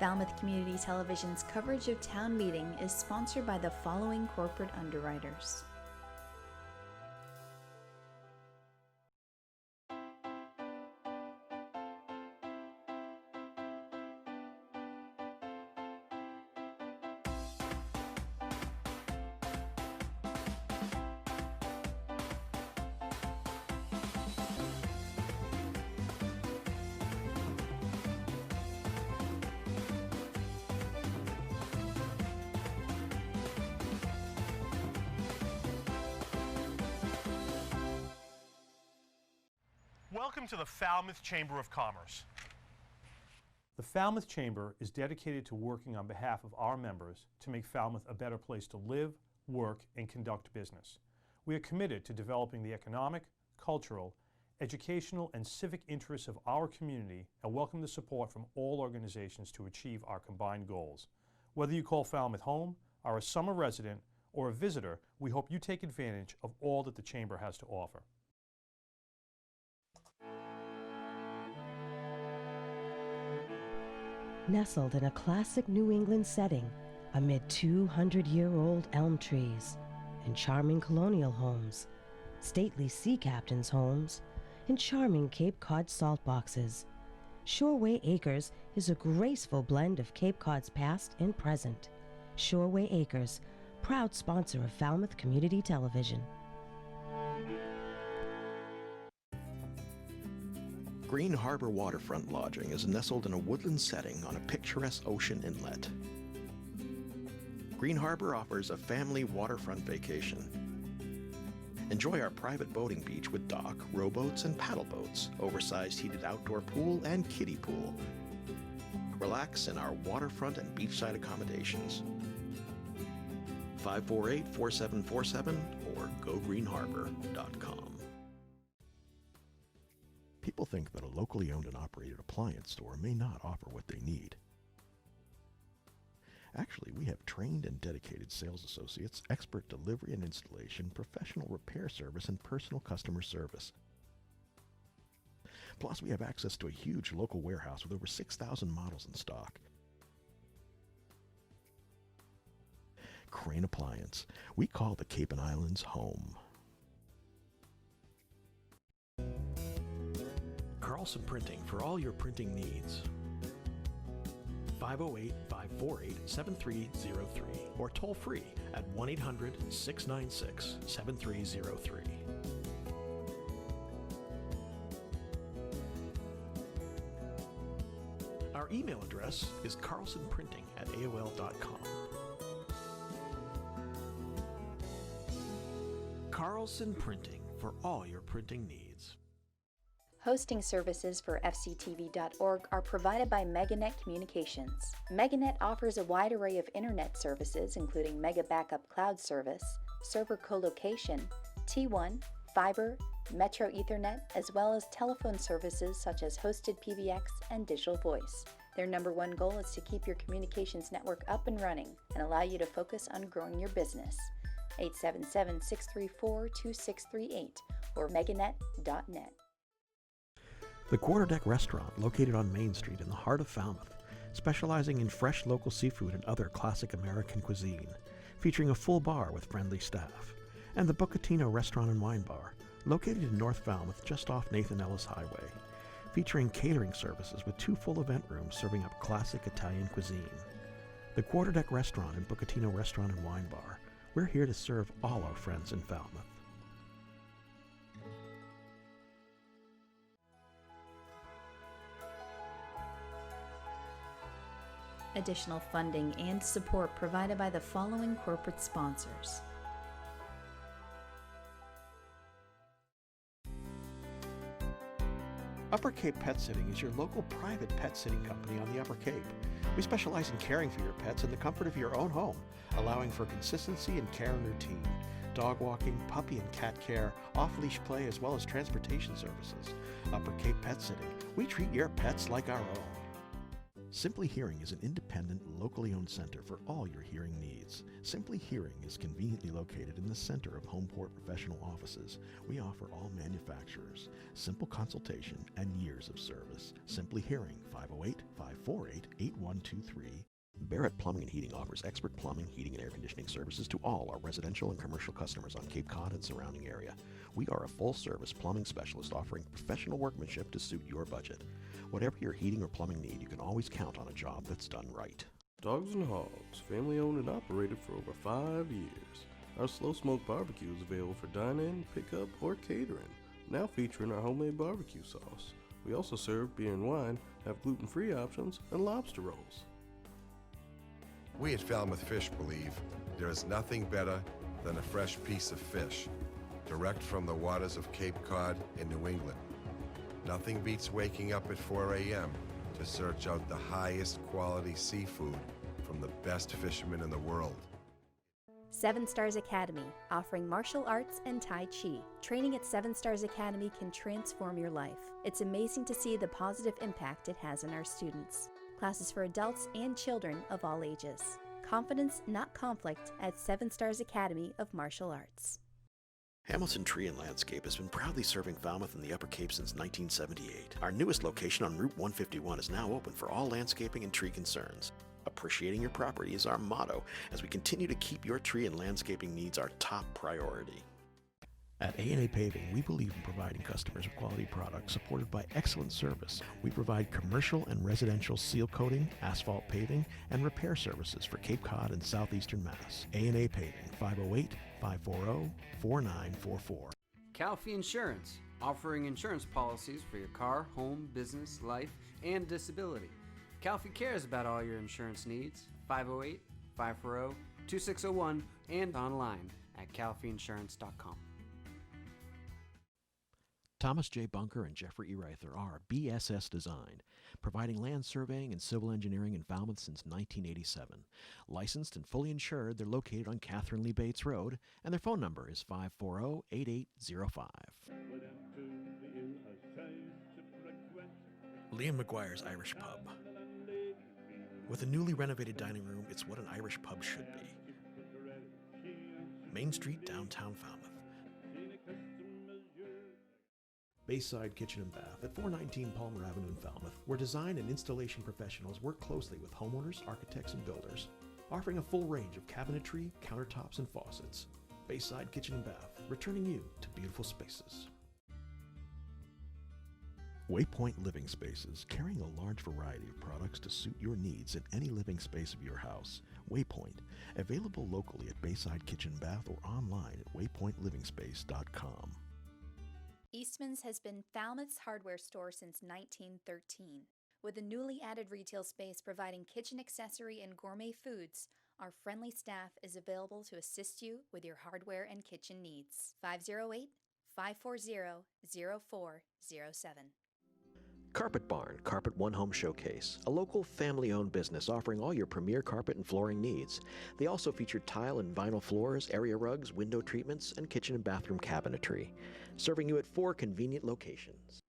Falmouth Community Television's coverage of town meeting is sponsored by the following corporate underwriters. Welcome to the Falmouth Chamber of Commerce. The Falmouth Chamber is dedicated to working on behalf of our members to make Falmouth a better place to live, work, and conduct business. We are committed to developing the economic, cultural, educational, and civic interests of our community and welcome the support from all organizations to achieve our combined goals. Whether you call Falmouth home, are a summer resident, or a visitor, we hope you take advantage of all that the Chamber has to offer. Nestled in a classic New England setting amid 200-year-old elm trees and charming colonial homes, stately sea captains' homes, and charming Cape Cod salt boxes, Shoreway Acres is a graceful blend of Cape Cod's past and present. Shoreway Acres, proud sponsor of Falmouth Community Television. Green Harbor Waterfront Lodging is nestled in a woodland setting on a picturesque ocean inlet. Green Harbor offers a family waterfront vacation. Enjoy our private boating beach with dock, rowboats, and paddle boats, oversized heated outdoor pool, and kiddie pool. Relax in our waterfront and beachside accommodations. 548-4747 or gogreenharbor.com. People think that a locally owned and operated appliance store may not offer what they need. Actually, we have trained and dedicated sales associates, expert delivery and installation, professional repair service, and personal customer service. Plus, we have access to a huge local warehouse with over 6,000 models in stock. Crane Appliance. We call the Cape and Islands home. Carlson Printing for all your printing needs. 508-548-7303 or toll free at 1-800-696-7303. Our email address is carlsonprinting@aol.com. Carlson Printing for all your printing needs. Hosting services for fctv.org are provided by Meganet Communications. Meganet offers a wide array of internet services including Mega Backup Cloud Service, server co-location, T1, fiber, Metro Ethernet, as well as telephone services such as hosted PBX and digital voice. Their number one goal is to keep your communications network up and running and allow you to focus on growing your business. 877-634-2638 or meganet.net. The Quarterdeck Restaurant, located on Main Street in the heart of Falmouth, specializing in fresh local seafood and other classic American cuisine, featuring a full bar with friendly staff. And the Bucatino Restaurant and Wine Bar, located in North Falmouth just off Nathan Ellis Highway, featuring catering services with 2 full event rooms serving up classic Italian cuisine. The Quarterdeck Restaurant and Bucatino Restaurant and Wine Bar, we're here to serve all our friends in Falmouth. Additional funding and support provided by the following corporate sponsors. Upper Cape Pet Sitting is your local private pet sitting company on the Upper Cape. We specialize in caring for your pets in the comfort of your own home, allowing for consistency in care and routine, dog walking, puppy and cat care, off-leash play, as well as transportation services. Upper Cape Pet Sitting. We treat your pets like our own. Simply Hearing is an independent, locally owned center for all your hearing needs. Simply Hearing is conveniently located in the center of Homeport Professional Offices. We offer all manufacturers, simple consultation, and years of service. Simply Hearing, 508-548-8123. Barrett Plumbing and Heating offers expert plumbing, heating, and air conditioning services to all our residential and commercial customers on Cape Cod and surrounding area. We are a full-service plumbing specialist offering professional workmanship to suit your budget. Whatever your heating or plumbing need, you can always count on a job that's done right. Dogs and Hogs, family owned and operated for over 5 years. Our slow smoke barbecue is available for dine-in, pickup, or catering, now featuring our homemade barbecue sauce. We also serve beer and wine, have gluten-free options, and lobster rolls. We at Falmouth Fish believe there is nothing better than a fresh piece of fish, direct from the waters of Cape Cod in New England. Nothing beats waking up at 4 a.m. to search out the highest quality seafood from the best fishermen in the world. 7 Stars Academy, offering martial arts and Tai Chi. Training at 7 Stars Academy can transform your life. It's amazing to see the positive impact it has on our students. Classes for adults and children of all ages. Confidence, not conflict, at 7 Stars Academy of Martial Arts. Hamilton Tree and Landscape has been proudly serving Falmouth and the Upper Cape since 1978. Our newest location on Route 151 is now open for all landscaping and tree concerns. Appreciating your property is our motto as we continue to keep your tree and landscaping needs our top priority. At A&A Paving, we believe in providing customers with quality products supported by excellent service. We provide commercial and residential seal coating, asphalt paving, and repair services for Cape Cod and southeastern Mass. A&A Paving, 508-540-4944. Calfee Insurance, offering insurance policies for your car, home, business, life, and disability. Calfee cares about all your insurance needs. 508-540-2601 and online at calfeeinsurance.com. Thomas J. Bunker and Jeffrey E. Reither are BSS Design, providing land surveying and civil engineering in Falmouth since 1987. Licensed and fully insured, they're located on Catherine Lee Bates Road, and their phone number is 540-8805. Liam McGuire's Irish Pub. With a newly renovated dining room, it's what an Irish pub should be. Main Street, downtown Falmouth. Bayside Kitchen and Bath at 419 Palmer Avenue in Falmouth, where design and installation professionals work closely with homeowners, architects, and builders, offering a full range of cabinetry, countertops, and faucets. Bayside Kitchen and Bath, returning you to beautiful spaces. Waypoint Living Spaces, carrying a large variety of products to suit your needs in any living space of your house. Waypoint, available locally at Bayside Kitchen and Bath or online at waypointlivingspace.com. Eastman's has been Falmouth's hardware store since 1913. With a newly added retail space providing kitchen accessory and gourmet foods, our friendly staff is available to assist you with your hardware and kitchen needs. 508-540-0407. Carpet Barn, Carpet One Home Showcase, a local family-owned business offering all your premier carpet and flooring needs. They also feature tile and vinyl floors, area rugs, window treatments, and kitchen and bathroom cabinetry, serving you at 4 convenient locations.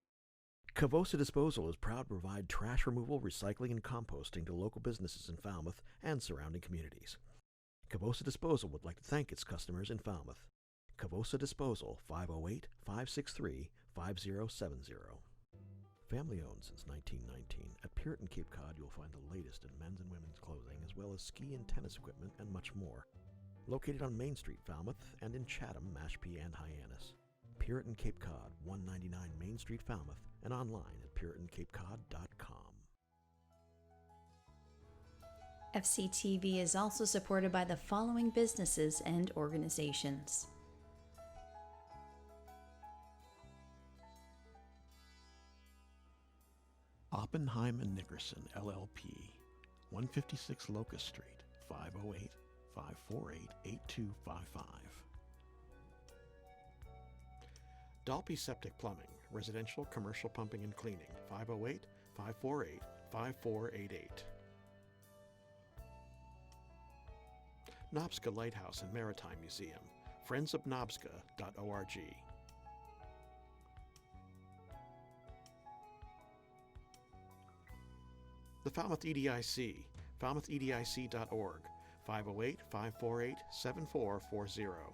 Cavosa Disposal is proud to provide trash removal, recycling, and composting to local businesses in Falmouth and surrounding communities. Cavosa Disposal would like to thank its customers in Falmouth. Cavosa Disposal, 508-563-5070. Family owned since 1919, at Puritan Cape Cod you'll find the latest in men's and women's clothing as well as ski and tennis equipment and much more. Located on Main Street, Falmouth, and in Chatham, Mashpee, and Hyannis. Puritan Cape Cod, 199 Main Street, Falmouth, and online at puritanCapeCod.com. FCTV is also supported by the following businesses and organizations. Oppenheim and Nickerson, LLP, 156 Locust Street, 508-548-8255. Dalpy Septic Plumbing, residential, commercial pumping and cleaning, 508-548-5488. Nobska Lighthouse and Maritime Museum, friendsofnobska.org. The Falmouth EDIC, falmouthedic.org, 508-548-7440.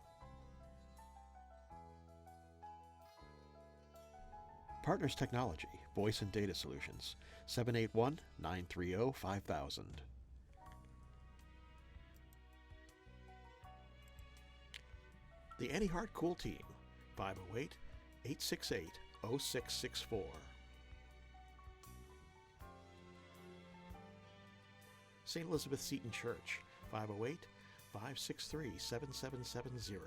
Partners Technology, Voice and Data Solutions, 781-930-5000. The Annie Hart Cool Team, 508-868-0664. St. Elizabeth Seton Church, 508-563-7770.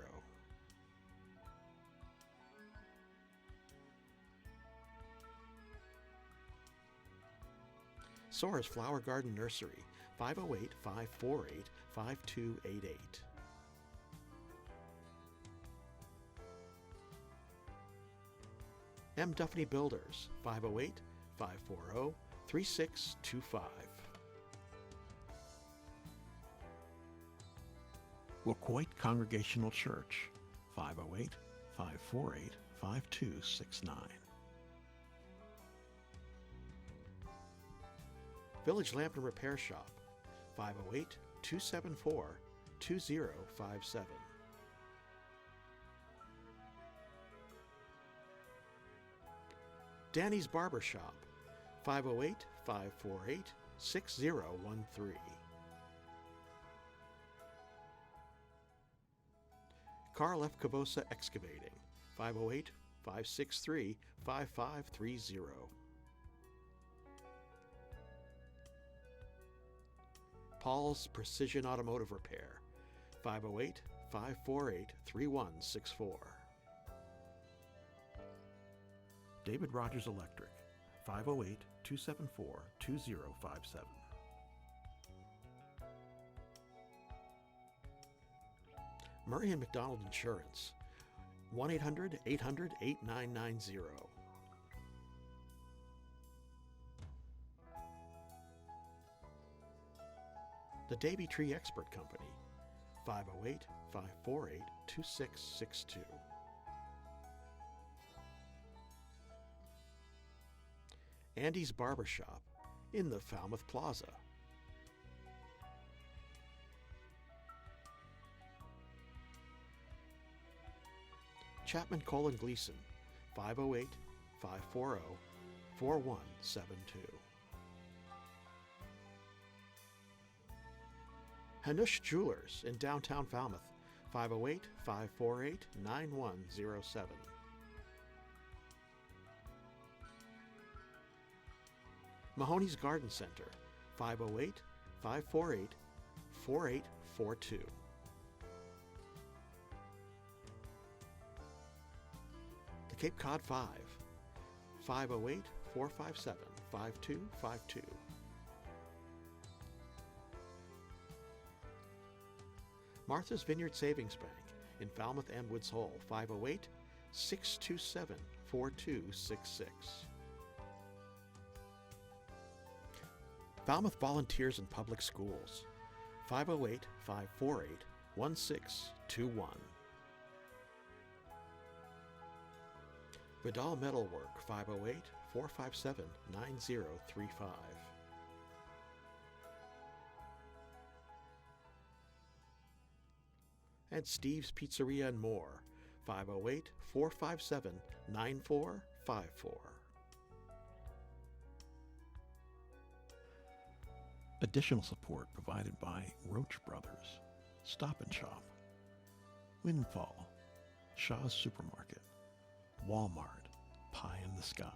Soares Flower Garden Nursery, 508-548-5288. M. Duffney Builders, 508-540-3625. Wacoit Congregational Church, 508-548-5269. Village Lamp and Repair Shop, 508-274-2057. Danny's Barber Shop, 508-548-6013. Carl F. Cavosa Excavating, 508-563-5530. Paul's Precision Automotive Repair, 508-548-3164. David Rogers Electric, 508-274-2057. Murray and McDonald Insurance, 1-800-800-8990. The Davy Tree Expert Company, 508-548-2662. Andy's Barbershop in the Falmouth Plaza. Chapman Colin Gleason, 508-540-4172. Hanush Jewelers in downtown Falmouth, 508-548-9107. Mahoney's Garden Center, 508-548-4842. The Cape Cod 5, 508-457-5252. Martha's Vineyard Savings Bank in Falmouth and Woods Hole, 508-627-4266. Falmouth Volunteers in Public Schools, 508-548-1621. Vidal Metalwork, 508-457-9035. And Steve's Pizzeria and More, 508-457-9454. Additional support provided by Roach Brothers, Stop and Shop, Windfall, Shaw's Supermarket, Walmart, Pie in the Sky.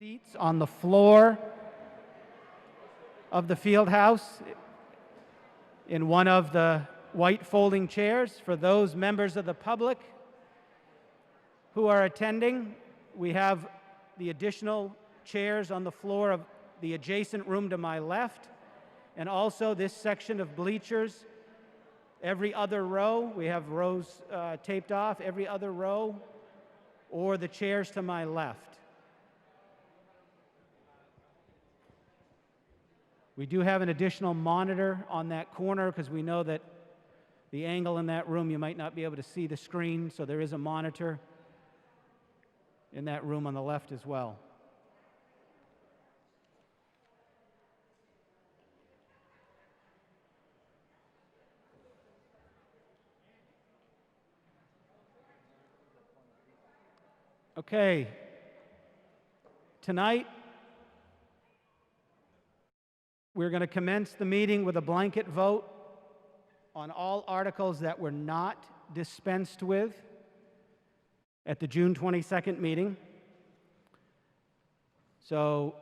Seats on the floor of the field house in one of the white folding chairs. For those members of the public who are attending, we have the additional chairs on the floor of the adjacent room to my left, and also this section of bleachers. Every other row, we have rows taped off, every other row, or the chairs to my left. We do have an additional monitor on that corner because we know that the angle in that room, you might not be able to see the screen, so there is a monitor in that room on the left as well. Okay, tonight we're going to commence the meeting with a blanket vote on all articles that were not dispensed with at the June 22nd meeting. So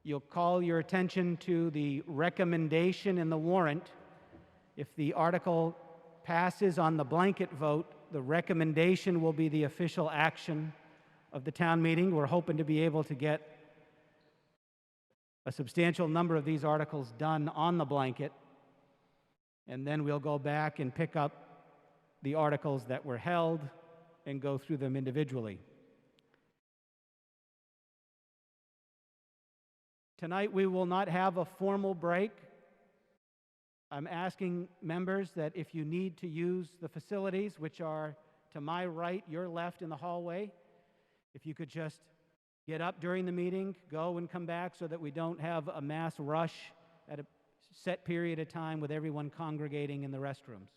you'll call your attention to the recommendation in the warrant. If the article passes on the blanket vote, the recommendation will be the official action of the town meeting. We're hoping to be able to get a substantial number of these articles done on the blanket, and then we'll go back and pick up the articles that were held and go through them individually. Tonight we will not have a formal break. I'm asking members that if you need to use the facilities, which are to my right, your left in the hallway, if you could just get up during the meeting, go and come back so that we don't have a mass rush at a set period of time with everyone congregating in the restrooms.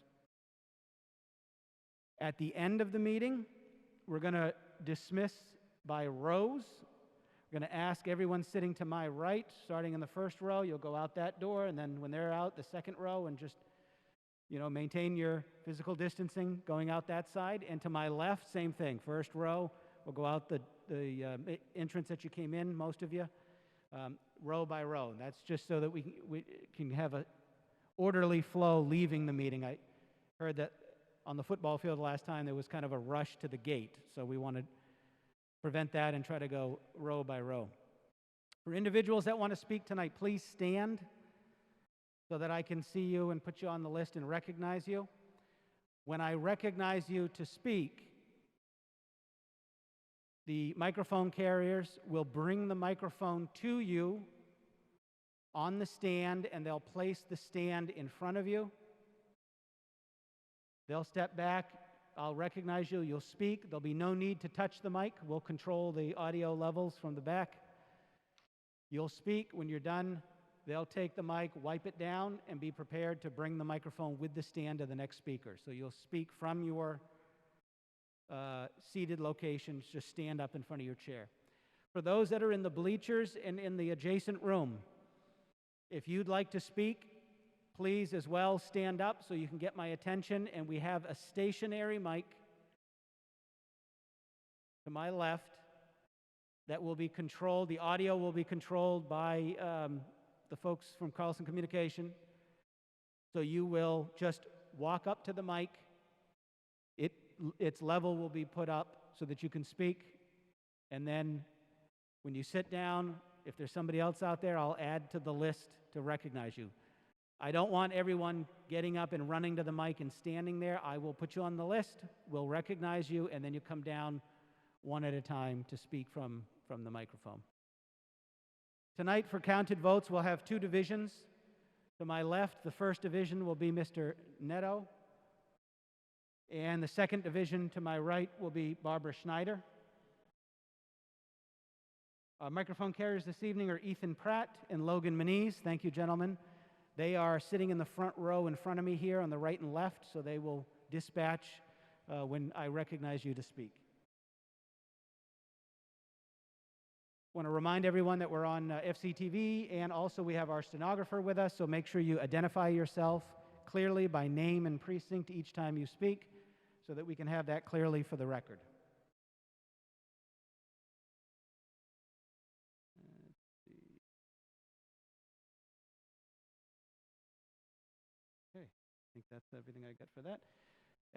At the end of the meeting, we're going to dismiss by rows. We're going to ask everyone sitting to my right, starting in the first row, you'll go out that door, and then when they're out, the second row, and just, maintain your physical distancing going out that side. And to my left, same thing. First row, we'll go out the entrance that you came in, most of you, row by row. And that's just so that we can have an orderly flow leaving the meeting. I heard that on the football field last time there was kind of a rush to the gate, so we want to prevent that and try to go row by row. For individuals that want to speak tonight, please stand so that I can see you and put you on the list and recognize you. When I recognize you to speak, the microphone carriers will bring the microphone to you on the stand, and they'll place the stand in front of you. They'll step back. I'll recognize you. You'll speak. There'll be no need to touch the mic. We'll control the audio levels from the back. You'll speak. When you're done, they'll take the mic, wipe it down, and be prepared to bring the microphone with the stand to the next speaker. So you'll speak from your seated locations. Just stand up in front of your chair. For those that are in the bleachers and in the adjacent room, if you'd like to speak, please as well stand up so you can get my attention. And we have a stationary mic to my left that will be controlled. The audio will be controlled by the folks from Carlson Communication. So you will just walk up to the mic. Its level will be put up so that you can speak. And then when you sit down, if there's somebody else out there, I'll add to the list to recognize you. I don't want everyone getting up and running to the mic and standing there. I will put you on the list, we'll recognize you, and then you come down one at a time to speak from the microphone. Tonight, for counted votes, we'll have two divisions. To my left, the first division will be Mr. Netto, and the second division to my right will be Barbara Schneider. Microphone carriers this evening are Ethan Pratt and Logan Manise. Thank you, gentlemen. They are sitting in the front row in front of me here on the right and left, so they will dispatch when I recognize you to speak. I want to remind everyone that we're on FCTV, and also we have our stenographer with us, so make sure you identify yourself clearly by name and precinct each time you speak so that we can have that clearly for the record. think that's everything I got for that.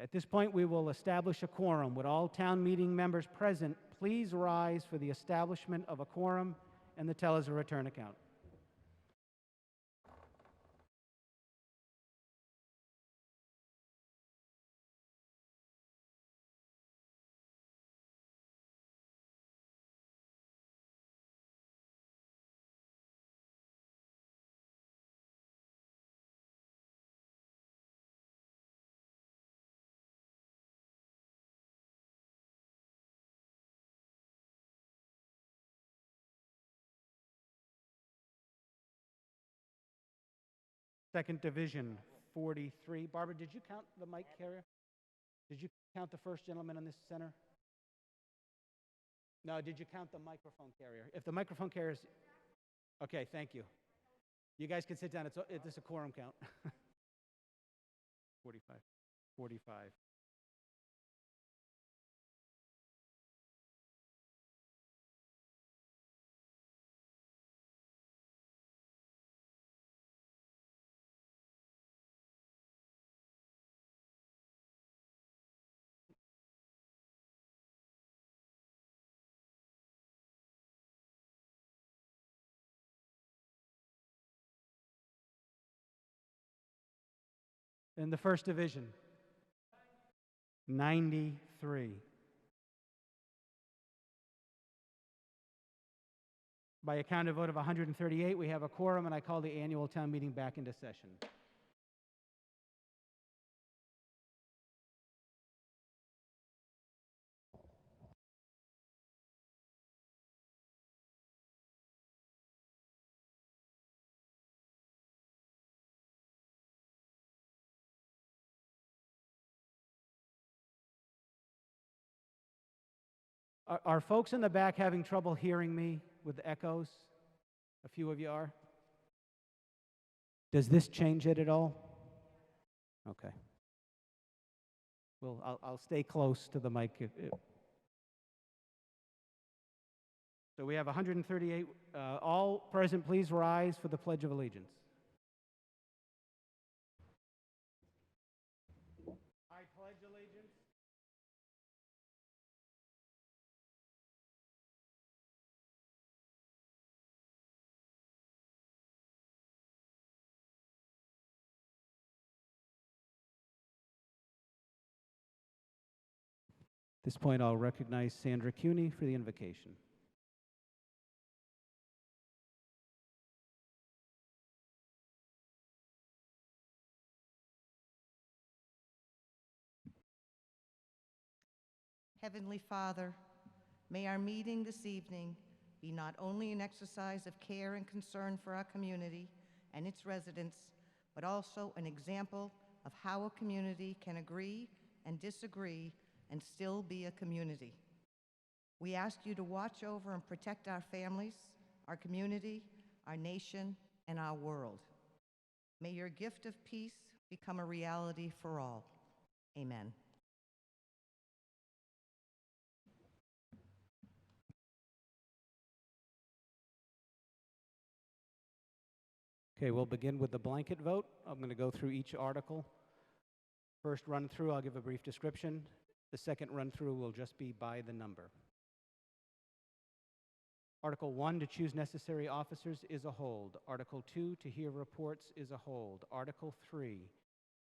At this point, we will establish a quorum. Would all town meeting members present please rise for the establishment of a quorum and the tellers of return account? Second Division, 43. Barbara, did you count the mic carrier? Did you count the first gentleman in this center? No, did you count the microphone carrier? If the microphone carrier is... Okay, thank you. You guys can sit down. It's a quorum count. 45. 45. In the First Division, 93. By a counted vote of 138, we have a quorum, and I call the annual town meeting back into session. Are folks in the back having trouble hearing me with the echoes? A few of you are. Does this change it at all? Okay. Well, I'll stay close to the mic. So we have 138. All present, please rise for the Pledge of Allegiance. I pledge allegiance. At this point, I'll recognize Sandra Cuny for the invocation. Heavenly Father, may our meeting this evening be not only an exercise of care and concern for our community and its residents, but also an example of how a community can agree and disagree and still be a community. We ask you to watch over and protect our families, our community, our nation, and our world. May your gift of peace become a reality for all. Amen. Okay, we'll begin with the blanket vote. I'm going to go through each article. First run through, I'll give a brief description. The second run through will just be by the number. Article 1, to choose necessary officers, is a hold. Article 2, to hear reports, is a hold. Article 3,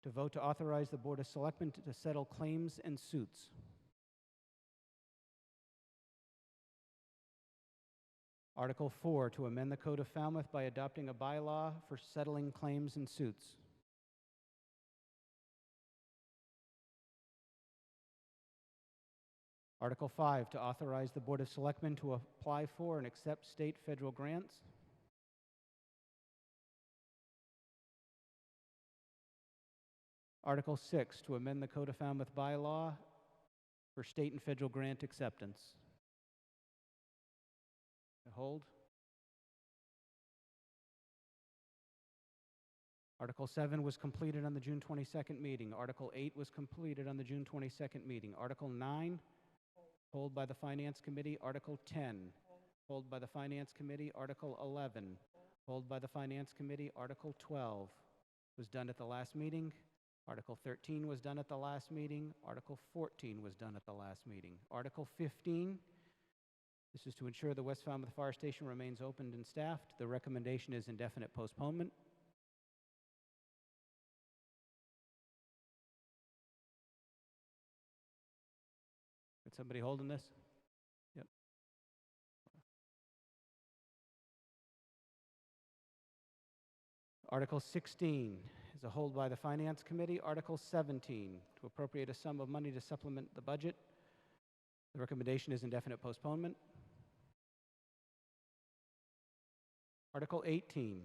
to vote to authorize the Board of Selectmen to settle claims and suits. Article 4, to amend the Code of Falmouth by adopting a bylaw for settling claims and suits. Article 5, to authorize the Board of Selectmen to apply for and accept state federal grants. Article 6, to amend the Code of Falmouth bylaw for state and federal grant acceptance. Hold. Article 7 was completed on the June 22nd meeting. Article 8 was completed on the June 22nd meeting. Article 9, hold by the Finance Committee. Article 10, hold by the Finance Committee. Article 11, hold by the Finance Committee. Article 12 was done at the last meeting. Article 13 was done at the last meeting. Article 14 was done at the last meeting. Article 15, this is to ensure the West Falmouth Fire Station remains opened and staffed. The recommendation is indefinite postponement. Got somebody holding this? Yep. Article 16 is a hold by the Finance Committee. Article 17, to appropriate a sum of money to supplement the budget. The recommendation is indefinite postponement. Article 18,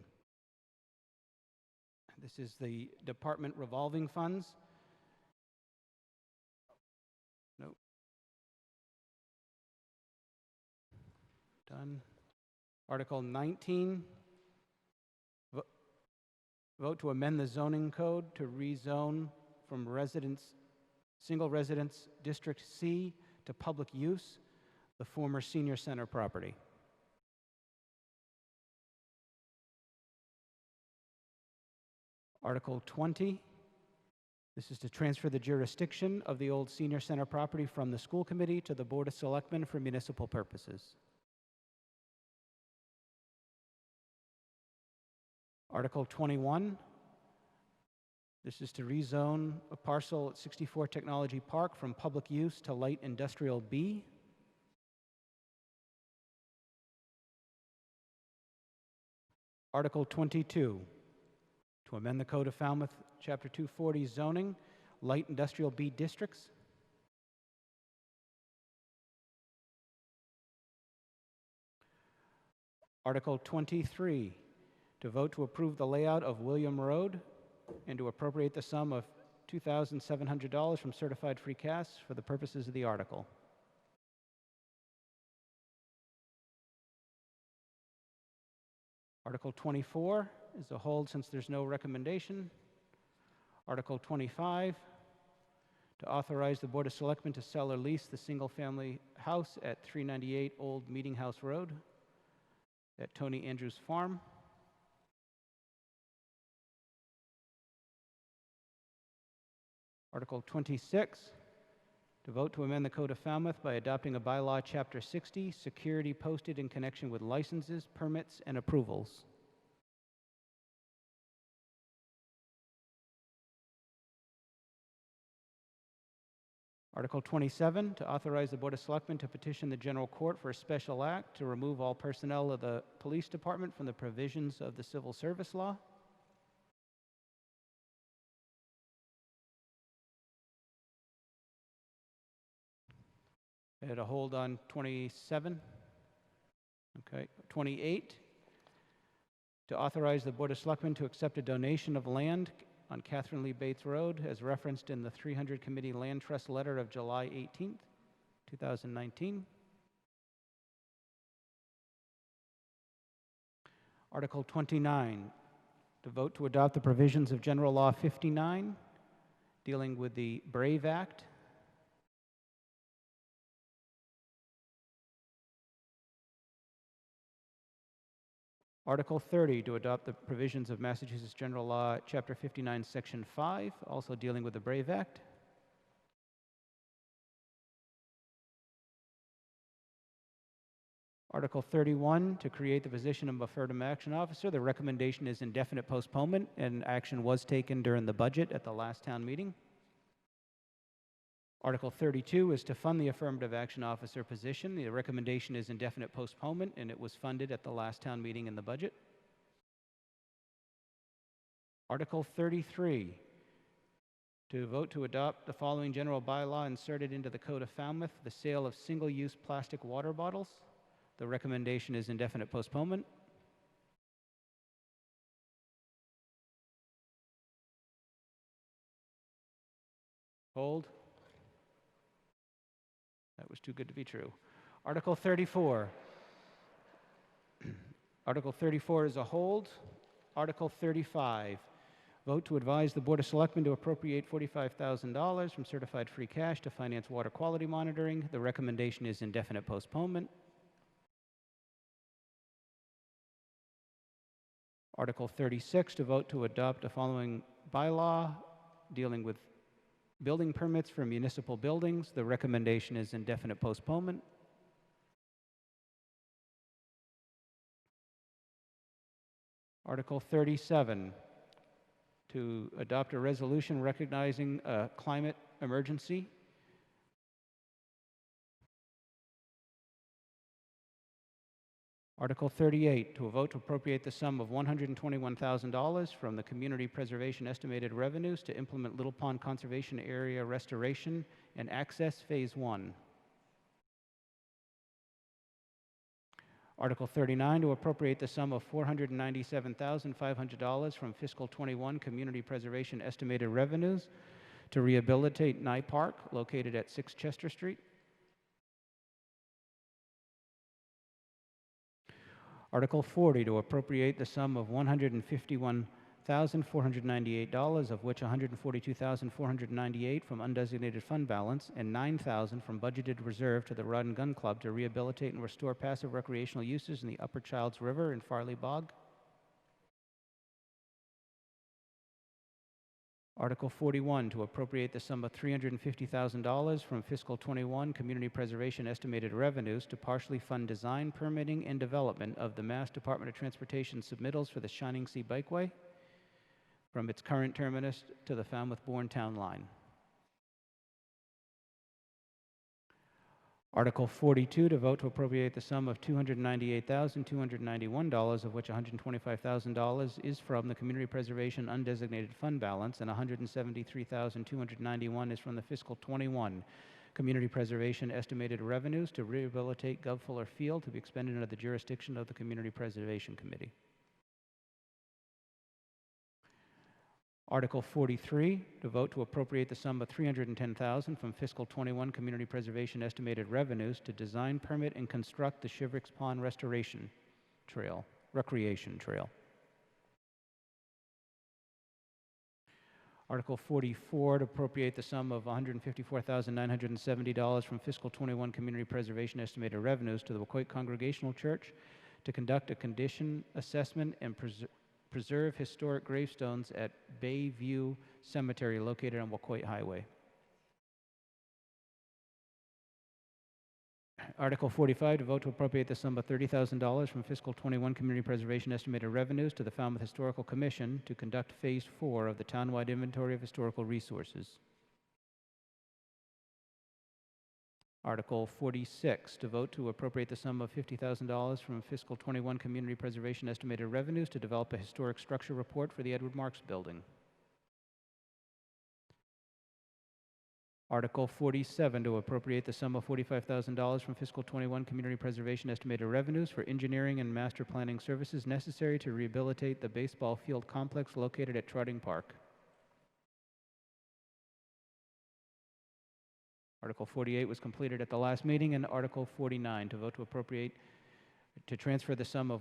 this is the department revolving funds. Nope. Done. Article 19, vote to amend the zoning code to rezone from single residence District C to public use, the former senior center property. Article 20, this is to transfer the jurisdiction of the old senior center property from the school committee to the Board of Selectmen for municipal purposes. Article 21, this is to rezone a parcel at 64 Technology Park from public use to light industrial B. Article 22, to amend the Code of Falmouth, Chapter 240 zoning, light industrial B districts. Article 23, to vote to approve the layout of William Road and to appropriate the sum of $2,700 from certified free cash for the purposes of the article. Article 24 is a hold since there's no recommendation. Article 25, to authorize the Board of Selectmen to sell or lease the single-family house at 398 Old Meeting House Road at Tony Andrews Farm. Article 26, to vote to amend the Code of Falmouth by adopting a bylaw, Chapter 60, security posted in connection with licenses, permits, and approvals. Article 27, to authorize the Board of Selectmen to petition the General Court for a special act to remove all personnel of the Police Department from the provisions of the Civil Service Law. I had a hold on 27. Okay. 28, to authorize the Board of Selectmen to accept a donation of land on Catherine Lee Bates Road as referenced in the 300 Committee Land Trust letter of July 18th, 2019. Article 29, to vote to adopt the provisions of General Law 59 dealing with the BRAVE Act. Article 30, to adopt the provisions of Massachusetts General Law, Chapter 59, Section 5, also dealing with the BRAVE Act. Article 31, to create the position of Affirmative Action Officer. The recommendation is indefinite postponement, and action was taken during the budget at the last town meeting. Article 32 is to fund the Affirmative Action Officer position. The recommendation is indefinite postponement, and it was funded at the last town meeting in the budget. Article 33, to vote to adopt the following general bylaw inserted into the Code of Falmouth, the sale of single-use plastic water bottles. The recommendation is indefinite postponement. Hold. That was too good to be true. Article 34. Article 34 is a hold. Article 35. Vote to advise the Board of Selectmen to appropriate $45,000 from certified free cash to finance water quality monitoring. The recommendation is indefinite postponement. Article 36, to vote to adopt the following bylaw dealing with building permits for municipal buildings. The recommendation is indefinite postponement. Article 37, to adopt a resolution recognizing a climate emergency. Article 38, to a vote to appropriate the sum of $121,000 from the Community Preservation Estimated Revenues to implement Little Pond Conservation Area Restoration and Access Phase 1. Article 39, to appropriate the sum of $497,500 from Fiscal 21 Community Preservation Estimated Revenues to rehabilitate Nye Park, located at 6 Chester Street. Article 40, to appropriate the sum of $151,498, of which $142,498 from undesignated fund balance and $9,000 from budgeted reserve to the Rod and Gun Club to rehabilitate and restore passive recreational uses in the Upper Childs River and Farley Bog. Article 41, to appropriate the sum of $350,000 from Fiscal 21 Community Preservation Estimated Revenues to partially fund design, permitting, and development of the Mass Department of Transportation submittals for the Shining Sea Bikeway from its current terminus to the Falmouth-Bourne Town Line. Article 42, to vote to appropriate the sum of $298,291, of which $125,000 is from the Community Preservation Undesignated Fund Balance and $173,291 is from the Fiscal 21 Community Preservation Estimated Revenues to rehabilitate Gov Fuller Field to be expended under the jurisdiction of the Community Preservation Committee. Article 43, to vote to appropriate the sum of $310,000 from Fiscal 21 Community Preservation Estimated Revenues to design, permit, and construct the Shivricks Pond Restoration Trail, Recreation Trail. Article 44, to appropriate the sum of $154,970 from Fiscal 21 Community Preservation Estimated Revenues to the Wacoit Congregational Church to conduct a condition assessment and preserve historic gravestones at Bayview Cemetery located on Wacoit Highway. Article 45, to vote to appropriate the sum of $30,000 from Fiscal 21 Community Preservation Estimated Revenues to the Falmouth Historical Commission to conduct Phase 4 of the townwide inventory of historical resources. Article 46, to vote to appropriate the sum of $50,000 from Fiscal 21 Community Preservation Estimated Revenues to develop a historic structure report for the Edward Marks Building. Article 47, to appropriate the sum of $45,000 from Fiscal 21 Community Preservation Estimated Revenues for engineering and master planning services necessary to rehabilitate the baseball field complex located at Trotting Park. Article 48 was completed at the last meeting, and Article 49, to vote to appropriate, to transfer the sum of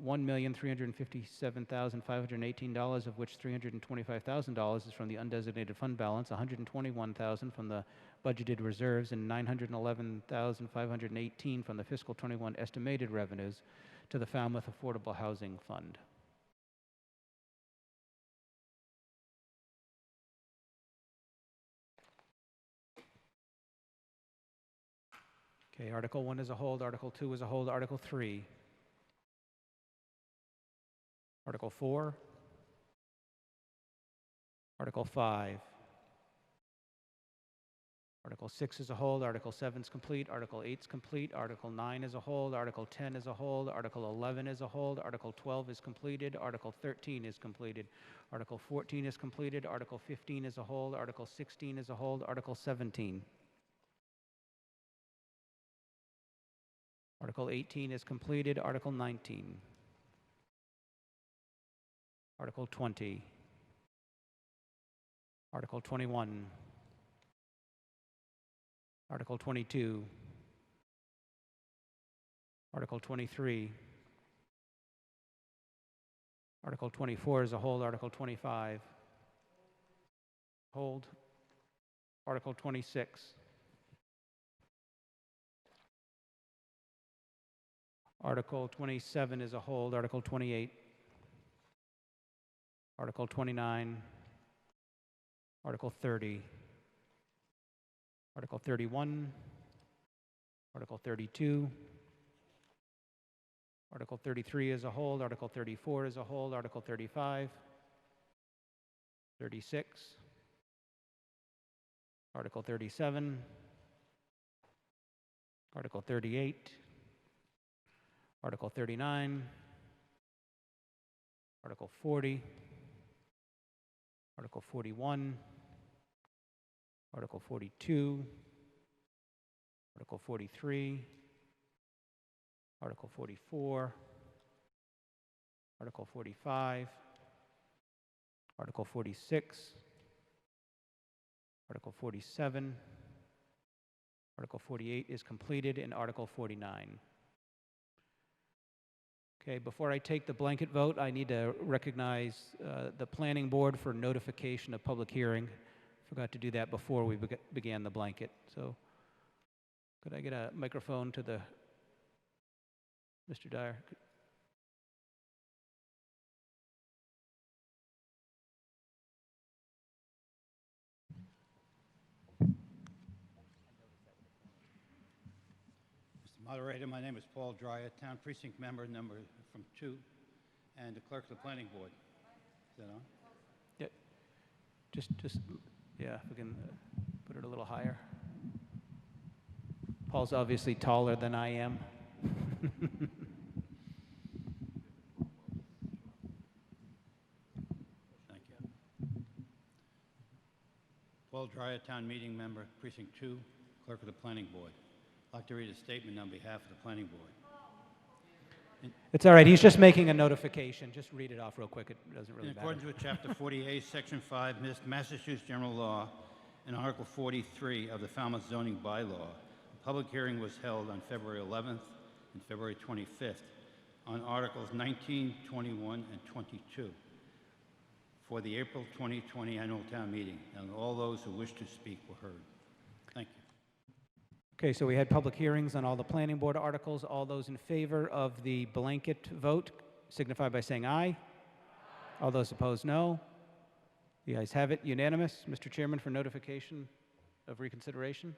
$1,357,518, of which $325,000 is from the undesignated fund balance, $121,000 from the budgeted reserves, and $911,518 from the Fiscal 21 estimated revenues to the Falmouth Affordable Housing Fund. Okay, Article 1 is a hold, Article 2 is a hold, Article 3. Article 4. Article 5. Article 6 is a hold, Article 7 is complete, Article 8 is complete, Article 9 is a hold, Article 10 is a hold, Article 11 is a hold, Article 12 is completed, Article 13 is completed, Article 14 is completed, Article 15 is a hold, Article 16 is a hold, Article 17. Article 18 is completed, Article 19. Article 20. Article 21. Article 22. Article 23. Article 24 is a hold, Article 25. Hold. Article 26. Article 27 is a hold, Article 28. Article 29. Article 30, Article 31, Article 32, Article 33 as a whole, Article 34 as a whole, Article 35, 36, Article 37, Article 38, Article 39, Article 40, Article 41, Article 42, Article 43, Article 44, Article 45, Article 46, Article 47, Article 48 is completed, and Article 49. Okay, before I take the blanket vote, I need to recognize the Planning Board for notification of public hearing. Forgot to do that before we began the blanket. So could I get a microphone to the Mr. Dyer? Moderator, my name is Paul Dreyer, Town Precinct Member number from 2, and the Clerk of the Planning Board. Is that on? Yeah, yeah, if we can put it a little higher. Paul's obviously taller than I am. Thank you. Paul Dreyer, Town Meeting Member, Precinct 2, Clerk of the Planning Board. I'd like to read a statement on behalf of the Planning Board. It's all right, he's just making a notification. Just read it off real quick, it doesn't really matter. In accordance with Chapter 48, Section 5, Massachusetts General Law, and Article 43 of the Falmouth Zoning Bylaw, a public hearing was held on February 11th and February 25th on Articles 19, 21, and 22 for the April 2020 Annual Town Meeting, and all those who wish to speak were heard. Thank you. Okay, so we had public hearings on all the planning board articles. All those in favor of the blanket vote signify by saying aye. All those opposed, no. The ayes have it, unanimous. Mr. Chairman, for notification of reconsideration.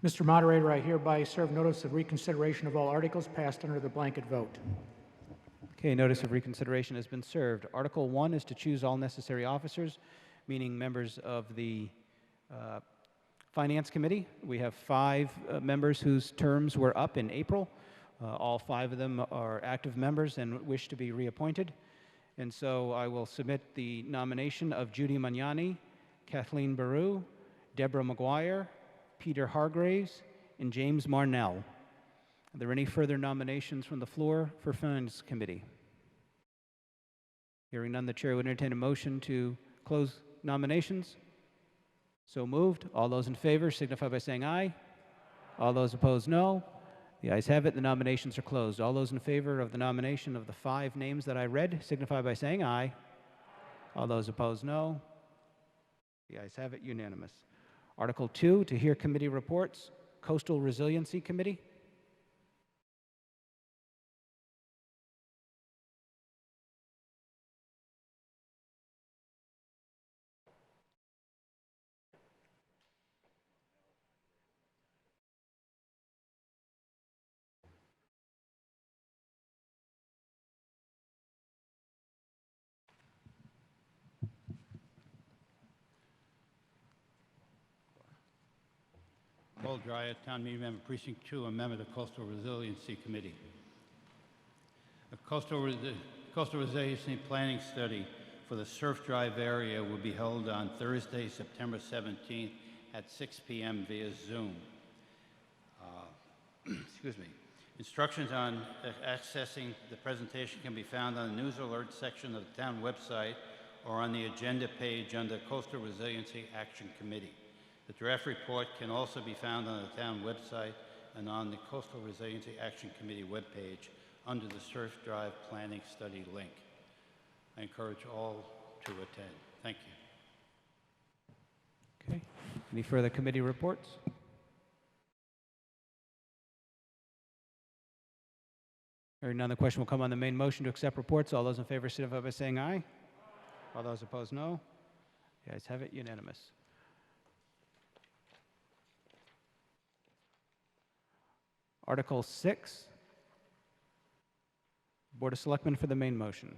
Mr. Moderator, I hereby serve notice of reconsideration of all articles passed under the blanket vote. Okay, notice of reconsideration has been served. Article 1 is to choose all necessary officers, meaning members of the Finance Committee. We have 5 members whose terms were up in April. All 5 of them are active members and wish to be reappointed. And so I will submit the nomination of Judy Magnani, Kathleen Baru, Deborah McGuire, Peter Hargraves, and James Marnell. Are there any further nominations from the floor for Finance Committee? Hearing none, the chair would entertain a motion to close nominations. So moved. All those in favor signify by saying aye. All those opposed, no. The ayes have it. The nominations are closed. All those in favor of the nomination of the 5 names that I read signify by saying aye. All those opposed, no. The ayes have it. Unanimous. Article 2, to hear committee reports. Coastal Resiliency Committee. Paul Dreyer, Town Meeting Member, Precinct 2, a member of the Coastal Resiliency Committee. A coastal resiliency planning study for the Surf Drive area will be held on Thursday, September 17th at 6 p.m. via Zoom. Excuse me. Instructions on accessing the presentation can be found on the News Alert section of the town website or on the agenda page under Coastal Resiliency Action Committee. The draft report can also be found on the town website and on the Coastal Resiliency Action Committee webpage under the Surf Drive Planning Study link. I encourage all to attend. Thank you. Okay. Any further committee reports? Hearing none, the question will come on the main motion to accept reports. All those in favor signify by saying aye. All those opposed, no. The ayes have it, unanimous. Article 6, Board of Selectmen for the main motion.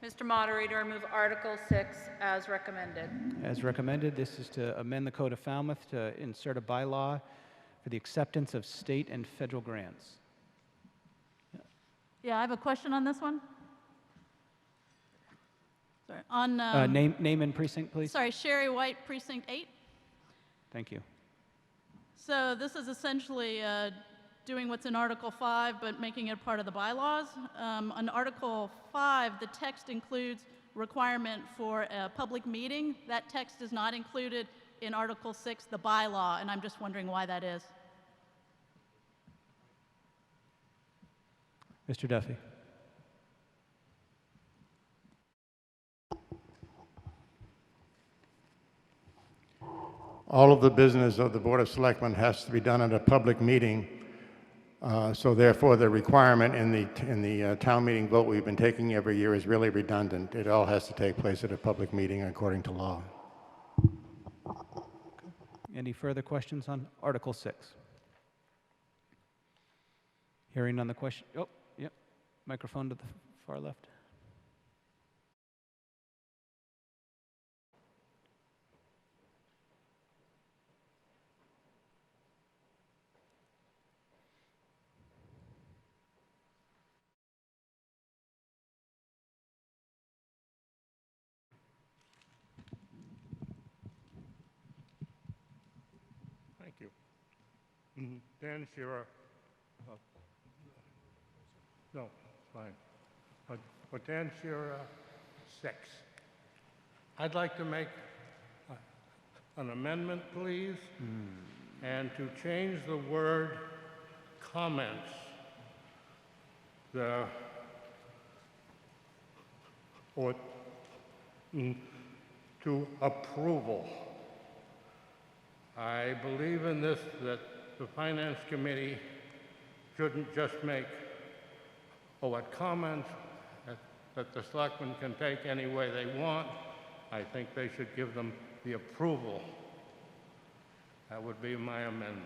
Mr. Moderator, I move Article 6 as recommended. As recommended, this is to amend the Code of Falmouth to insert a bylaw for the acceptance of state and federal grants. Yeah, I have a question on this one. Sorry, on... Name and precinct, please. Sorry, Sherry White, Precinct 8. Thank you. So this is essentially doing what's in Article 5, but making it part of the bylaws. On Article 5, the text includes requirement for a public meeting. That text is not included in Article 6, the bylaw, and I'm just wondering why that is. Mr. Duffy. All of the business of the Board of Selectmen has to be done at a public meeting. So therefore, the requirement in the town meeting vote we've been taking every year is really redundant. It all has to take place at a public meeting according to law. Any further questions on Article 6? Hearing on the question. Oh, yep. Microphone to the far left. Thank you. Dan Shearer. No, fine. But Dan Shearer, 6. I'd like to make an amendment, please, and to change the word comments, to approval. I believe in this, that the Finance Committee shouldn't just make comments that the selectmen can take any way they want. I think they should give them the approval. That would be my amendment.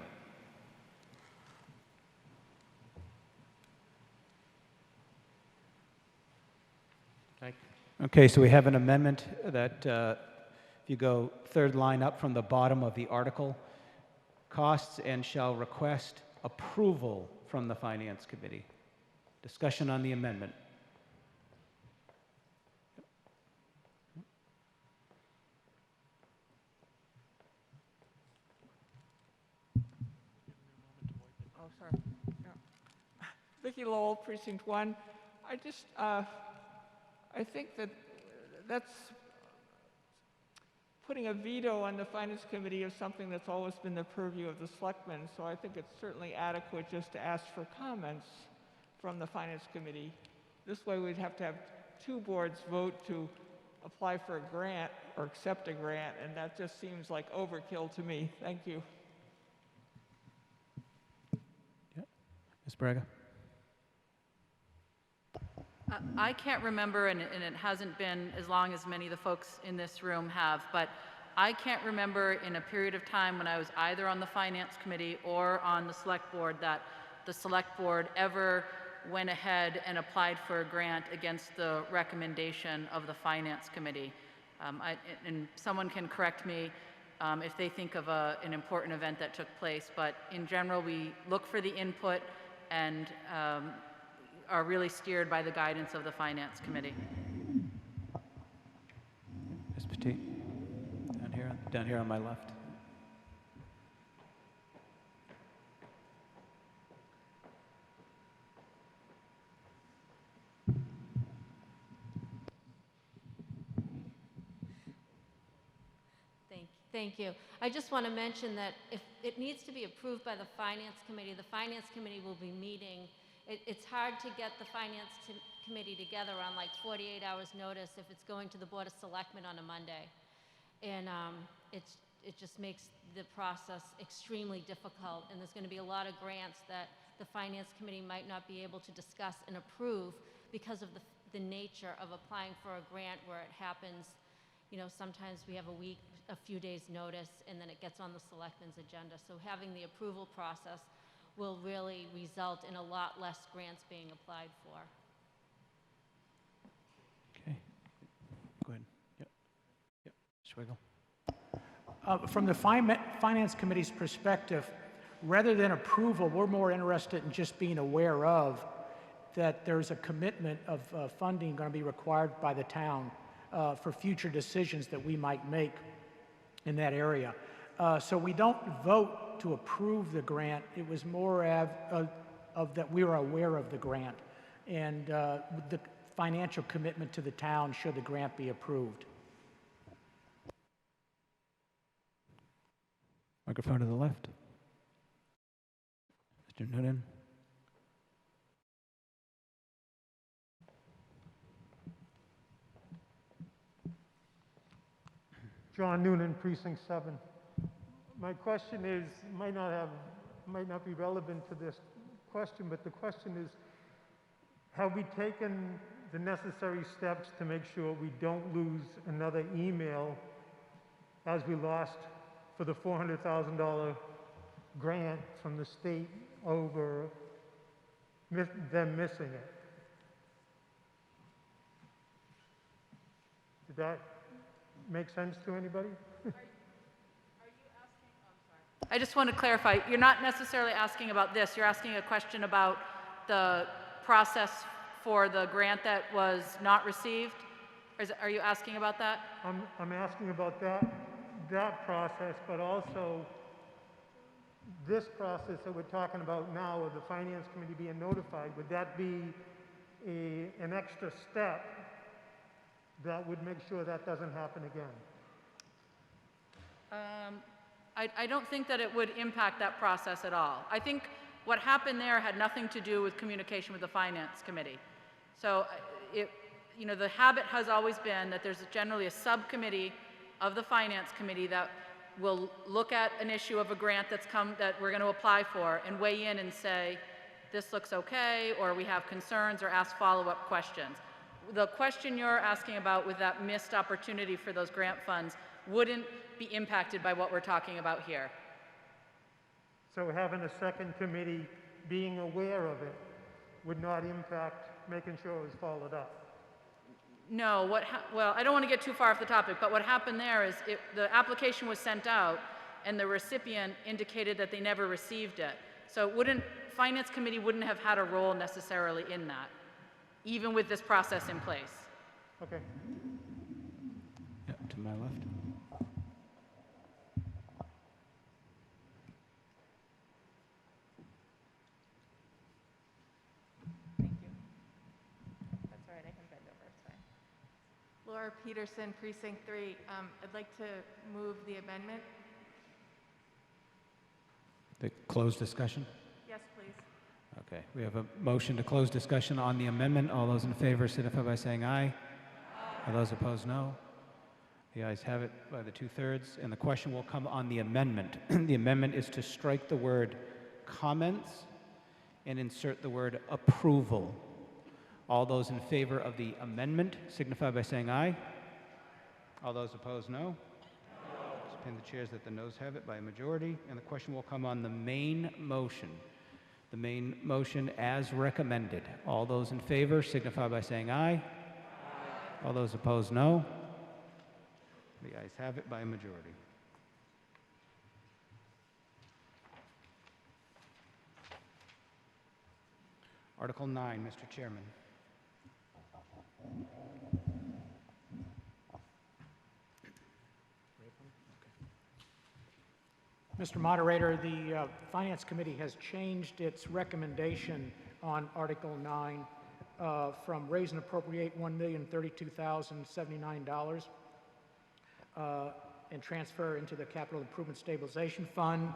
Thank you. Okay, so we have an amendment that if you go third line up from the bottom of the article, costs and shall request approval from the Finance Committee. Discussion on the amendment. Oh, sorry. Yeah. Vicki Lowell, Precinct 1. I think that's putting a veto on the Finance Committee is something that's always been the purview of the selectmen, so I think it's certainly adequate just to ask for comments from the Finance Committee. This way we'd have to have 2 boards vote to apply for a grant or accept a grant, and that just seems like overkill to me. Thank you. Yeah. Ms. Braga. I can't remember, and it hasn't been as long as many of the folks in this room have, but I can't remember in a period of time when I was either on the Finance Committee or on the Select Board that the Select Board ever went ahead and applied for a grant against the recommendation of the Finance Committee. And someone can correct me if they think of an important event that took place, but in general, we look for the input and are really steered by the guidance of the Finance Committee. Ms. Petit, down here on my left. Thank you. I just want to mention that if it needs to be approved by the Finance Committee will be meeting. It's hard to get the Finance Committee together on like 48 hours notice if it's going to the Board of Selectmen on a Monday. And it just makes the process extremely difficult, and there's going to be a lot of grants that the Finance Committee might not be able to discuss and approve because of the nature of applying for a grant where it happens, you know, sometimes we have a week, a few days notice, and then it gets on the selectmen's agenda. So having the approval process will really result in a lot less grants being applied for. Okay. Go ahead. Yep. Yep. Schwigel. From the Finance Committee's perspective, rather than approval, we're more interested in just being aware of that there's a commitment of funding going to be required by the town for future decisions that we might make in that area. So we don't vote to approve the grant. It was more of that we were aware of the grant and the financial commitment to the town should the grant be approved. Microphone to the left. Mr. Noonan. John Noonan, Precinct 7. My question is, might not be relevant to this question, but the question is, have we taken the necessary steps to make sure we don't lose another email as we lost for the $400,000 grant from the state over them missing it? Did that make sense to anybody? I just want to clarify, you're not necessarily asking about this, you're asking a question about the process for the grant that was not received? Are you asking about that? I'm asking about that process, but also this process that we're talking about now of the Finance Committee being notified. Would that be an extra step that would make sure that doesn't happen again? I don't think that it would impact that process at all. I think what happened there had nothing to do with communication with the Finance Committee. So, you know, the habit has always been that there's generally a subcommittee of the Finance Committee that will look at an issue of a grant that's come that we're going to apply for and weigh in and say, this looks okay, or we have concerns, or ask follow-up questions. The question you're asking about with that missed opportunity for those grant funds wouldn't be impacted by what we're talking about here. So having a second committee being aware of it would not impact making sure it was followed up? No, well, I don't want to get too far off the topic, but what happened there is the application was sent out and the recipient indicated that they never received it. So Finance Committee wouldn't have had a role necessarily in that, even with this process in place. Okay. Yeah, to my left. Laura Peterson, Precinct 3. I'd like to move the amendment. The closed discussion? Yes, please. Okay, we have a motion to close discussion on the amendment. All those in favor signify by saying aye. Aye. All those opposed, no. The ayes have it by the 2/3, and the question will come on the amendment. The amendment is to strike the word comments and insert the word approval. All those in favor of the amendment signify by saying aye. All those opposed, no. Just pin the chairs that the noes have it by a majority, and the question will come on the main motion. The main motion as recommended. All those in favor signify by saying aye. Aye. All those opposed, no. The ayes have it by a majority. Article 9, Mr. Chairman. Mr. Moderator, the Finance Committee has changed its recommendation on Article 9 from raise and appropriate $1,032,079 and transfer into the Capital Improvement Stabilization Fund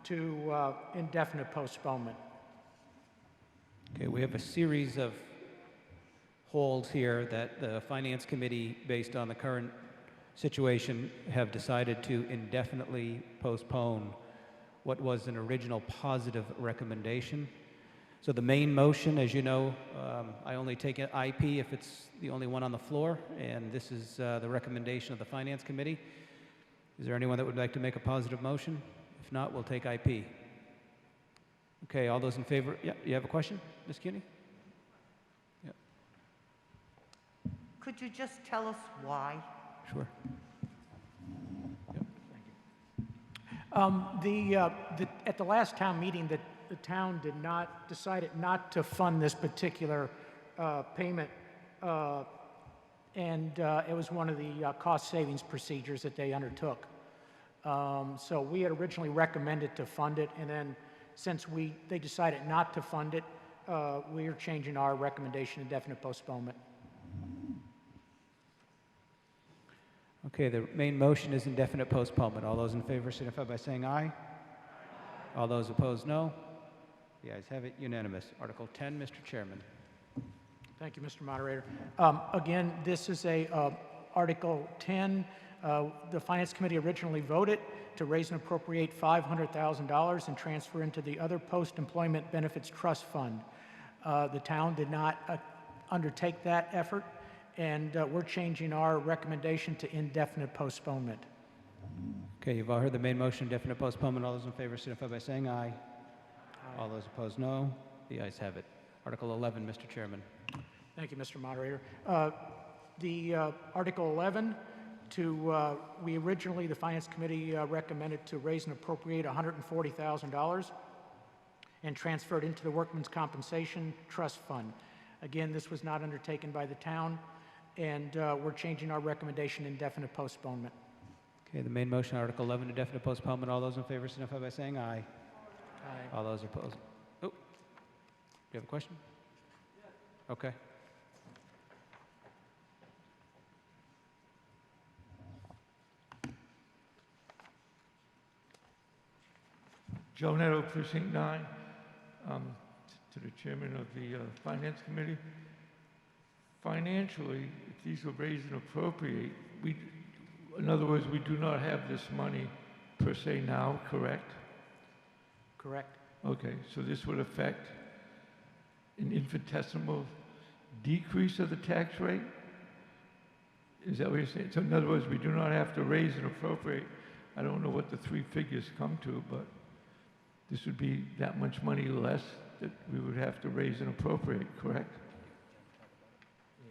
to indefinite postponement. Okay, we have a series of holds here that the Finance Committee, based on the current situation have decided to indefinitely postpone what was an original positive recommendation. So the main motion, as you know, I only take an IP if it's the only one on the floor, and this is the recommendation of the Finance Committee. Is there anyone that would like to make a positive motion? If not, we'll take IP. Okay, all those in favor? Yeah, you have a question, Ms. Cuny? Yeah. Could you just tell us why? Sure. At the last town meeting, the town decided not to fund this particular payment, and it was one of the cost savings procedures that they undertook. So we had originally recommended to fund it, and then since they decided not to fund it, we are changing our recommendation to indefinite postponement. Okay, the main motion is indefinite postponement. All those in favor signify by saying aye. All those opposed, no. The ayes have it, unanimous. Article 10, Mr. Chairman. Thank you, Mr. Moderator. Again, this is Article 10. The Finance Committee originally voted to raise and appropriate $500,000 and transfer into the other post-employment benefits trust fund. The town did not undertake that effort, and we're changing our recommendation to indefinite postponement. Okay, you've all heard the main motion, indefinite postponement. All those in favor signify by saying aye. Aye. All those opposed, no. The ayes have it. Article 11, Mr. Chairman. Thank you, Mr. Moderator. Article 11, we originally, the Finance Committee recommended to raise and appropriate $140,000 and transfer it into the Workmen's Compensation Trust Fund. Again, this was not undertaken by the town, and we're changing our recommendation indefinite postponement. Okay, the main motion, Article 11, indefinite postponement. All those in favor signify by saying aye. Aye. All those opposed. Oh, do you have a question? Okay. Joe Netto, Precinct 9, to the Chairman of the Finance Committee. Financially, if these were raised and appropriate, in other words, we do not have this money per se now, correct? Correct. Okay, so this would affect an infinitesimal decrease of the tax rate? Is that what you're saying? So in other words, we do not have to raise and appropriate. I don't know what the three figures come to, but this would be that much money less that we would have to raise and appropriate, correct?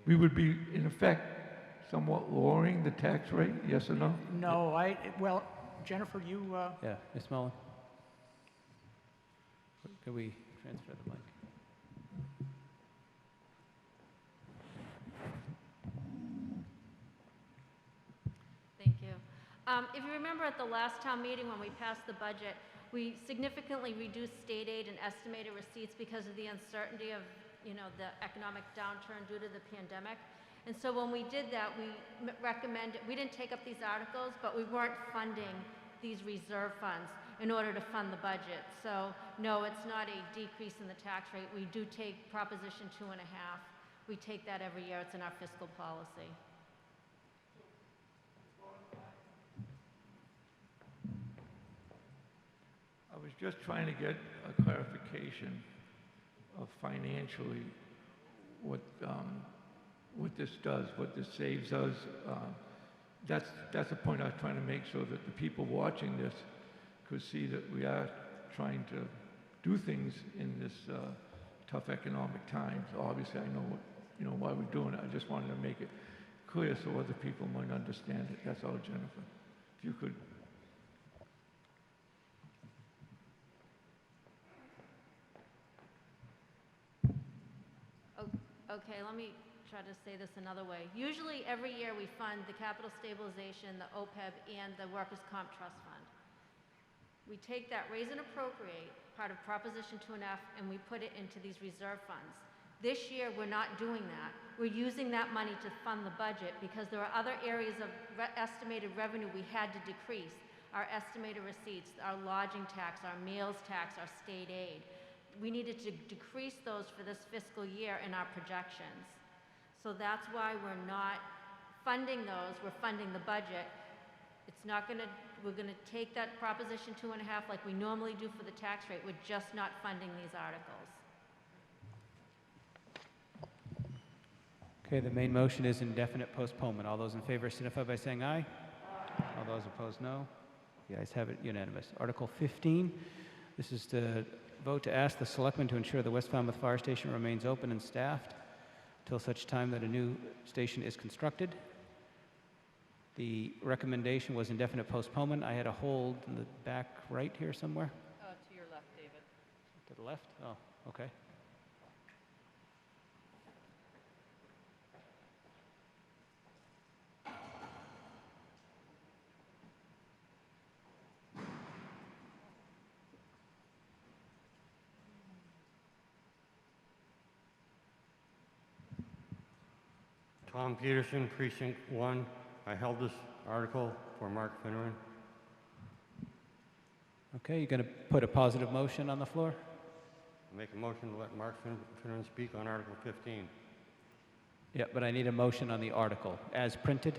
We would be, in effect, somewhat lowering the tax rate, yes or no? No, well, Jennifer, you... Yeah, Ms. Mullen. Could we transfer the mic? Thank you. If you remember at the last town meeting when we passed the budget, we significantly reduced state aid and estimated receipts because of the uncertainty of, the economic downturn due to the pandemic. And so when we did that, we didn't take up these articles, but we weren't funding these reserve funds in order to fund the budget. So no, it's not a decrease in the tax rate. We do take Proposition 2.5. We take that every year. It's in our fiscal policy. I was just trying to get a clarification of financially what this does, what this saves us. That's the point I was trying to make, so that the people watching this could see that we are trying to do things in this tough economic times. Obviously, I know why we're doing it. I just wanted to make it clear so other people might understand it. That's all, Jennifer. If you could. Okay, let me try to say this another way. Usually every year we fund the capital stabilization, the OPEB, and the Workers' Comp Trust Fund. We take that raise and appropriate part of Proposition 2.5 and we put it into these reserve funds. This year we're not doing that. We're using that money to fund the budget because there are other areas of estimated revenue we had to decrease. Our estimated receipts, our lodging tax, our meals tax, our state aid. We needed to decrease those for this fiscal year in our projections. So that's why we're not funding those, we're funding the budget. It's not gonna, we're gonna take that Proposition 2.5 like we normally do for the tax rate. We're just not funding these articles. Okay, the main motion is indefinite postponement. All those in favor signify by saying aye. All those opposed, no. The ayes have it, unanimous. Article 15, this is to vote to ask the selectmen to ensure the West Falmouth Fire Station remains open and staffed until such time that a new station is constructed. The recommendation was indefinite postponement. I had a hold in the back right here somewhere. To your left, David. To the left? Oh, okay. Tom Peterson, Precinct 1. I held this article for Mark Finneran. Okay, you're going to put a positive motion on the floor? Make a motion to let Mark Finneran speak on Article 15. Yeah, but I need a motion on the article as printed?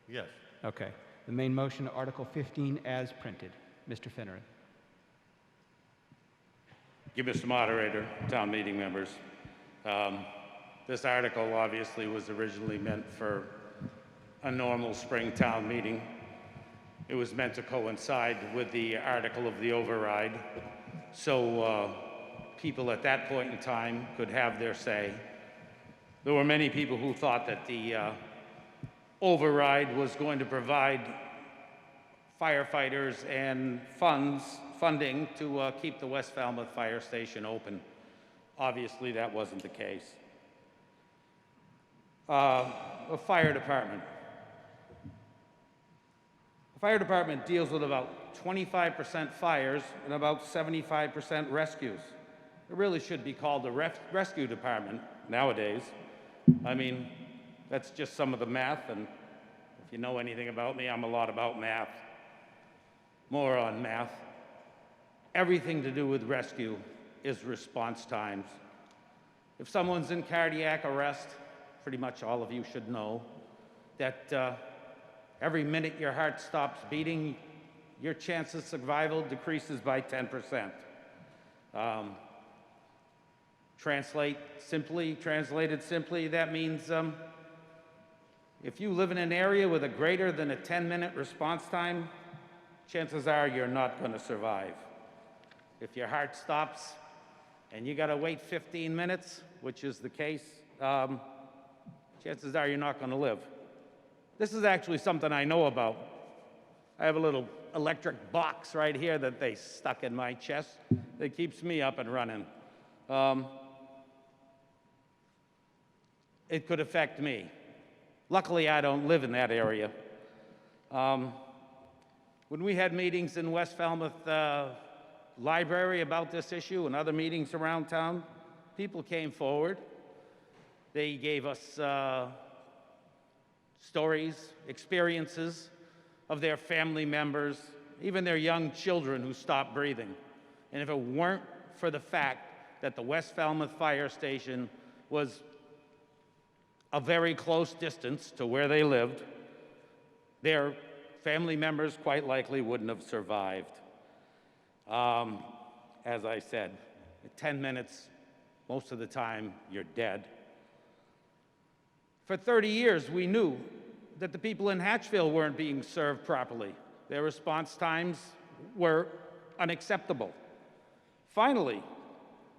Yes. Okay. The main motion, Article 15 as printed. Mr. Finneran. You, Mr. Moderator, town meeting members. This article obviously was originally meant for a normal spring town meeting. It was meant to coincide with the article of the override, so people at that point in time could have their say. There were many people who thought that the override was going to provide firefighters and funding to keep the West Falmouth Fire Station open. Obviously, that wasn't the case. A fire department. The fire department deals with about 25% fires and about 75% rescues. It really should be called the rescue department nowadays. I mean, that's just some of the math, and if you know anything about me, I'm a lot about math. More on math. Everything to do with rescue is response times. If someone's in cardiac arrest, pretty much all of you should know that every minute your heart stops beating, your chance of survival decreases by 10%. Translated simply, that means if you live in an area with a greater than a 10-minute response time, chances are you're not going to survive. If your heart stops and you got to wait 15 minutes, which is the case, chances are you're not going to live. This is actually something I know about. I have a little electric box right here that they stuck in my chest that keeps me up and running. It could affect me. Luckily, I don't live in that area. When we had meetings in West Falmouth Library about this issue and other meetings around town, people came forward. They gave us stories, experiences of their family members, even their young children who stopped breathing. And if it weren't for the fact that the West Falmouth Fire Station was a very close distance to where they lived, their family members quite likely wouldn't have survived. As I said, 10 minutes, most of the time, you're dead. For 30 years, we knew that the people in Hatchville weren't being served properly. Their response times were unacceptable. Finally,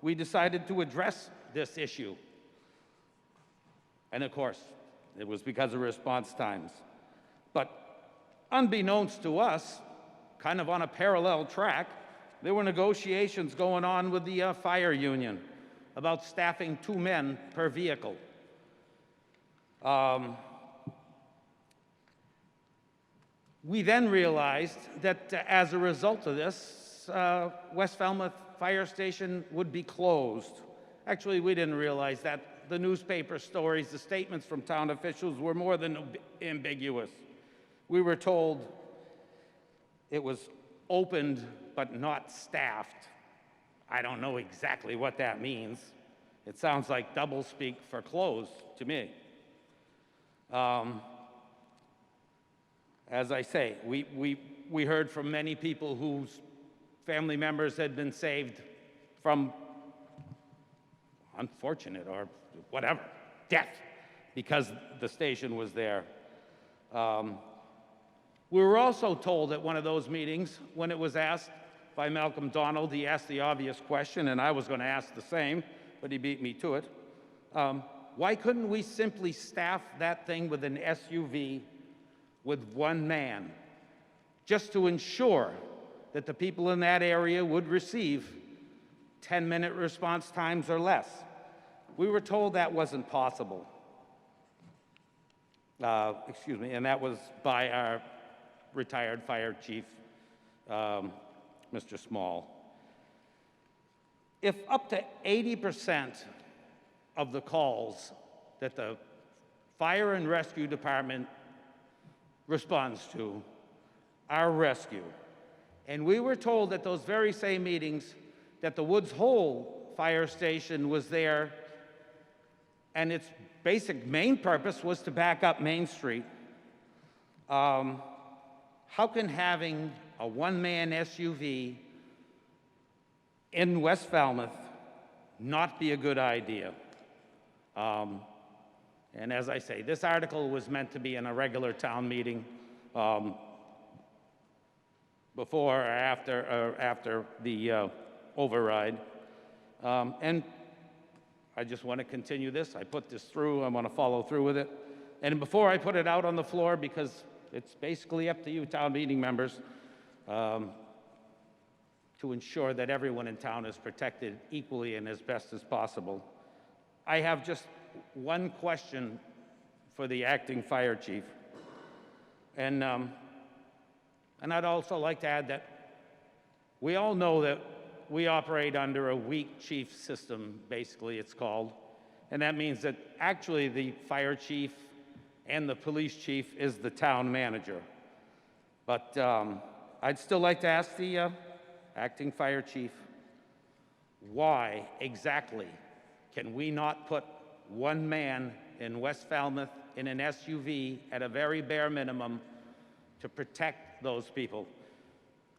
we decided to address this issue. And of course, it was because of response times. But unbeknownst to us, kind of on a parallel track, there were negotiations going on with the fire union about staffing 2 men per vehicle. We then realized that as a result of this, West Falmouth Fire Station would be closed. Actually, we didn't realize that. The newspaper stories, the statements from town officials were more than ambiguous. We were told it was opened but not staffed. I don't know exactly what that means. It sounds like doublespeak for closed to me. As I say, we heard from many people whose family members had been saved from unfortunate or whatever, death, because the station was there. We were also told at one of those meetings, when it was asked by Malcolm Donald, he asked the obvious question, and I was going to ask the same, but he beat me to it. Why couldn't we simply staff that thing with an SUV with one man, just to ensure that the people in that area would receive 10-minute response times or less? We were told that wasn't possible. Excuse me, and that was by our retired fire chief, Mr. Small. If up to 80% of the calls that the fire and rescue department responds to are rescue, and we were told at those very same meetings that the Woods Hole fire station was there and its basic main purpose was to back up Main Street, how can having a one-man SUV in West Falmouth not be a good idea? And as I say, this article was meant to be in a regular town meeting before or after the override. And I just want to continue this. I put this through. I want to follow through with it. And before I put it out on the floor, because it's basically up to you, town meeting members, to ensure that everyone in town is protected equally and as best as possible, I have just one question for the acting fire chief. And I'd also like to add that we all know that we operate under a weak chief system, basically it's called. And that means that actually the fire chief and the police chief is the town manager. But I'd still like to ask the acting fire chief, why exactly can we not put one man in West Falmouth in an SUV at a very bare minimum to protect those people?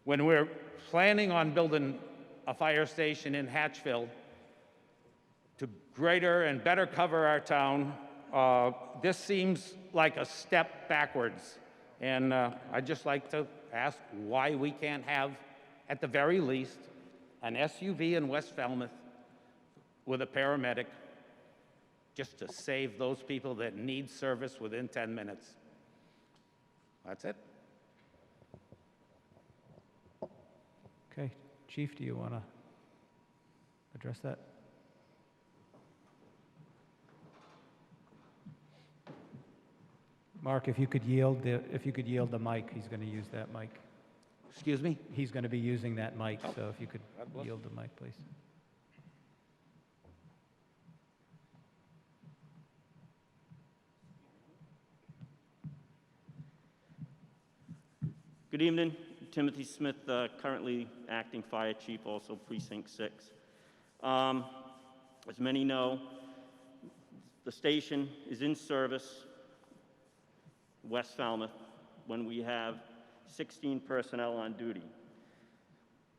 When we're planning on building a fire station in Hatchville to greater and better cover our town, this seems like a step backwards. And I'd just like to ask why we can't have, at the very least, an SUV in West Falmouth with a paramedic just to save those people that need service within 10 minutes. That's it. Okay, Chief, do you want to address that? Mark, if you could yield the mic, he's going to use that mic. Excuse me? He's going to be using that mic, so if you could yield the mic, please. Good evening. Timothy Smith, currently acting fire chief, also precinct 6. As many know, the station is in service, West Falmouth, when we have 16 personnel on duty.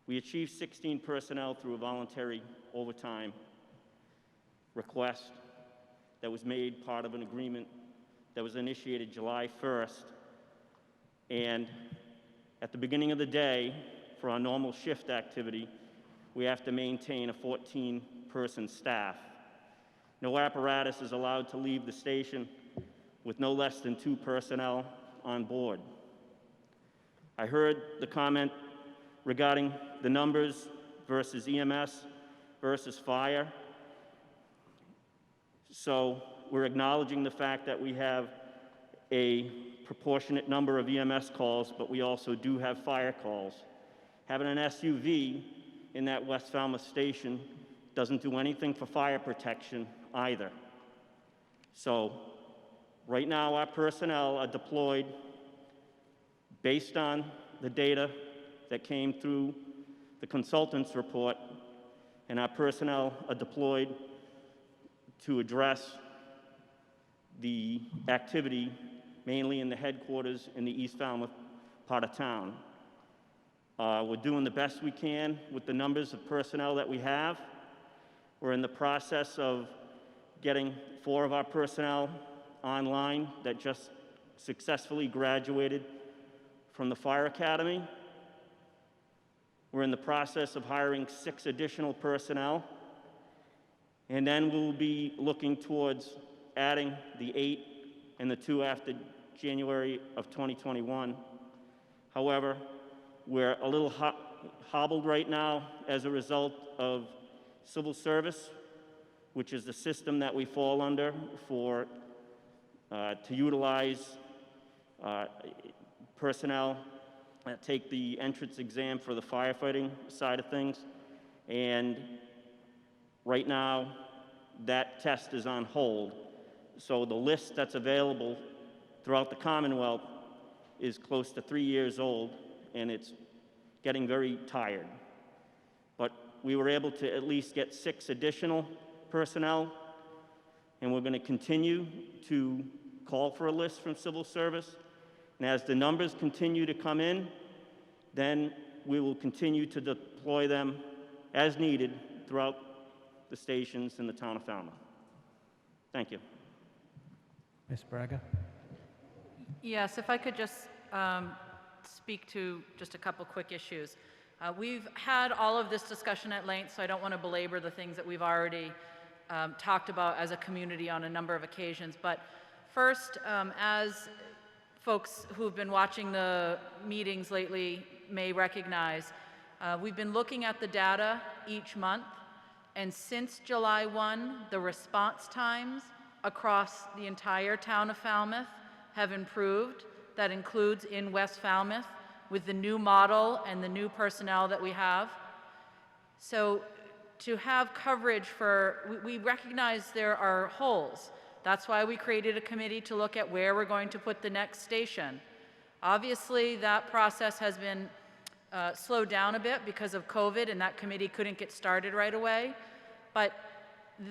We achieved 16 personnel through a voluntary overtime request that was made part of an agreement that was initiated July 1st. And at the beginning of the day, for our normal shift activity, we have to maintain a 14-person staff. No apparatus is allowed to leave the station with no less than 2 personnel on board. I heard the comment regarding the numbers versus EMS versus fire. So we're acknowledging the fact that we have a proportionate number of EMS calls, but we also do have fire calls. Having an SUV in that West Falmouth station doesn't do anything for fire protection either. So right now our personnel are deployed based on the data that came through the consultant's report, and our personnel are deployed to address the activity mainly in the headquarters in the East Falmouth part of town. We're doing the best we can with the numbers of personnel that we have. We're in the process of getting 4 of our personnel online that just successfully graduated from the Fire Academy. We're in the process of hiring 6 additional personnel. And then we'll be looking towards adding the 8 and the 2 after January of 2021. However, we're a little hobbled right now as a result of civil service, which is the system that we fall under for to utilize personnel that take the entrance exam for the firefighting side of things. And right now, that test is on hold. So the list that's available throughout the Commonwealth is close to 3 years old, and it's getting very tired. But we were able to at least get 6 additional personnel, and we're going to continue to call for a list from civil service. And as the numbers continue to come in, then we will continue to deploy them as needed throughout the stations in the town of Falmouth. Thank you. Ms. Braga? Yes, if I could just speak to just a couple quick issues. We've had all of this discussion at length, so I don't want to belabor the things that we've already talked about as a community on a number of occasions. But first, as folks who've been watching the meetings lately may recognize, we've been looking at the data each month, and since July 1, the response times across the entire town of Falmouth have improved. That includes in West Falmouth with the new model and the new personnel that we have. So to have coverage for, we recognize there are holes. That's why we created a committee to look at where we're going to put the next station. Obviously, that process has been slowed down a bit because of COVID, and that committee couldn't get started right away. But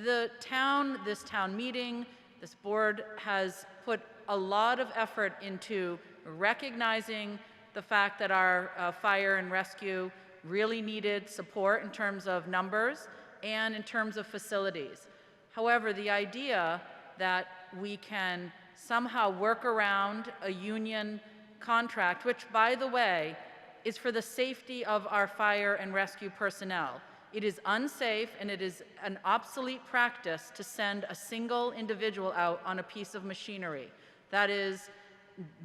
the town, this town meeting, this board has put a lot of effort into recognizing the fact that our fire and rescue really needed support in terms of numbers and in terms of facilities. However, the idea that we can somehow work around a union contract, which, by the way, is for the safety of our fire and rescue personnel. It is unsafe and it is an obsolete practice to send a single individual out on a piece of machinery. That is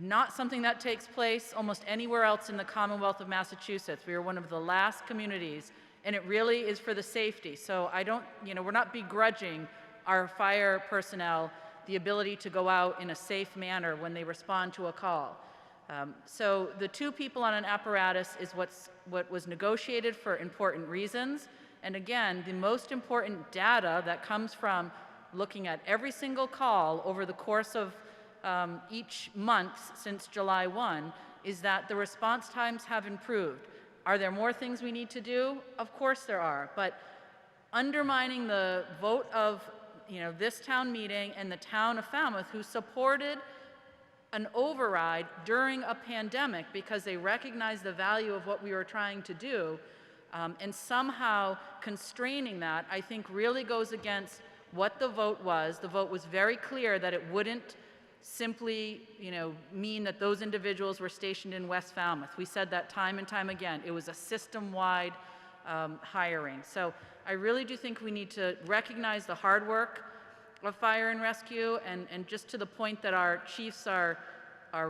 not something that takes place almost anywhere else in the Commonwealth of Massachusetts. We are one of the last communities, and it really is for the safety. So I don't, we're not begrudging our fire personnel the ability to go out in a safe manner when they respond to a call. So the 2 people on an apparatus is what was negotiated for important reasons. And again, the most important data that comes from looking at every single call over the course of each month since July 1 is that the response times have improved. Are there more things we need to do? Of course there are, but undermining the vote of this town meeting and the town of Falmouth, who supported an override during a pandemic because they recognized the value of what we were trying to do, and somehow constraining that, I think really goes against what the vote was. The vote was very clear that it wouldn't simply, mean that those individuals were stationed in West Falmouth. We said that time and time again. It was a system-wide hiring. So I really do think we need to recognize the hard work of fire and rescue, and just to the point that our chiefs are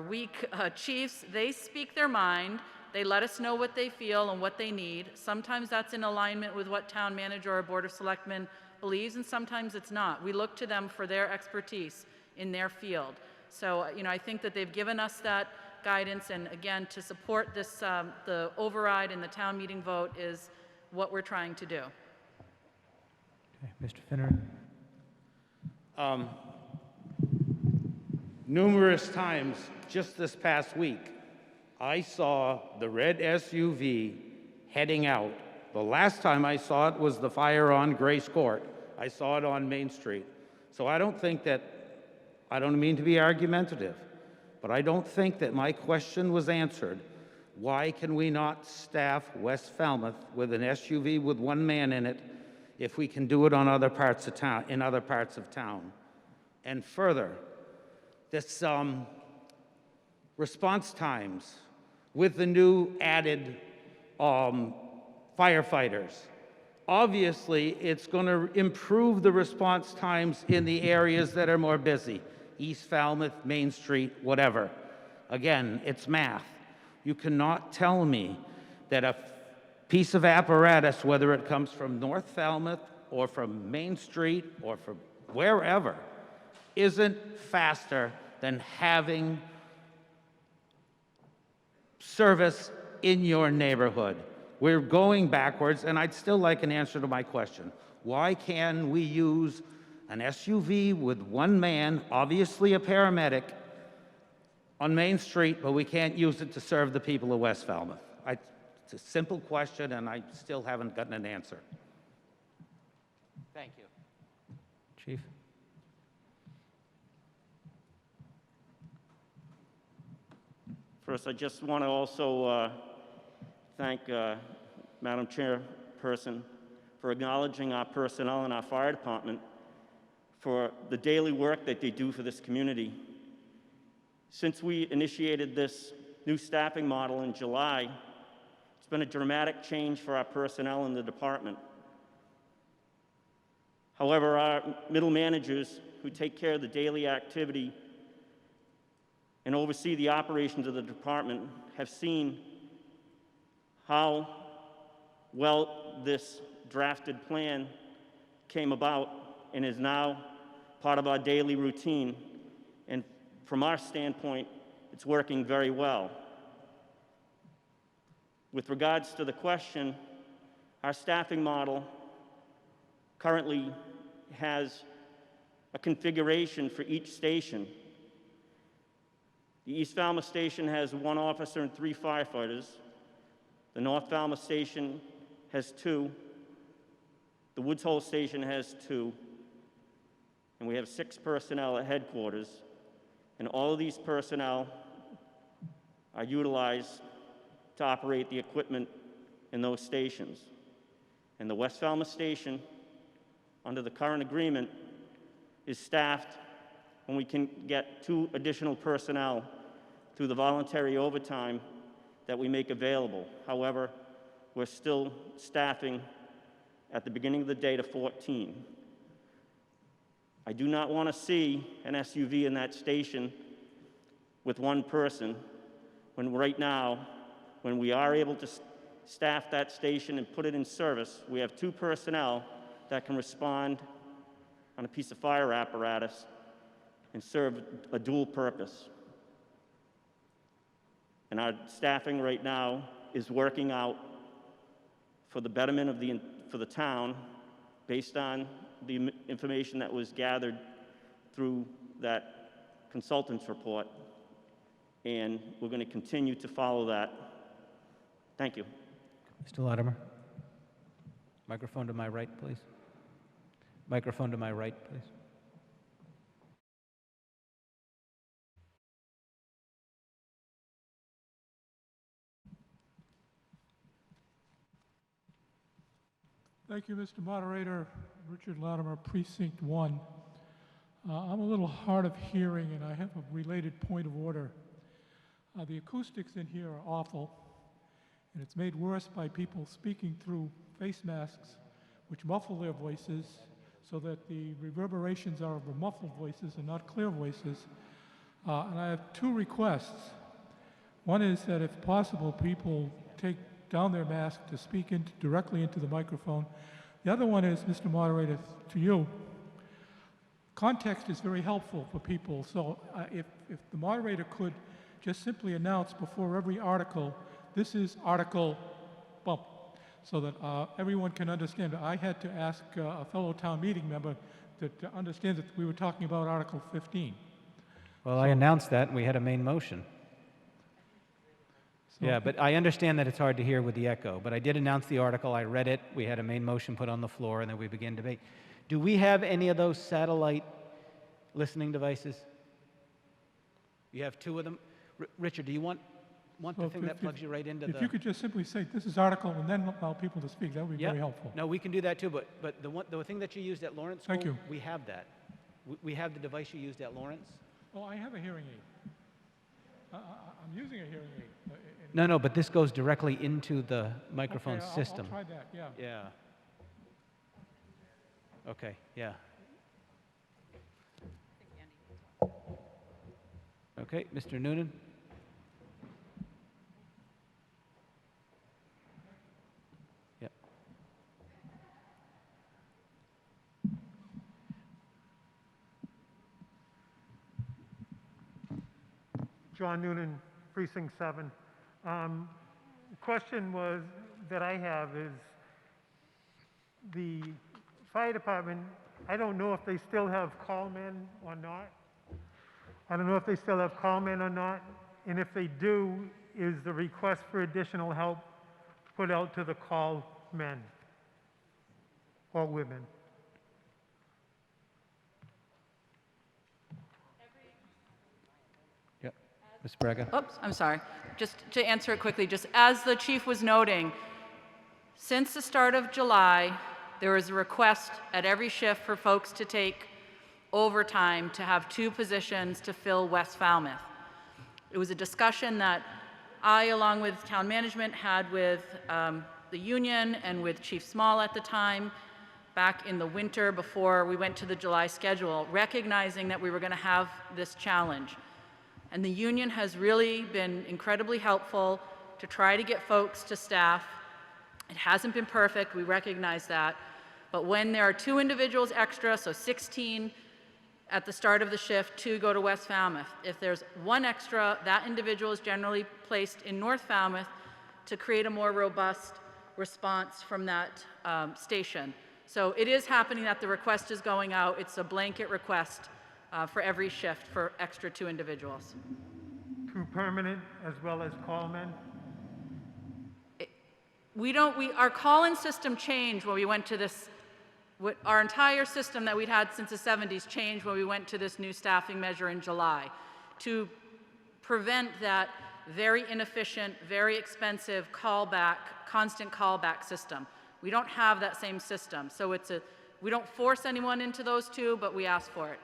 weak chiefs, they speak their mind. They let us know what they feel and what they need. Sometimes that's in alignment with what town manager or board of selectmen believes, and sometimes it's not. We look to them for their expertise in their field. So, I think that they've given us that guidance, and again, to support this, the override and the town meeting vote is what we're trying to do. Okay, Mr. Finner? Numerous times just this past week, I saw the red SUV heading out. The last time I saw it was the fire on Grace Court. I saw it on Main Street. So I don't think that I don't mean to be argumentative, but I don't think that my question was answered. Why can we not staff West Falmouth with an SUV with one man in it if we can do it on other parts of town, in other parts of town? And further, this response times with the new added firefighters. Obviously, it's going to improve the response times in the areas that are more busy. East Falmouth, Main Street, whatever. Again, it's math. You cannot tell me that a piece of apparatus, whether it comes from North Falmouth or from Main Street or from wherever, isn't faster than having service in your neighborhood. We're going backwards, and I'd still like an answer to my question. Why can we use an SUV with one man, obviously a paramedic, on Main Street, but we can't use it to serve the people of West Falmouth? It's a simple question, and I still haven't gotten an answer. Thank you. Chief? First, I just want to also thank Madam Chairperson for acknowledging our personnel in our fire department for the daily work that they do for this community. Since we initiated this new staffing model in July, it's been a dramatic change for our personnel in the department. However, our middle managers who take care of the daily activity and oversee the operations of the department have seen how well this drafted plan came about and is now part of our daily routine. And from our standpoint, it's working very well. With regards to the question, our staffing model currently has a configuration for each station. The East Falmouth station has 1 officer and 3 firefighters. The North Falmouth station has 2. The Woods Hole station has 2. And we have 6 personnel at headquarters. And all of these personnel are utilized to operate the equipment in those stations. And the West Falmouth station, under the current agreement, is staffed when we can get 2 additional personnel through the voluntary overtime that we make available. However, we're still staffing at the beginning of the day to 14. I do not want to see an SUV in that station with 1 person when right now, when we are able to staff that station and put it in service, we have 2 personnel that can respond on a piece of fire apparatus and serve a dual purpose. And our staffing right now is working out for the betterment of for the town based on the information that was gathered through that consultant's report. And we're going to continue to follow that. Thank you. Mr. Latimer. Microphone to my right, please. Microphone to my right, please. Thank you, Mr. Moderator. Richard Latimer, Precinct 1. I'm a little hard of hearing, and I have a related point of order. The acoustics in here are awful, and it's made worse by people speaking through face masks, which muffle their voices so that the reverberations are of muffled voices and not clear voices. And I have 2 requests. One is that if possible, people take down their mask to speak directly into the microphone. The other one is, Mr. Moderator, to you. Context is very helpful for people, so if the moderator could just simply announce before every article, this is Article bump, so that everyone can understand. I had to ask a fellow town meeting member to understand that we were talking about Article 15. Well, I announced that, and we had a main motion. Yeah, but I understand that it's hard to hear with the echo, but I did announce the article, I read it, we had a main motion put on the floor, and then we began debate. Do we have any of those satellite listening devices? You have two of them. Richard, do you want So the thing that plugs you right into the... If you could just simply say, this is article, and then allow people to speak, that would be Yep. very helpful. No, we can do that too, but the thing that you used at Lawrence School, Thank you. we have that. We have the device you used at Lawrence. Oh, I have a hearing aid. I'm using a hearing aid. No, but this goes directly into the microphone Okay, system. I'll try that, yeah. Yeah. Okay, yeah. Okay, Mr. Noonan? Yep. John Noonan, Precinct 7. The question was, that I have is, the fire department, I don't know if they still have call men or not. I don't know if they still have call men or not, and if they do, is the request for additional help put out to the call men or women? Yep. Ms. Braga? Oops, I'm sorry. Just to answer it quickly, just as the chief was noting, since the start of July, there was a request at every shift for folks to take overtime to have 2 positions to fill West Falmouth. It was a discussion that I, along with town management, had with the union and with Chief Small at the time, back in the winter before we went to the July schedule, recognizing that we were going to have this challenge. And the union has really been incredibly helpful to try to get folks to staff. It hasn't been perfect, we recognize that. But when there are 2 individuals extra, so 16 at the start of the shift, 2 go to West Falmouth. If there's 1 extra, that individual is generally placed in North Falmouth to create a more robust response from that station. So it is happening that the request is going out. It's a blanket request for every shift for extra 2 individuals. 2 permanent as well as call men? Our call-in system changed when we went to this, our entire system that we'd had since the 70s changed when we went to this new staffing measure in July to prevent that very inefficient, very expensive callback, constant callback system. We don't have that same system. So we don't force anyone into those 2, but we ask for it.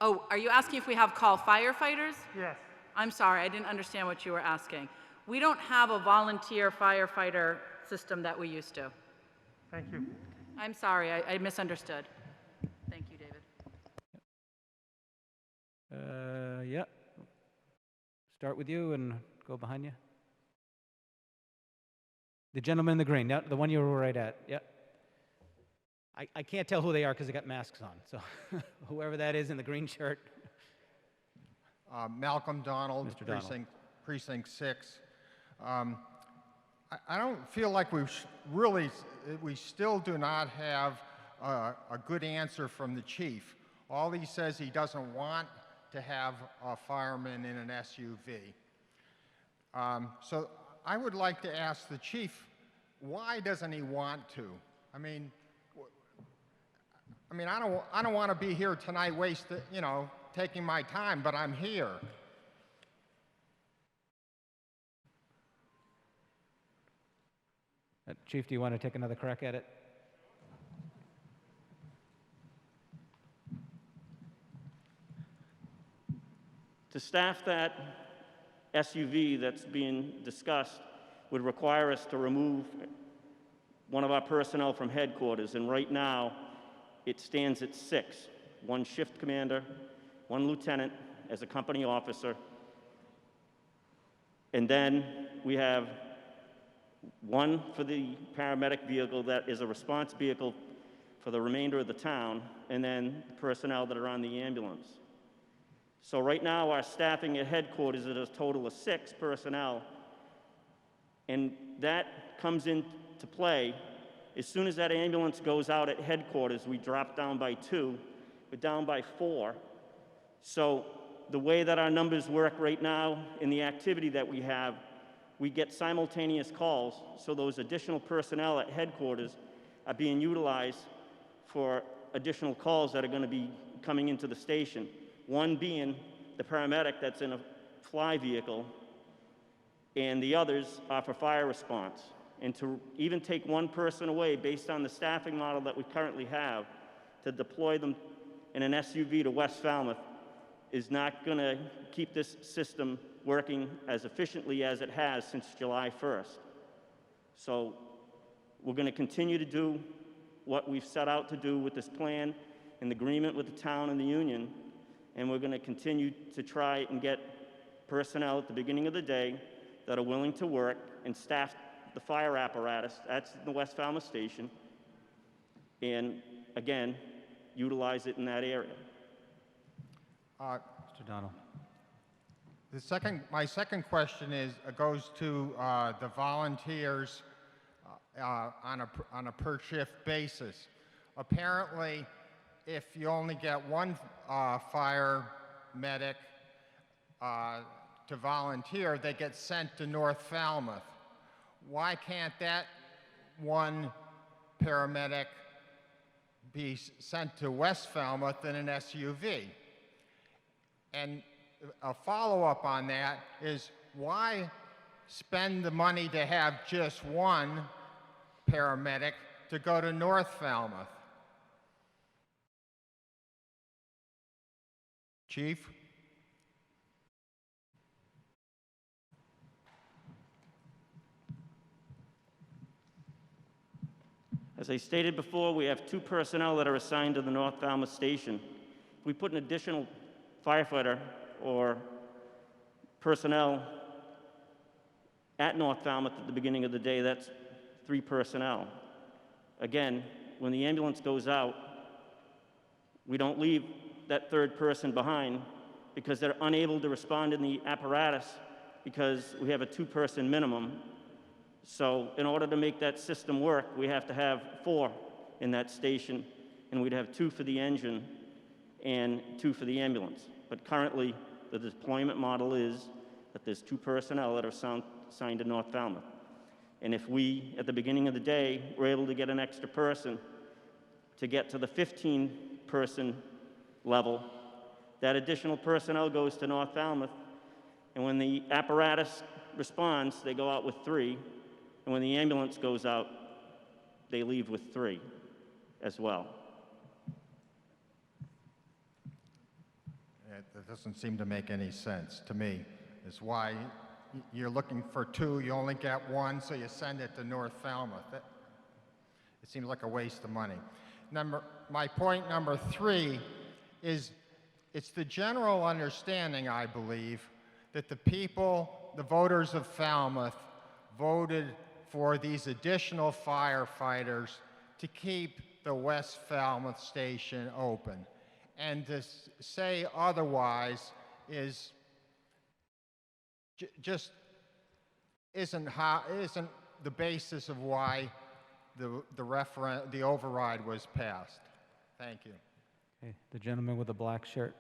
Oh, are you asking if we have call firefighters? Yes. I'm sorry, I didn't understand what you were asking. We don't have a volunteer firefighter system that we used to. Thank you. I'm sorry, I misunderstood. Thank you, David. Yeah. Start with you and go behind you. The gentleman in the green, yeah, the one you were right at, yeah. I can't tell who they are because they got masks on, so whoever that is in the green shirt. Malcolm Donald, Mr. Donald. Precinct 6. I don't feel like we still do not have a good answer from the chief. All he says, he doesn't want to have a fireman in an SUV. So I would like to ask the chief, why doesn't he want to? I mean, I don't want to be here tonight taking my time, but I'm here. Chief, do you want to take another crack at it? To staff that SUV that's being discussed would require us to remove one of our personnel from headquarters, and right now it stands at 6. 1 shift commander, 1 lieutenant as a company officer, and then we have 1 for the paramedic vehicle that is a response vehicle for the remainder of the town, and then the personnel that are on the ambulance. So right now, our staffing at headquarters is a total of 6 personnel, and that comes into play. As soon as that ambulance goes out at headquarters, we drop down by 2, we're down by 4. So the way that our numbers work right now in the activity that we have, we get simultaneous calls, so those additional personnel at headquarters are being utilized for additional calls that are going to be coming into the station. one being the paramedic that's in a fly vehicle, and the others are for fire response. And to even take one person away based on the staffing model that we currently have, to deploy them in an SUV to West Falmouth is not going to keep this system working as efficiently as it has since July 1st. So we're going to continue to do what we've set out to do with this plan in agreement with the town and the union, and we're going to continue to try and get personnel at the beginning of the day that are willing to work and staff the fire apparatus at the West Falmouth station, and again, utilize it in that area. Mr. Donald. My second question goes to the volunteers on a per shift basis. Apparently, if you only get one fire medic to volunteer, they get sent to North Falmouth. Why can't that one paramedic be sent to West Falmouth in an SUV? And a follow-up on that is, why spend the money to have just one paramedic to go to North Falmouth? Chief? As I stated before, we have 2 personnel that are assigned to the North Falmouth station. If we put an additional firefighter or personnel at North Falmouth at the beginning of the day, that's 3 personnel. Again, when the ambulance goes out, we don't leave that 3rd person behind because they're unable to respond in the apparatus because we have a 2-person minimum. So in order to make that system work, we have to have 4 in that station, and we'd have 2 for the engine and 2 for the ambulance. But currently, the deployment model is that there's 2 personnel that are assigned to North Falmouth. And if we, at the beginning of the day, were able to get an extra person to get to the 15-person level, that additional personnel goes to North Falmouth, and when the apparatus responds, they go out with 3, and when the ambulance goes out, they leave with 3 as well. That doesn't seem to make any sense to me. It's why you're looking for 2, you only get 1, so you send it to North Falmouth. It seems like a waste of money. My point number 3 is, it's the general understanding, I believe, that the voters of Falmouth, voted for these additional firefighters to keep the West Falmouth station open. And to say otherwise is just isn't the basis of why the override was passed. Thank you. Okay, the gentleman with the black shirt.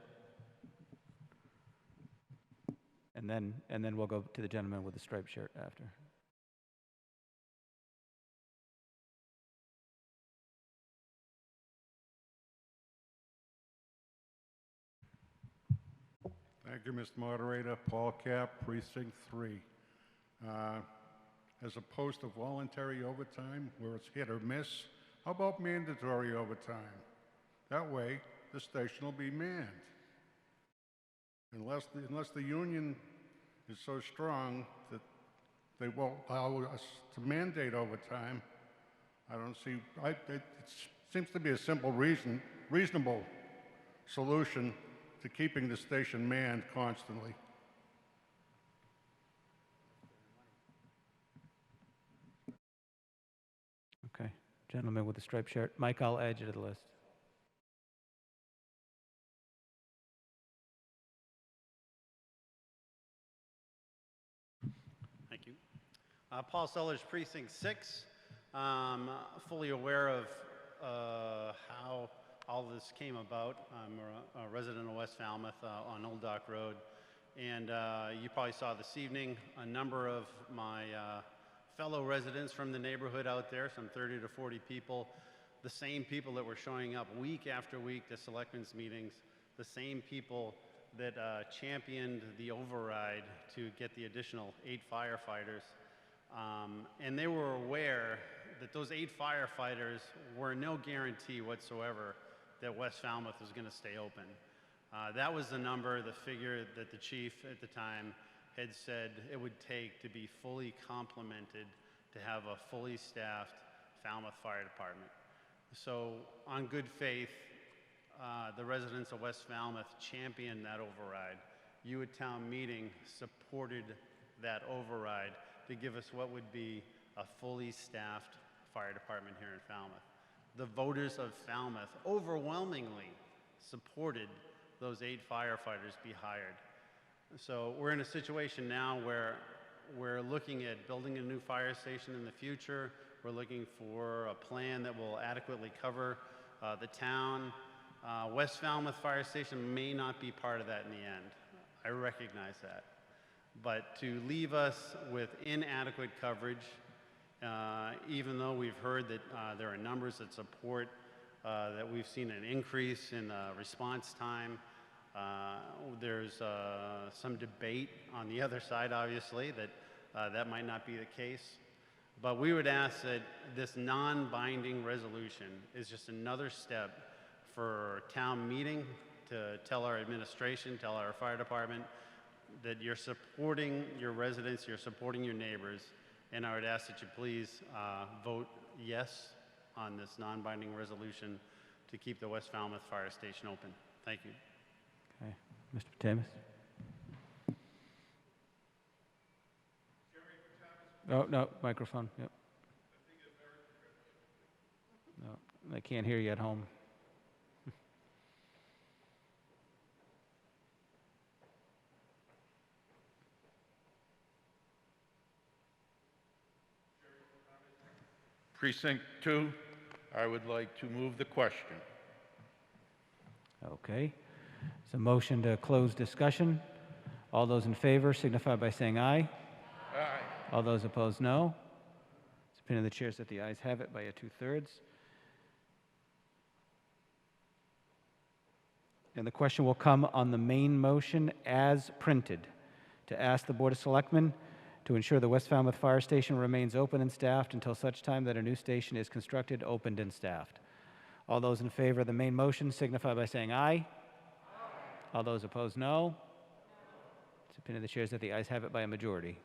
And then we'll go to the gentleman with the striped shirt after. Thank you, Mr. Moderator. Paul Cap, Precinct 3. As opposed to voluntary overtime, where it's hit or miss, how about mandatory overtime? That way, the station will be manned. Unless the union is so strong that they won't allow us to mandate overtime, I don't see, it seems to be a simple reasonable solution to keeping the station manned constantly. Okay, gentleman with the striped shirt. Mike, I'll add you to the list. Thank you. Paul Sellers, Precinct 6. Fully aware of how all this came about. I'm a resident of West Falmouth on Old Dock Road. And you probably saw this evening a number of my fellow residents from the neighborhood out there, some 30 to 40 people, the same people that were showing up week after week to selectmen's meetings, the same people that championed the override to get the additional 8 firefighters. And they were aware that those 8 firefighters were no guarantee whatsoever that West Falmouth was going to stay open. That was the number, the figure that the chief at the time had said it would take to be fully complemented to have a fully staffed Falmouth Fire Department. So on good faith, the residents of West Falmouth championed that override. You at town meeting supported that override to give us what would be a fully staffed fire department here in Falmouth. The voters of Falmouth overwhelmingly supported those 8 firefighters be hired. So we're in a situation now where we're looking at building a new fire station in the future. We're looking for a plan that will adequately cover the town. West Falmouth Fire Station may not be part of that in the end. I recognize that. But to leave us with inadequate coverage, even though we've heard that there are numbers that support that we've seen an increase in response time, there's some debate on the other side, obviously, that that might not be the case. But we would ask that this non-binding resolution is just another step for town meeting to tell our administration, tell our fire department that you're supporting your residents, you're supporting your neighbors, and I would ask that you please vote yes on this non-binding resolution to keep the West Falmouth Fire Station open. Thank you. Okay. Mr. Patamas? Oh, no, microphone, yep. No, I can't hear you at home. Precinct 2, I would like to move the question. Okay. It's a motion to close discussion. All those in favor signify by saying aye. Aye. All those opposed, no. It's opinion of the chair that the ayes have it by a 2/3. And the question will come on the main motion as printed to ask the Board of Selectmen to ensure the West Falmouth Fire Station remains open and staffed until such time that a new station is constructed, opened, and staffed. All those in favor of the main motion signify by saying aye. All those opposed, no. It's opinion of the chairs that the ayes have it by a majority.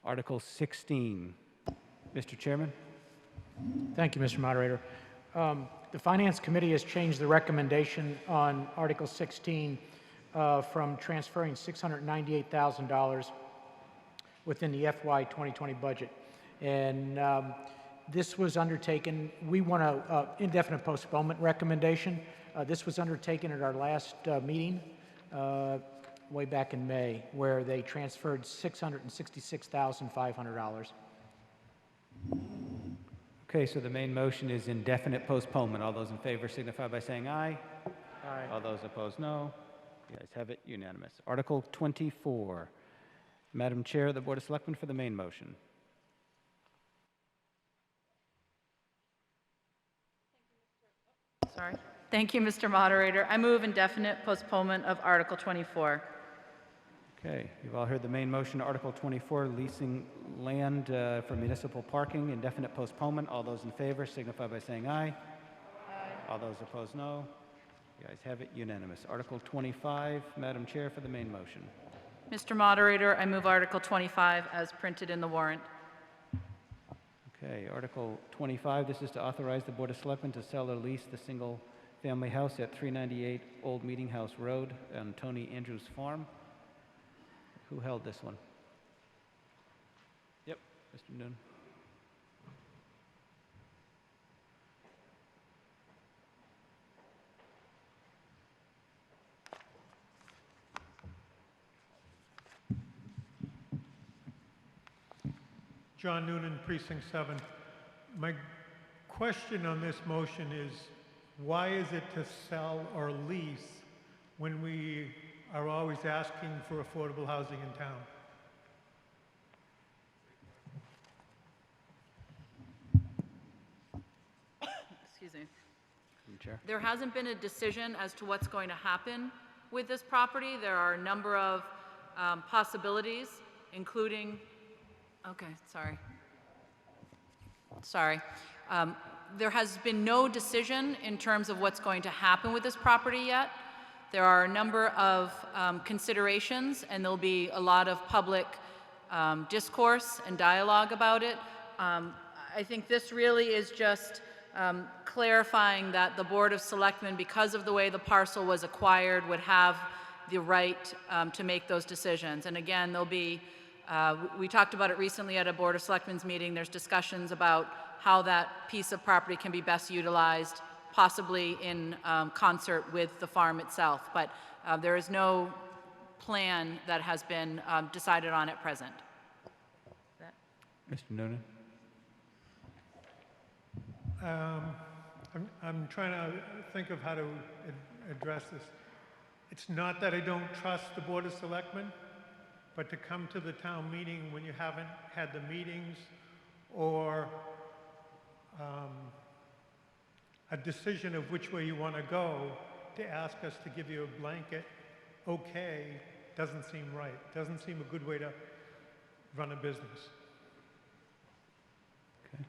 Article 16. Mr. Chairman? Thank you, Mr. Moderator. The Finance Committee has changed the recommendation on Article 16 from transferring $698,000 within the FY 2020 budget. And this was undertaken, we want an indefinite postponement recommendation. This was undertaken at our last meeting way back in May, where they transferred $666,500. Okay, so the main motion is indefinite postponement. All those in favor signify by saying aye. Aye. All those opposed, no. The ayes have it, unanimous. Article 24. Madam Chair of the Board of Selectmen for the main motion. Sorry. Thank you, Mr. Moderator. I move indefinite postponement of Article 24. Okay, you've all heard the main motion, Article 24, leasing land for municipal parking, indefinite postponement. All those in favor signify by saying aye. Aye. All those opposed, no. The ayes have it, unanimous. Article 25, Madam Chair for the main motion. Mr. Moderator, I move Article 25 as printed in the warrant. Okay, Article 25, this is to authorize the Board of Selectmen to sell or lease the single-family house at 398 Old Meeting House Road on Tony Andrews Farm. Who held this one? Yep, Mr. Noon. John Noonan, Precinct 7. My question on this motion is, why is it to sell or lease when we are always asking for affordable housing in town? excuse me. Madam Chair. There hasn't been a decision as to what's going to happen with this property. There are a number of possibilities, including, okay, sorry. There has been no decision in terms of what's going to happen with this property yet. There are a number of considerations, and there'll be a lot of public discourse and dialogue about it. I think this really is just clarifying that the Board of Selectmen, because of the way the parcel was acquired, would have the right to make those decisions. And again, there'll be, we talked about it recently at a Board of Selectmen's meeting. There's discussions about how that piece of property can be best utilized, possibly in concert with the farm itself. But there is no plan that has been decided on at present. Mr. Noonan? I'm trying to think of how to address this. It's not that I don't trust the Board of Selectmen, but to come to the town meeting when you haven't had the meetings or a decision of which way you want to go, to ask us to give you a blanket okay doesn't seem right. Doesn't seem a good way to run a business. Okay.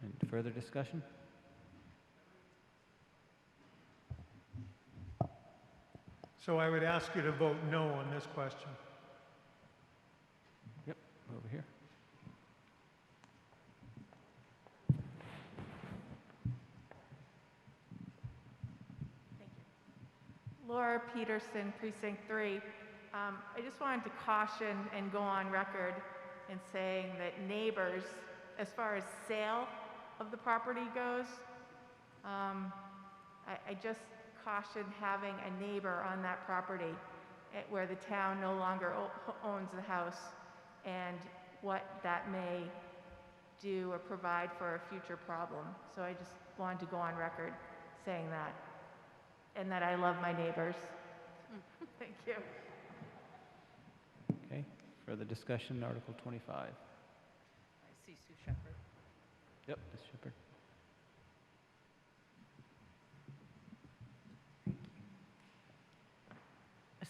Any further discussion? So I would ask you to vote no on this question. Yep, over here. Laura Peterson, Precinct 3. I just wanted to caution and go on record in saying that neighbors, as far as sale of the property goes, I just caution having a neighbor on that property where the town no longer owns the house, and what that may do or provide for a future problem. So I just wanted to go on record saying that. And that I love my neighbors. Thank you. Okay, further discussion, Article 25. I see Sue Shepherd. Yep, Ms. Shepherd.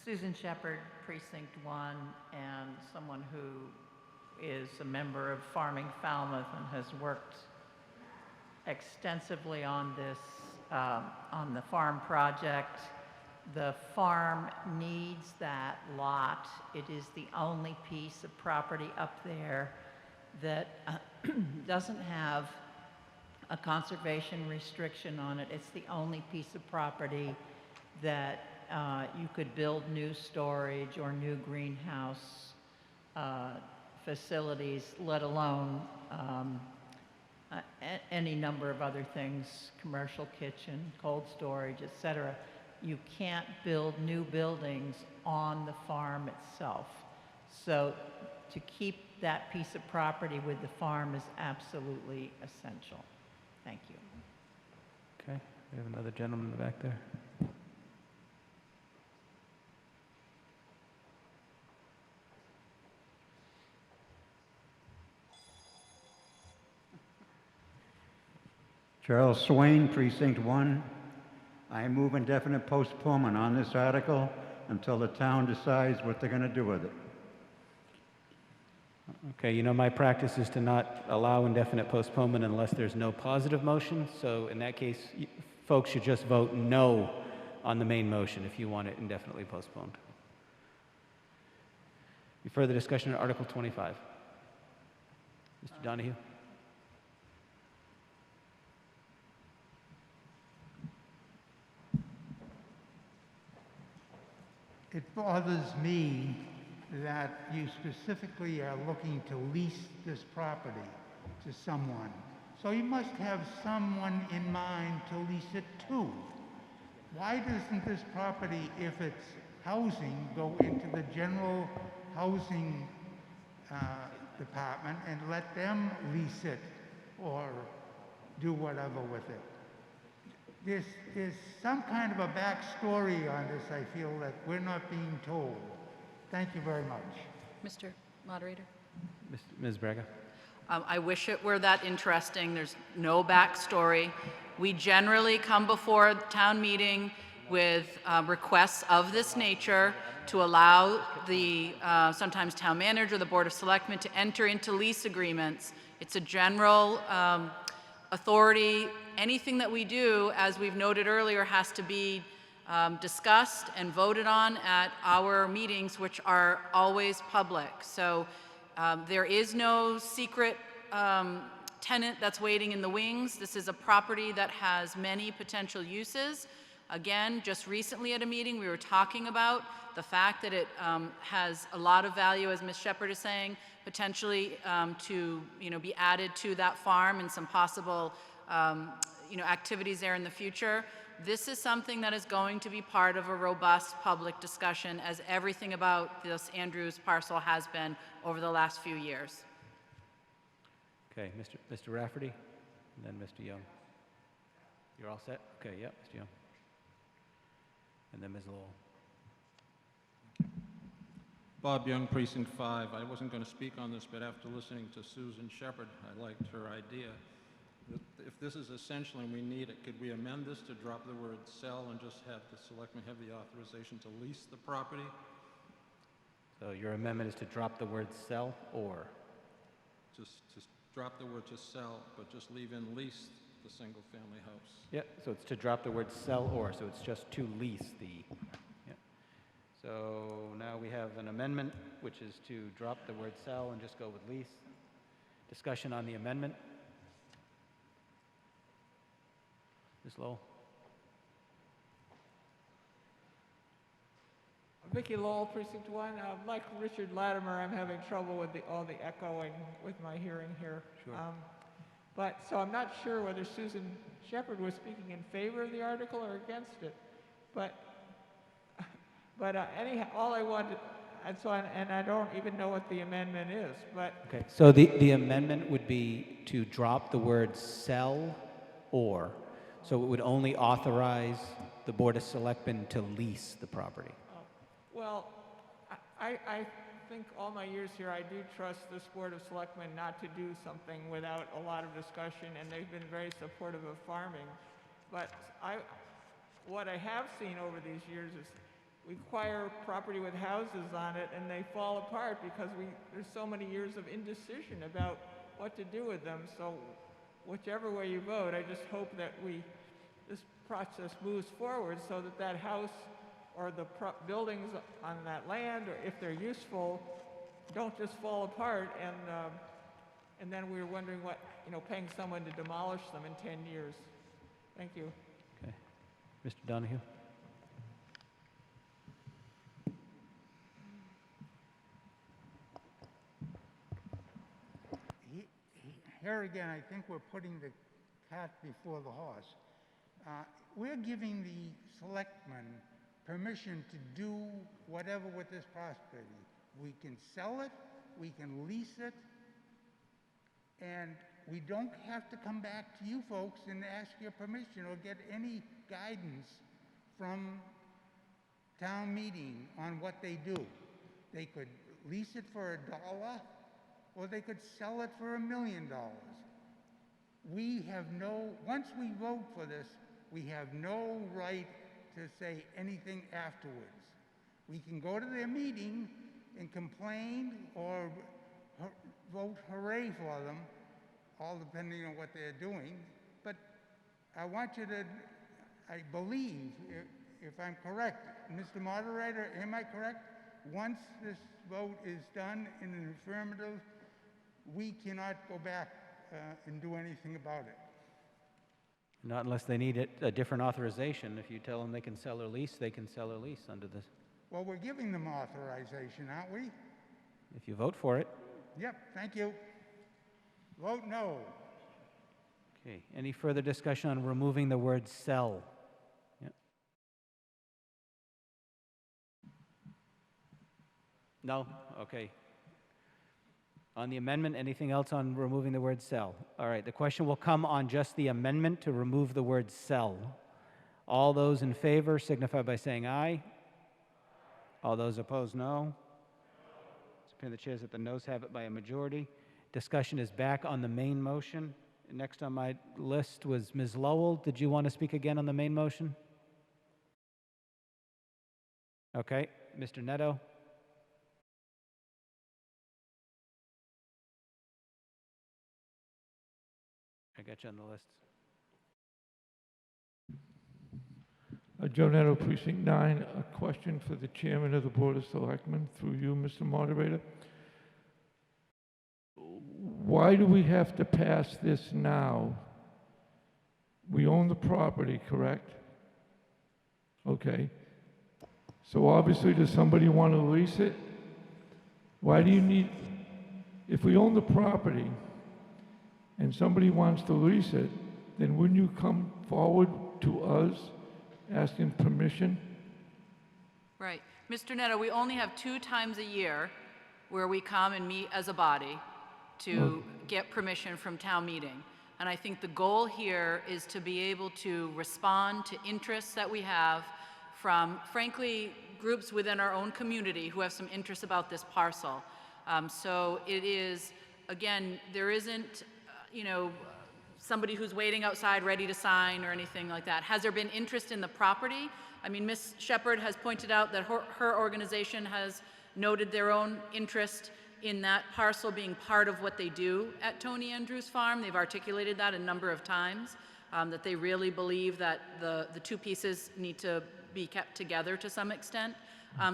Susan Shepherd, Precinct 1, and someone who is a member of Farming Falmouth and has worked extensively on this, on the farm project. The farm needs that lot. It is the only piece of property up there that doesn't have a conservation restriction on it. It's the only piece of property that you could build new storage or new greenhouse facilities, let alone any number of other things, commercial kitchen, cold storage, et cetera. You can't build new buildings on the farm itself. So to keep that piece of property with the farm is absolutely essential. Thank you. Okay, we have another gentleman in the back there. Charles Swain, Precinct 1. I move indefinite postponement on this article until the town decides what they're going to do with it. Okay, you know my practice is to not allow indefinite postponement unless there's no positive motion. So in that case, folks should just vote no on the main motion if you want it indefinitely postponed. Any further discussion on Article 25? Mr. Donahue? It bothers me that you specifically are looking to lease this property to someone. So you must have someone in mind to lease it to. Why doesn't this property, if it's housing, go into the general housing department and let them lease it or do whatever with it? There's some kind of a backstory on this, I feel, that we're not being told. Thank you very much. Mr. Moderator? Ms. Braga? I wish it were that interesting. There's no backstory. We generally come before the town meeting with requests of this nature to allow the sometimes town manager, the Board of Selectmen, to enter into lease agreements. It's a general authority. Anything that we do, as we've noted earlier, has to be discussed and voted on at our meetings, which are always public. So there is no secret tenant that's waiting in the wings. This is a property that has many potential uses. Again, just recently at a meeting, we were talking about the fact that it has a lot of value, as Ms. Shepherd is saying, potentially to be added to that farm and some possible activities there in the future. This is something that is going to be part of a robust public discussion, as everything about this Andrews parcel has been over the last few years. Okay, Mr. Rafferty, and then Mr. Young. You're all set? Okay, yep, Mr. Young. And then Ms. Lowell. Bob Young, Precinct 5. I wasn't going to speak on this, but after listening to Susan Shepherd, I liked her idea. If this is essential and we need it, could we amend this to drop the word sell and just have the selectmen have the authorization to lease the property? So your amendment is to drop the word sell or? Just drop the word to sell, but just leave in lease the single-family house. Yeah, so it's to drop the word sell or, so it's just to lease the, yeah. So now we have an amendment, which is to drop the word sell and just go with lease. Discussion on the amendment. Ms. Lowell. Vicki Lowell, Precinct 1. Like Richard Latimer, I'm having trouble with all the echoing with my hearing here. Sure. So I'm not sure whether Susan Shepherd was speaking in favor of the article or against it. But anyhow, all I wanted, and I don't even know what the amendment is. But Okay, so the amendment would be to drop the word sell or. So it would only authorize the Board of Selectmen to lease the property. well, I think all my years here, I do trust this Board of Selectmen not to do something without a lot of discussion, and they've been very supportive of farming. But what I have seen over these years is we acquire property with houses on it, and they fall apart because there's so many years of indecision about what to do with them. So whichever way you vote, I just hope that this process moves forward so that house or the buildings on that land, or if they're useful, don't just fall apart and then we're wondering paying someone to demolish them in 10 years. Thank you. Okay. Mr. Donahue? Here again, I think we're putting the cart before the horse. We're giving the selectmen permission to do whatever with this property. We can sell it, we can lease it, and we don't have to come back to you folks and ask your permission or get any guidance from town meeting on what they do. They could lease it for $1, or they could sell it for $1 million. We have once we vote for this, we have no right to say anything afterwards. We can go to their meeting and complain or vote hooray for them, all depending on what they're doing. But I want you to, I believe, if I'm correct, Mr. Moderator, am I correct? Once this vote is done in an affirmative, we cannot go back and do anything about it. Not unless they need a different authorization. If you tell them they can sell or lease, they can sell or lease under this. Well, we're giving them authorization, aren't we? If you vote for it. Yep, thank you. Vote no. Okay. Any further discussion on removing the word sell? Yep. No? Okay. On the amendment, anything else on removing the word sell? All right, the question will come on just the amendment to remove the word sell. All those in favor signify by saying aye. All those opposed, no. It's appearing the chairs that the noes have it by a majority. Discussion is back on the main motion. Next on my list was Ms. Lowell. Did you want to speak again on the main motion? Okay, Mr. Neto? I got you on the list. Joe Netto, Precinct 9. A question for the Chairman of the Board of Selectmen, through you, Mr. Moderator. Why do we have to pass this now? We own the property, correct? Okay. So obviously, does somebody want to lease it? Why do you need, if we own the property and somebody wants to lease it, then wouldn't you come forward to us asking permission? Right. Mr. Neto, we only have 2 times a year where we come and meet as a body to get permission from town meeting. And I think the goal here is to be able to respond to interests that we have from, frankly, groups within our own community who have some interest about this parcel. So it is, again, there isn't, somebody who's waiting outside ready to sign or anything like that. Has there been interest in the property? I mean, Ms. Shepherd has pointed out that her organization has noted their own interest in that parcel being part of what they do at Tony Andrews Farm. They've articulated that a number of times, that they really believe that the 2 pieces need to be kept together to some extent.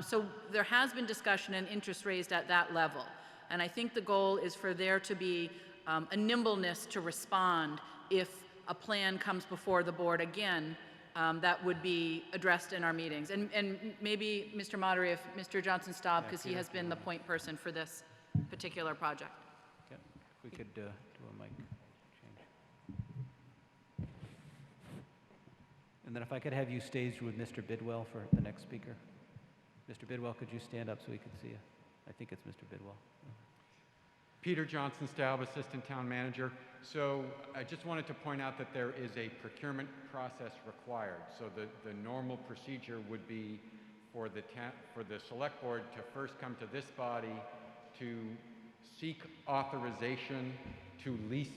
So there has been discussion and interest raised at that level. And I think the goal is for there to be a nimbleness to respond if a plan comes before the board again that would be addressed in our meetings. And maybe, Mr. Moderator, if Mr. Johnson stopped, because he has been the point person for this particular project. Okay. If we could do a mic change. And then if I could have you staged with Mr. Bidwell for the next speaker. Mr. Bidwell, could you stand up so we can see you? I think it's Mr. Bidwell. Peter Johnson, Staub, Assistant Town Manager. So I just wanted to point out that there is a procurement process required. So the normal procedure would be for the select board to first come to this body to seek authorization to lease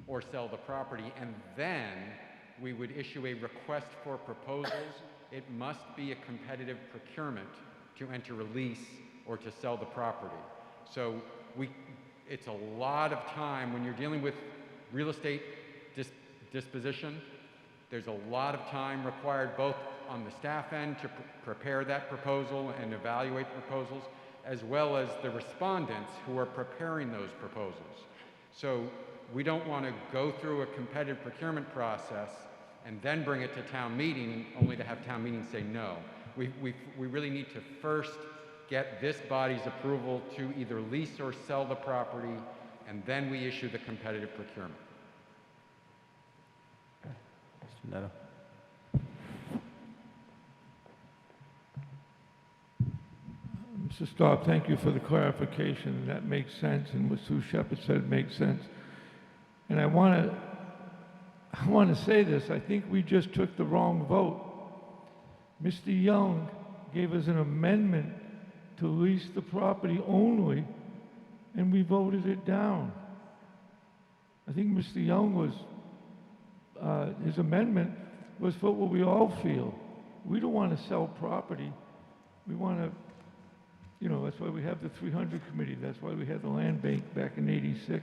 or sell the property, and then we would issue a request for proposals. It must be a competitive procurement to enter a lease or to sell the property. So it's a lot of time when you're dealing with real estate disposition. There's a lot of time required both on the staff end to prepare that proposal and evaluate the proposals, as well as the respondents who are preparing those proposals. So we don't want to go through a competitive procurement process and then bring it to town meeting only to have town meeting say no. We really need to first get this body's approval to either lease or sell the property, and then we issue the competitive procurement. Mr. Neto. Mr. Staub, thank you for the clarification. That makes sense, and what Sue Shepherd said makes sense. And I want to say this. I think we just took the wrong vote. Mr. Young gave us an amendment to lease the property only, and we voted it down. I think Mr. Young was, his amendment was for what we all feel. We don't want to sell property. We want to, that's why we have the 300 committee. That's why we had the land bank back in '86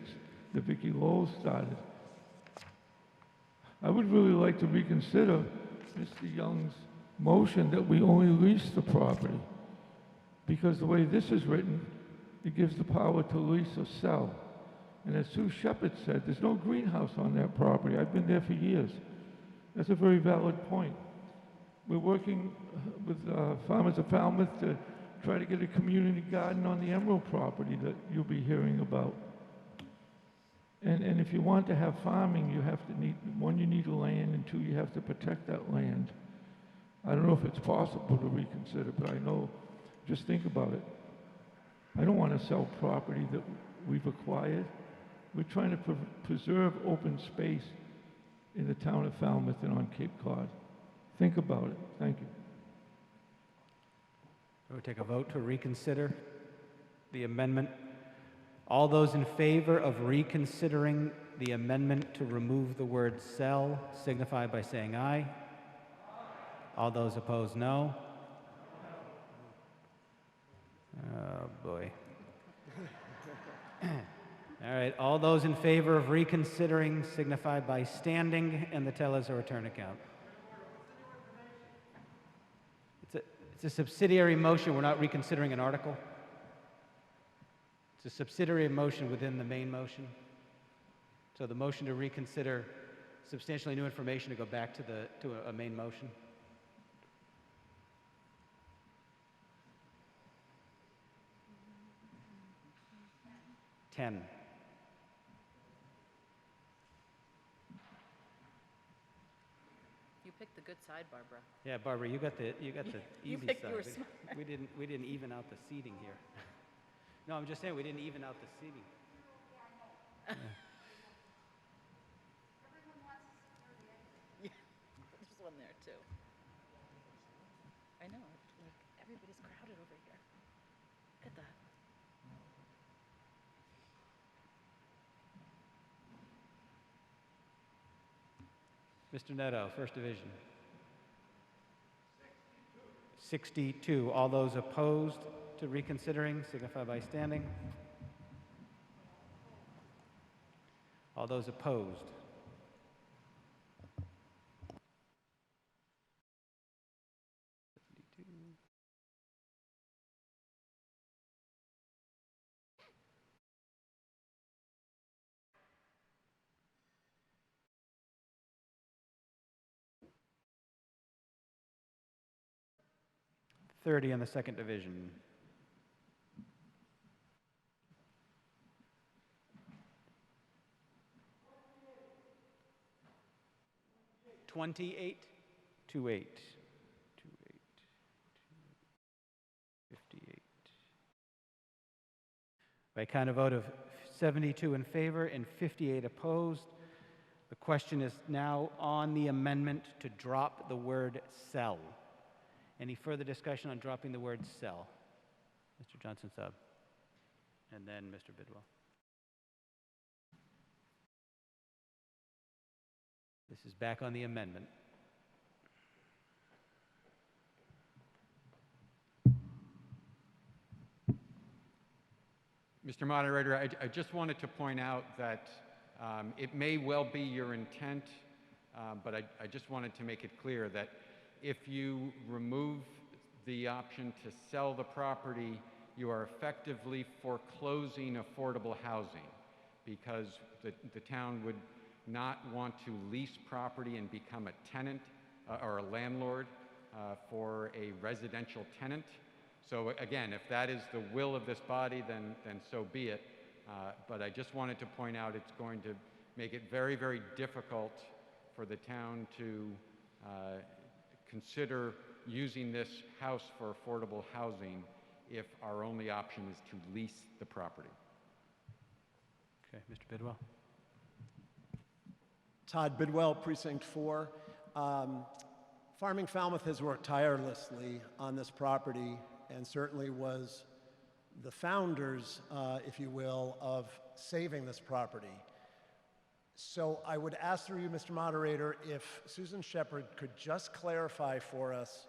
that Vicki Lowell started. I would really like to reconsider Mr. Young's motion that we only lease the property, because the way this is written, it gives the power to lease or sell. And as Sue Shepherd said, there's no greenhouse on that property. I've been there for years. That's a very valid point. We're working with Farmers of Falmouth to try to get a community garden on the Emerald property that you'll be hearing about. And if you want to have farming, you have to one, you need land, and 2, you have to protect that land. I don't know if it's possible to reconsider, but I know, just think about it. I don't want to sell property that we've acquired. We're trying to preserve open space in the town of Falmouth and on Cape Cod. Think about it. Thank you. We'll take a vote to reconsider the amendment All those in favor of reconsidering the amendment to remove the word "sell" signify by saying aye. All those opposed, no. Oh, boy. All right, all those in favor of reconsidering signify by standing, and the tellers are return account. It's a subsidiary motion. We're not reconsidering an article. It's a subsidiary motion within the main motion. So the motion to reconsider substantially new information to go back to a main motion. Ten. You picked the good side, Barbara. Yeah, Barbara, you got the easy You side. picked you were smart. We didn't even out the seating here. No, I'm just saying we didn't even out the seating. Yeah. Yeah, there's one there too. I know, like everybody's crowded over here. Look at that. Mr. Neto, First Division. 62. All those opposed to reconsidering signify by standing. All those opposed. In the Second Division. 28. 28. 58. By a kind of vote of 72 in favor and 58 opposed, the question is now on the amendment to drop the word "sell." Any further discussion on dropping the word "sell"? Mr. Johnson-Sub. And then Mr. Bidwell. This is back on the amendment. Mr. Moderator, I just wanted to point out that it may well be your intent, but I just wanted to make it clear that if you remove the option to sell the property, you are effectively foreclosing affordable housing, because the town would not want to lease property and become a tenant or a landlord for a residential tenant. So again, if that is the will of this body, then so be it. But I just wanted to point out it's going to make it very, very difficult for the town to consider using this house for affordable housing if our only option is to lease the property. Okay, Mr. Bidwell. Todd Bidwell, Precinct 4. Farming Falmouth has worked tirelessly on this property and certainly was the founders, if you will, of saving this property. So I would ask through you, Mr. Moderator, if Susan Shepherd could just clarify for us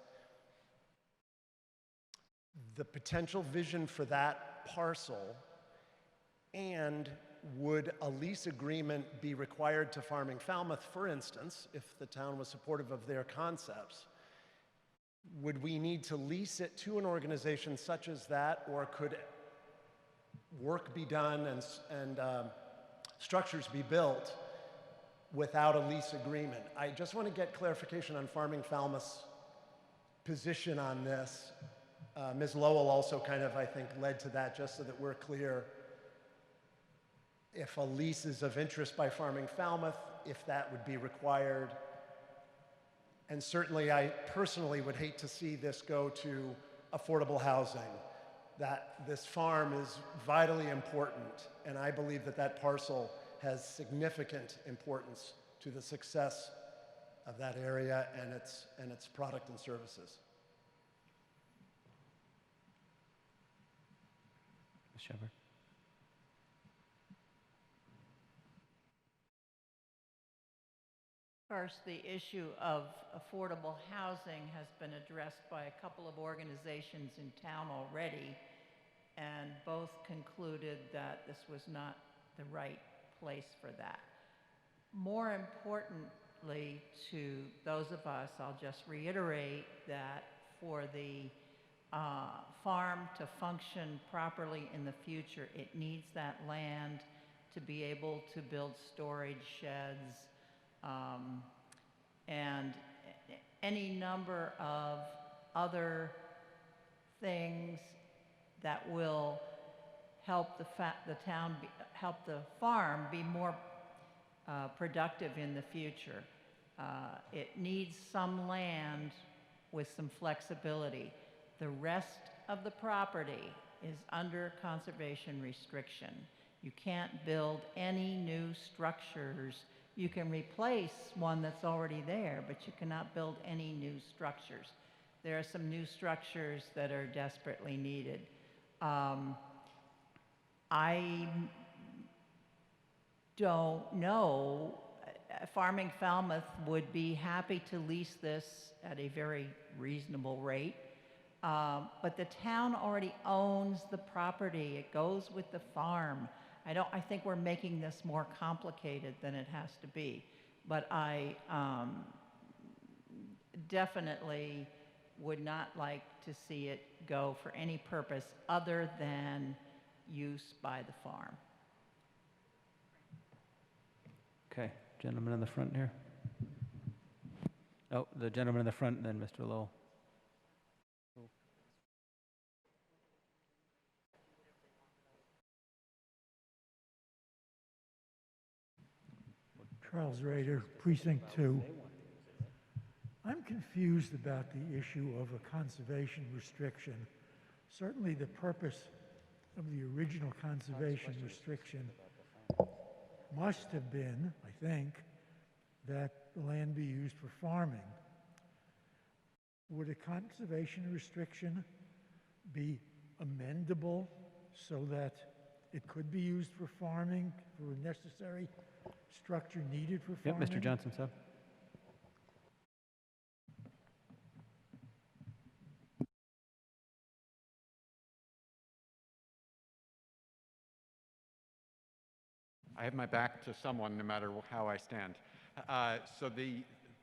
the potential vision for that parcel, and would a lease agreement be required to Farming Falmouth, for instance, if the town was supportive of their concepts? Would we need to lease it to an organization such as that, or could work be done and structures be built without a lease agreement? I just want to get clarification on Farming Falmouth's position on this. Ms. Lowell also kind of, I think, led to that, just so that we're clear. If a lease is of interest by Farming Falmouth, if that would be required. And certainly, I personally would hate to see this go to affordable housing. That this farm is vitally important, and I believe that that parcel has significant importance to the success of that area and its product and services. Ms. Shepherd. First, the issue of affordable housing has been addressed by a couple of organizations in town already, and both concluded that this was not the right place for that. More importantly to those of us, I'll just reiterate that for the farm to function properly in the future, it needs that land to be able to build storage sheds, and any number of other things that will help help the farm be more productive in the future. It needs some land with some flexibility. The rest of the property is under conservation restriction. You can't build any new structures. You can replace one that's already there, but you cannot build any new structures. There are some new structures that are desperately needed. I don't know. Farming Falmouth would be happy to lease this at a very reasonable rate, but the town already owns the property. It goes with the farm. I think we're making this more complicated than it has to be, but I definitely would not like to see it go for any purpose other than use by the farm. Okay, gentleman in the front here. Oh, the gentleman in the front, and then Mr. Lowell. Charles Rader, Precinct 2. I'm confused about the issue of a conservation restriction. Certainly the purpose of the original conservation restriction must have been, I think, that the land be used for farming. Would a conservation restriction be amendable so that it could be used for farming, for a necessary structure needed for Yep, farming? Mr. Johnson, sir. I have my back to someone no matter how I stand. So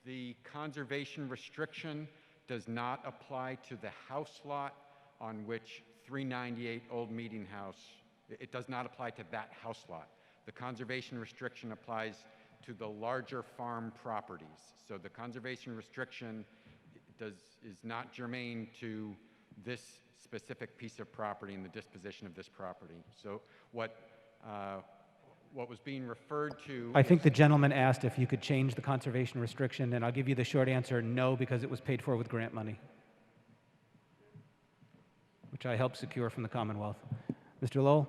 the conservation restriction does not apply to the house lot on which 398 Old Meeting House, it does not apply to that house lot. The conservation restriction applies to the larger farm properties. So the conservation restriction is not germane to this specific piece of property and the disposition of this property. So what was being referred to... I think the gentleman asked if you could change the conservation restriction, and I'll give you the short answer, no, because it was paid for with grant money, which I helped secure from the Commonwealth. Mr. Lowell?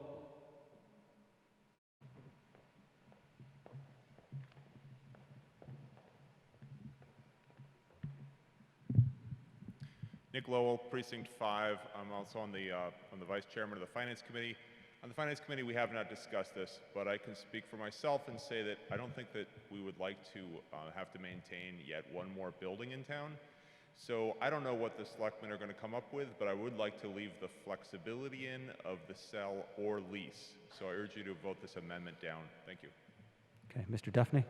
Nick Lowell, Precinct 5. I'm also on the Vice Chairman of the Finance Committee. On the Finance Committee, we have not discussed this, but I can speak for myself and say that I don't think that we would like to have to maintain yet one more building in town. So I don't know what the selectmen are going to come up with, but I would like to leave the flexibility in of the sell or lease. So I urge you to vote this amendment down. Thank you. Okay, Mr. Duffney?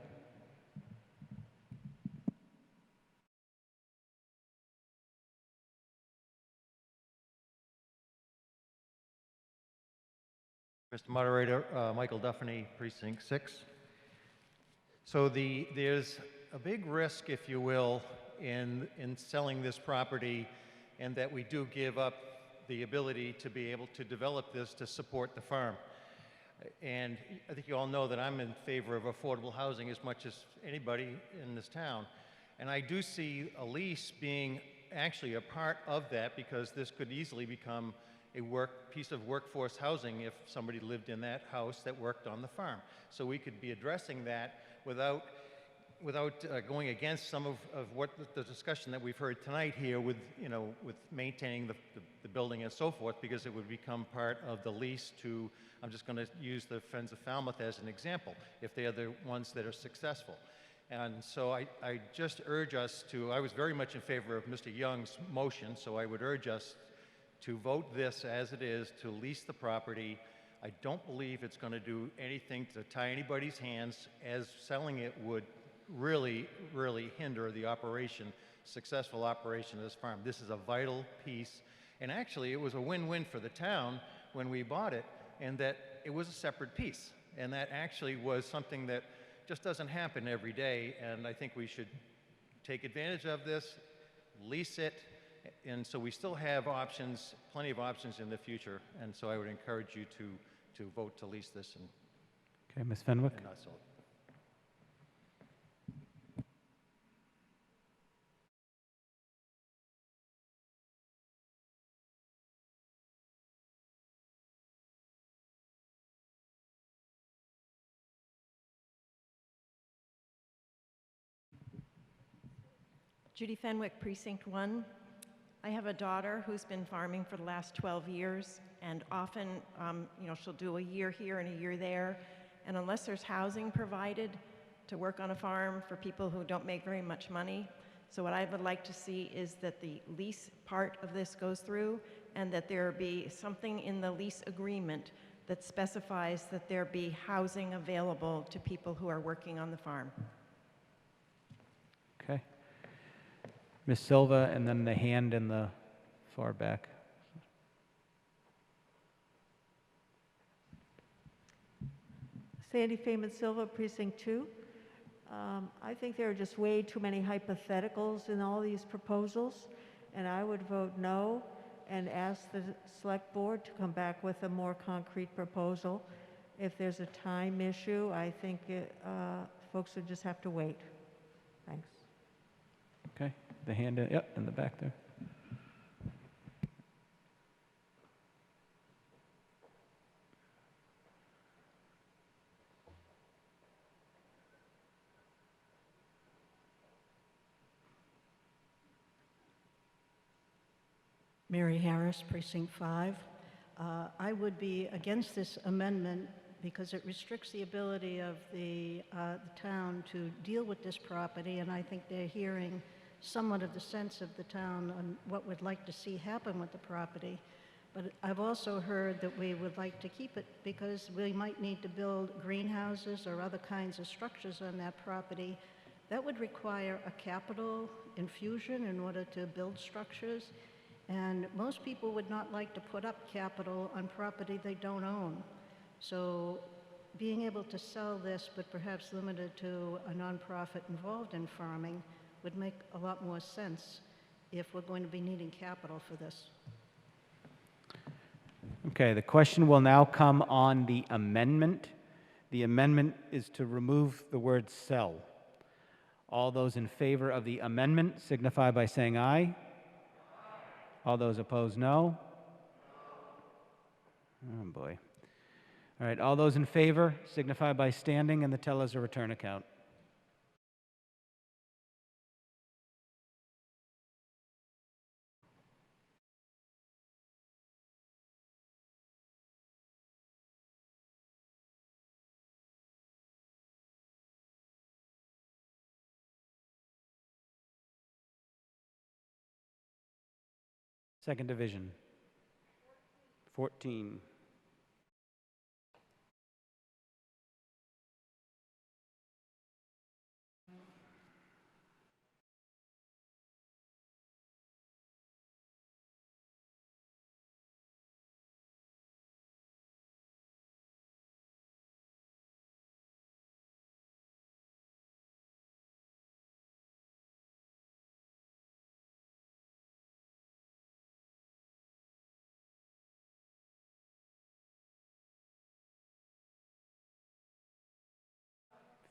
Mr. Moderator, Michael Duffney, Precinct 6. So there's a big risk, if you will, in selling this property, and that we do give up the ability to be able to develop this to support the farm. And I think you all know that I'm in favor of affordable housing as much as anybody in this town. And I do see a lease being actually a part of that, because this could easily become a piece of workforce housing if somebody lived in that house that worked on the farm. So we could be addressing that without going against some of what the discussion that we've heard tonight here with maintaining the building and so forth, because it would become part of the lease to, I'm just going to use the Friends of Falmouth as an example, if they are the ones that are successful. And so I just urge us to, I was very much in favor of Mr. Young's motion, so I would urge us to vote this as it is, to lease the property. I don't believe it's going to do anything to tie anybody's hands, as selling it would really, really hinder the operation, successful operation of this farm. This is a vital piece, and actually it was a win-win for the town when we bought it, and that it was a separate piece, and that actually was something that just doesn't happen every day, and I think we should take advantage of this, lease it, and so we still have options, plenty of options in the future, and so I would encourage you to vote to lease this and, Okay, Ms. Fenwick? and not sell it. Judy Fenwick, Precinct 1. I have a daughter who's been farming for the last 12 years, and often, she'll do a year here and a year there, and unless there's housing provided to work on a farm for people who don't make very much money, so what I would like to see is that the lease part of this goes through, and that there be something in the lease agreement that specifies that there be housing available to people who are working on the farm. Okay. Ms. Silva, and then the hand in the far back. Sandy Feynman Silva, Precinct 2. I think there are just way too many hypotheticals in all these proposals, and I would vote no and ask the Select Board to come back with a more concrete proposal. If there's a time issue, I think folks would just have to wait. Thanks. Okay. The hand in, yep, in the back there. Mary Harris, Precinct 5. I would be against this amendment because it restricts the ability of the town to deal with this property, and I think they're hearing somewhat of the sense of the town on what we'd like to see happen with the property. But I've also heard that we would like to keep it because we might need to build greenhouses or other kinds of structures on that property. That would require a capital infusion in order to build structures. And most people would not like to put up capital on property they don't own. So being able to sell this, but perhaps limited to a nonprofit involved in farming, would make a lot more sense if we're going to be needing capital for this. Okay, the question will now come on the amendment. The amendment is to remove the word sell. All those in favor of the amendment signify by saying aye. All those opposed, no. Oh, boy. All right, all those in favor signify by standing, and the teller's a return account. Second division. 14.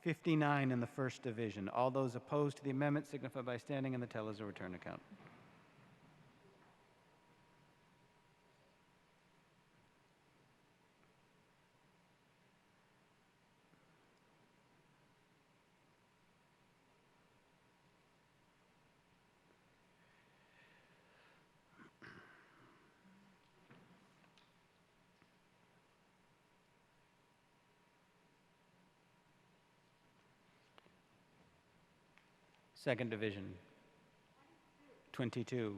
$59 in the first division. All those opposed to the amendment signify by standing, and the teller's a return account. Second Division. 22.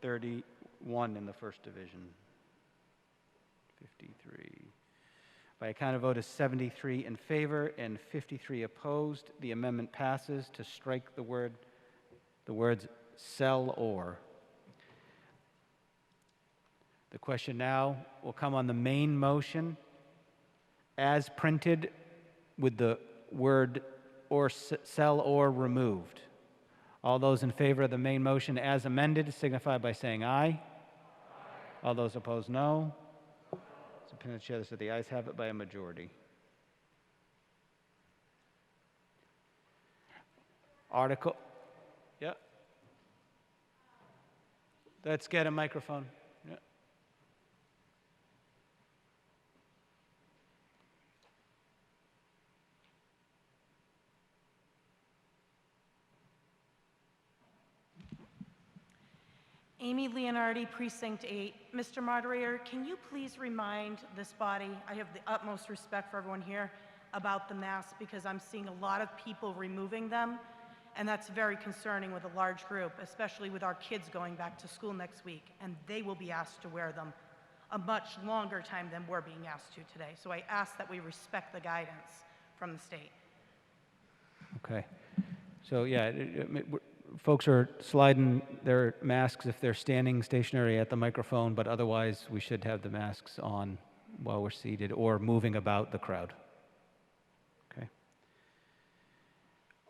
$31 in the First Division. 53. By a count of vote of 73 in favor and 53 opposed, the amendment passes to strike the words "sell or." The question now will come on the main motion as printed with the word "or" "sell or" removed. All those in favor of the main motion as amended signify by saying aye. All those opposed, no. So pin the chair so the ayes have it by a majority. Article, yeah. Let's get a microphone. Yeah. Amy Leonardi, Precinct 8. Mr. Moderator, can you please remind this body, I have the utmost respect for everyone here, about the masks because I'm seeing a lot of people removing them, and that's very concerning with a large group, especially with our kids going back to school next week, and they will be asked to wear them a much longer time than we're being asked to today. So I ask that we respect the guidance from the state. Okay. So yeah, folks are sliding their masks if they're standing stationary at the microphone, but otherwise we should have the masks on while we're seated or moving about the crowd. Okay.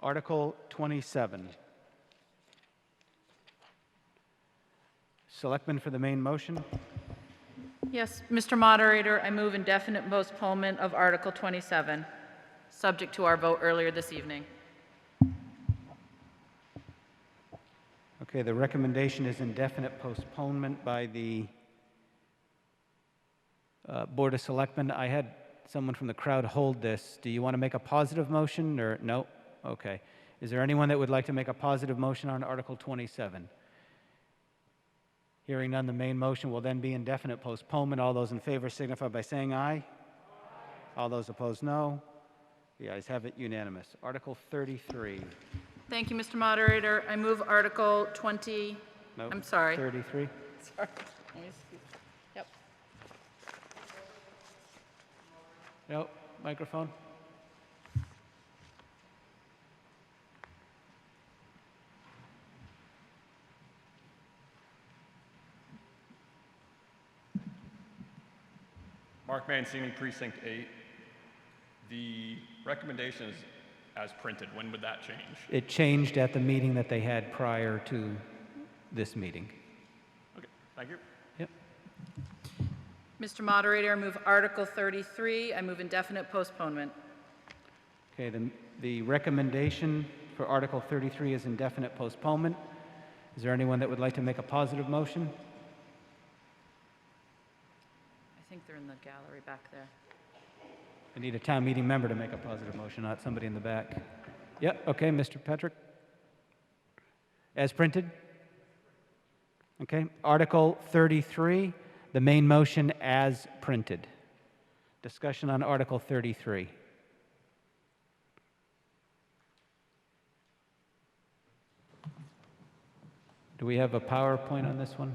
Article 27. Selectmen for the main motion. Yes, Mr. Moderator, I move indefinite postponement of Article 27, subject to our vote earlier this evening. Okay, the recommendation is indefinite postponement by the Board of Selectmen. I had someone from the crowd hold this. Do you want to make a positive motion or no? Okay. Is there anyone that would like to make a positive motion on Article 27? Hearing none, the main motion will then be indefinite postponement. All those in favor signify by saying aye. Aye. All those opposed, no. The ayes have it, unanimous. Article 33. Thank you, Mr. Moderator. I move Article 20. No. I'm sorry. 33. Sorry. Let me see. Yep. No, microphone. Mark Mancini, Precinct 8. The recommendation is as printed. When would that change? It changed at the meeting that they had prior to this meeting. Okay, thank you. Yep. Mr. Moderator, I move Article 33. I move indefinite postponement. Okay, the recommendation for Article 33 is indefinite postponement. Is there anyone that would like to make a positive motion? I think they're in the gallery back there. I need a town meeting member to make a positive motion, not somebody in the back. Yep, okay, Mr. Patrick. As printed? Okay, Article 33, the main motion as printed. Discussion on Article 33. Do we have a PowerPoint on this one?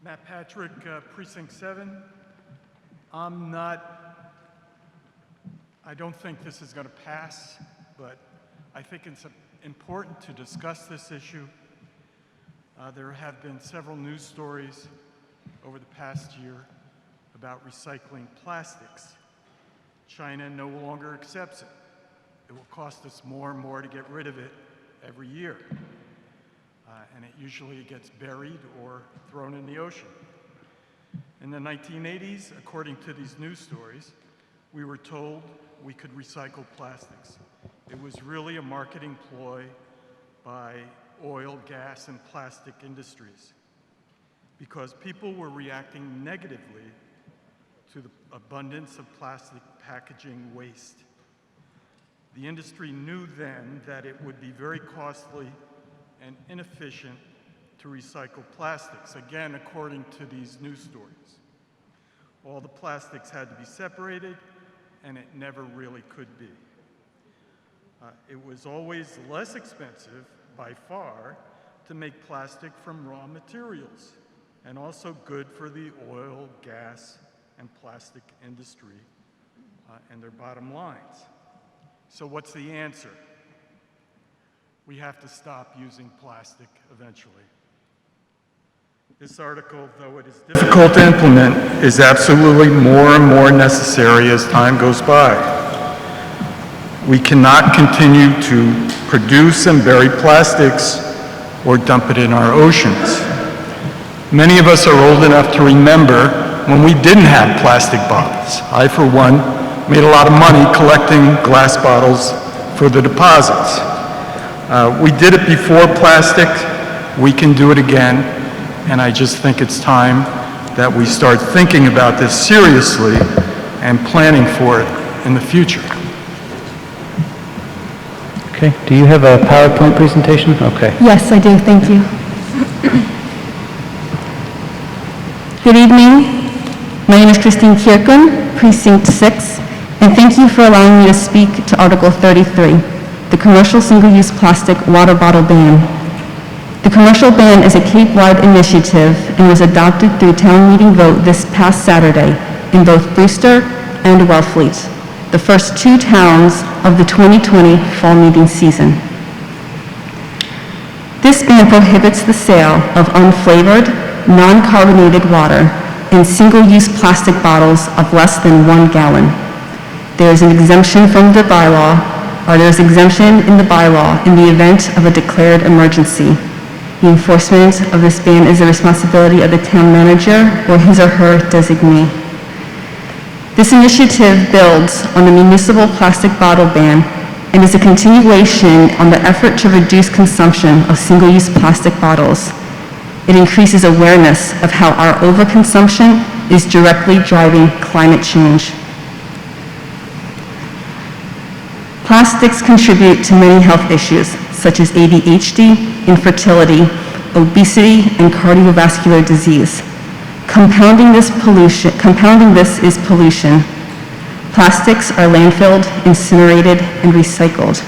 Matt Patrick, Precinct 7. I don't think this is going to pass, but I think it's important to discuss this issue. There have been several news stories over the past year about recycling plastics. China no longer accepts it. It will cost us more and more to get rid of it every year. And it usually gets buried or thrown in the ocean. In the 1980s, according to these news stories, we were told we could recycle plastics. It was really a marketing ploy by oil, gas, and plastic industries because people were reacting negatively to the abundance of plastic packaging waste. The industry knew then that it would be very costly and inefficient to recycle plastics, again, according to these news stories. All the plastics had to be separated, and it never really could be. It was always less expensive, by far, to make plastic from raw materials, and also good for the oil, gas, and plastic industry and their bottom lines. So what's the answer? We have to stop using plastic eventually. This article, though it is difficult to implement, is absolutely more and more necessary as time goes by. We cannot continue to produce and bury plastics or dump it in our oceans. Many of us are old enough to remember when we didn't have plastic bottles. I, for one, made a lot of money collecting glass bottles for the deposits. We did it before plastic. We can do it again. And I just think it's time that we start thinking about this seriously and planning for it in the future. Okay, do you have a PowerPoint presentation? Okay. Yes, I do. Thank you. Good evening. My name is Christine Kierkegaard, Precinct 6, and thank you for allowing me to speak to Article 33, the Commercial Single-Use Plastic Water Bottle Ban. The commercial ban is a Cape-wide initiative and was adopted through town meeting vote this past Saturday in both Brewster and Wellfleet, the first two towns of the 2020 fall meeting season. This ban prohibits the sale of unflavored, non-carbonated water in single-use plastic bottles of less than 1 gallon. There is an exemption from the bylaw, or there is exemption in the bylaw in the event of a declared emergency. The enforcement of this ban is the responsibility of the town manager or his or her designee. This initiative builds on the municipal plastic bottle ban and is a continuation on the effort to reduce consumption of single-use plastic bottles. It increases awareness of how our overconsumption is directly driving climate change. Plastics contribute to many health issues, such as ADHD, infertility, obesity, and cardiovascular disease. Compounding this is pollution. Plastics are landfilled, incinerated, and recycled.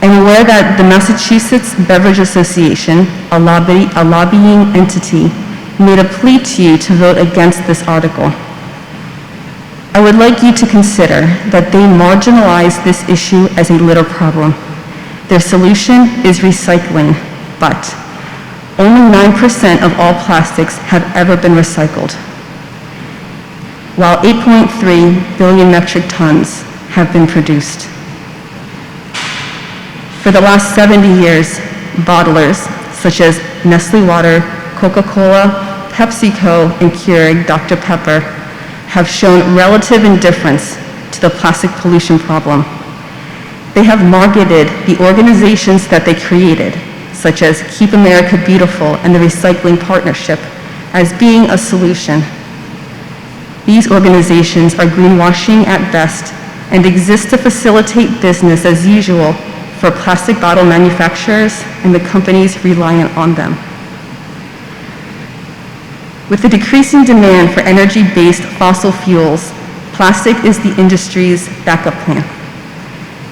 I'm aware that the Massachusetts Beverage Association, a lobbying entity, made a plea to you to vote against this article. I would like you to consider that they marginalize this issue as a litter problem. Their solution is recycling, but only 9% of all plastics have ever been recycled, while 8.3 billion metric tons have been produced. For the last 70 years, bottlers such as Nestle Water, Coca-Cola, PepsiCo, and Keurig Dr. Pepper have shown relative indifference to the plastic pollution problem. They have marketed the organizations that they created, such as Keep America Beautiful and the Recycling Partnership, as being a solution. These organizations are greenwashing at best and exist to facilitate business as usual for plastic bottle manufacturers and the companies reliant on them. With the decreasing demand for energy-based fossil fuels, plastic is the industry's backup plan.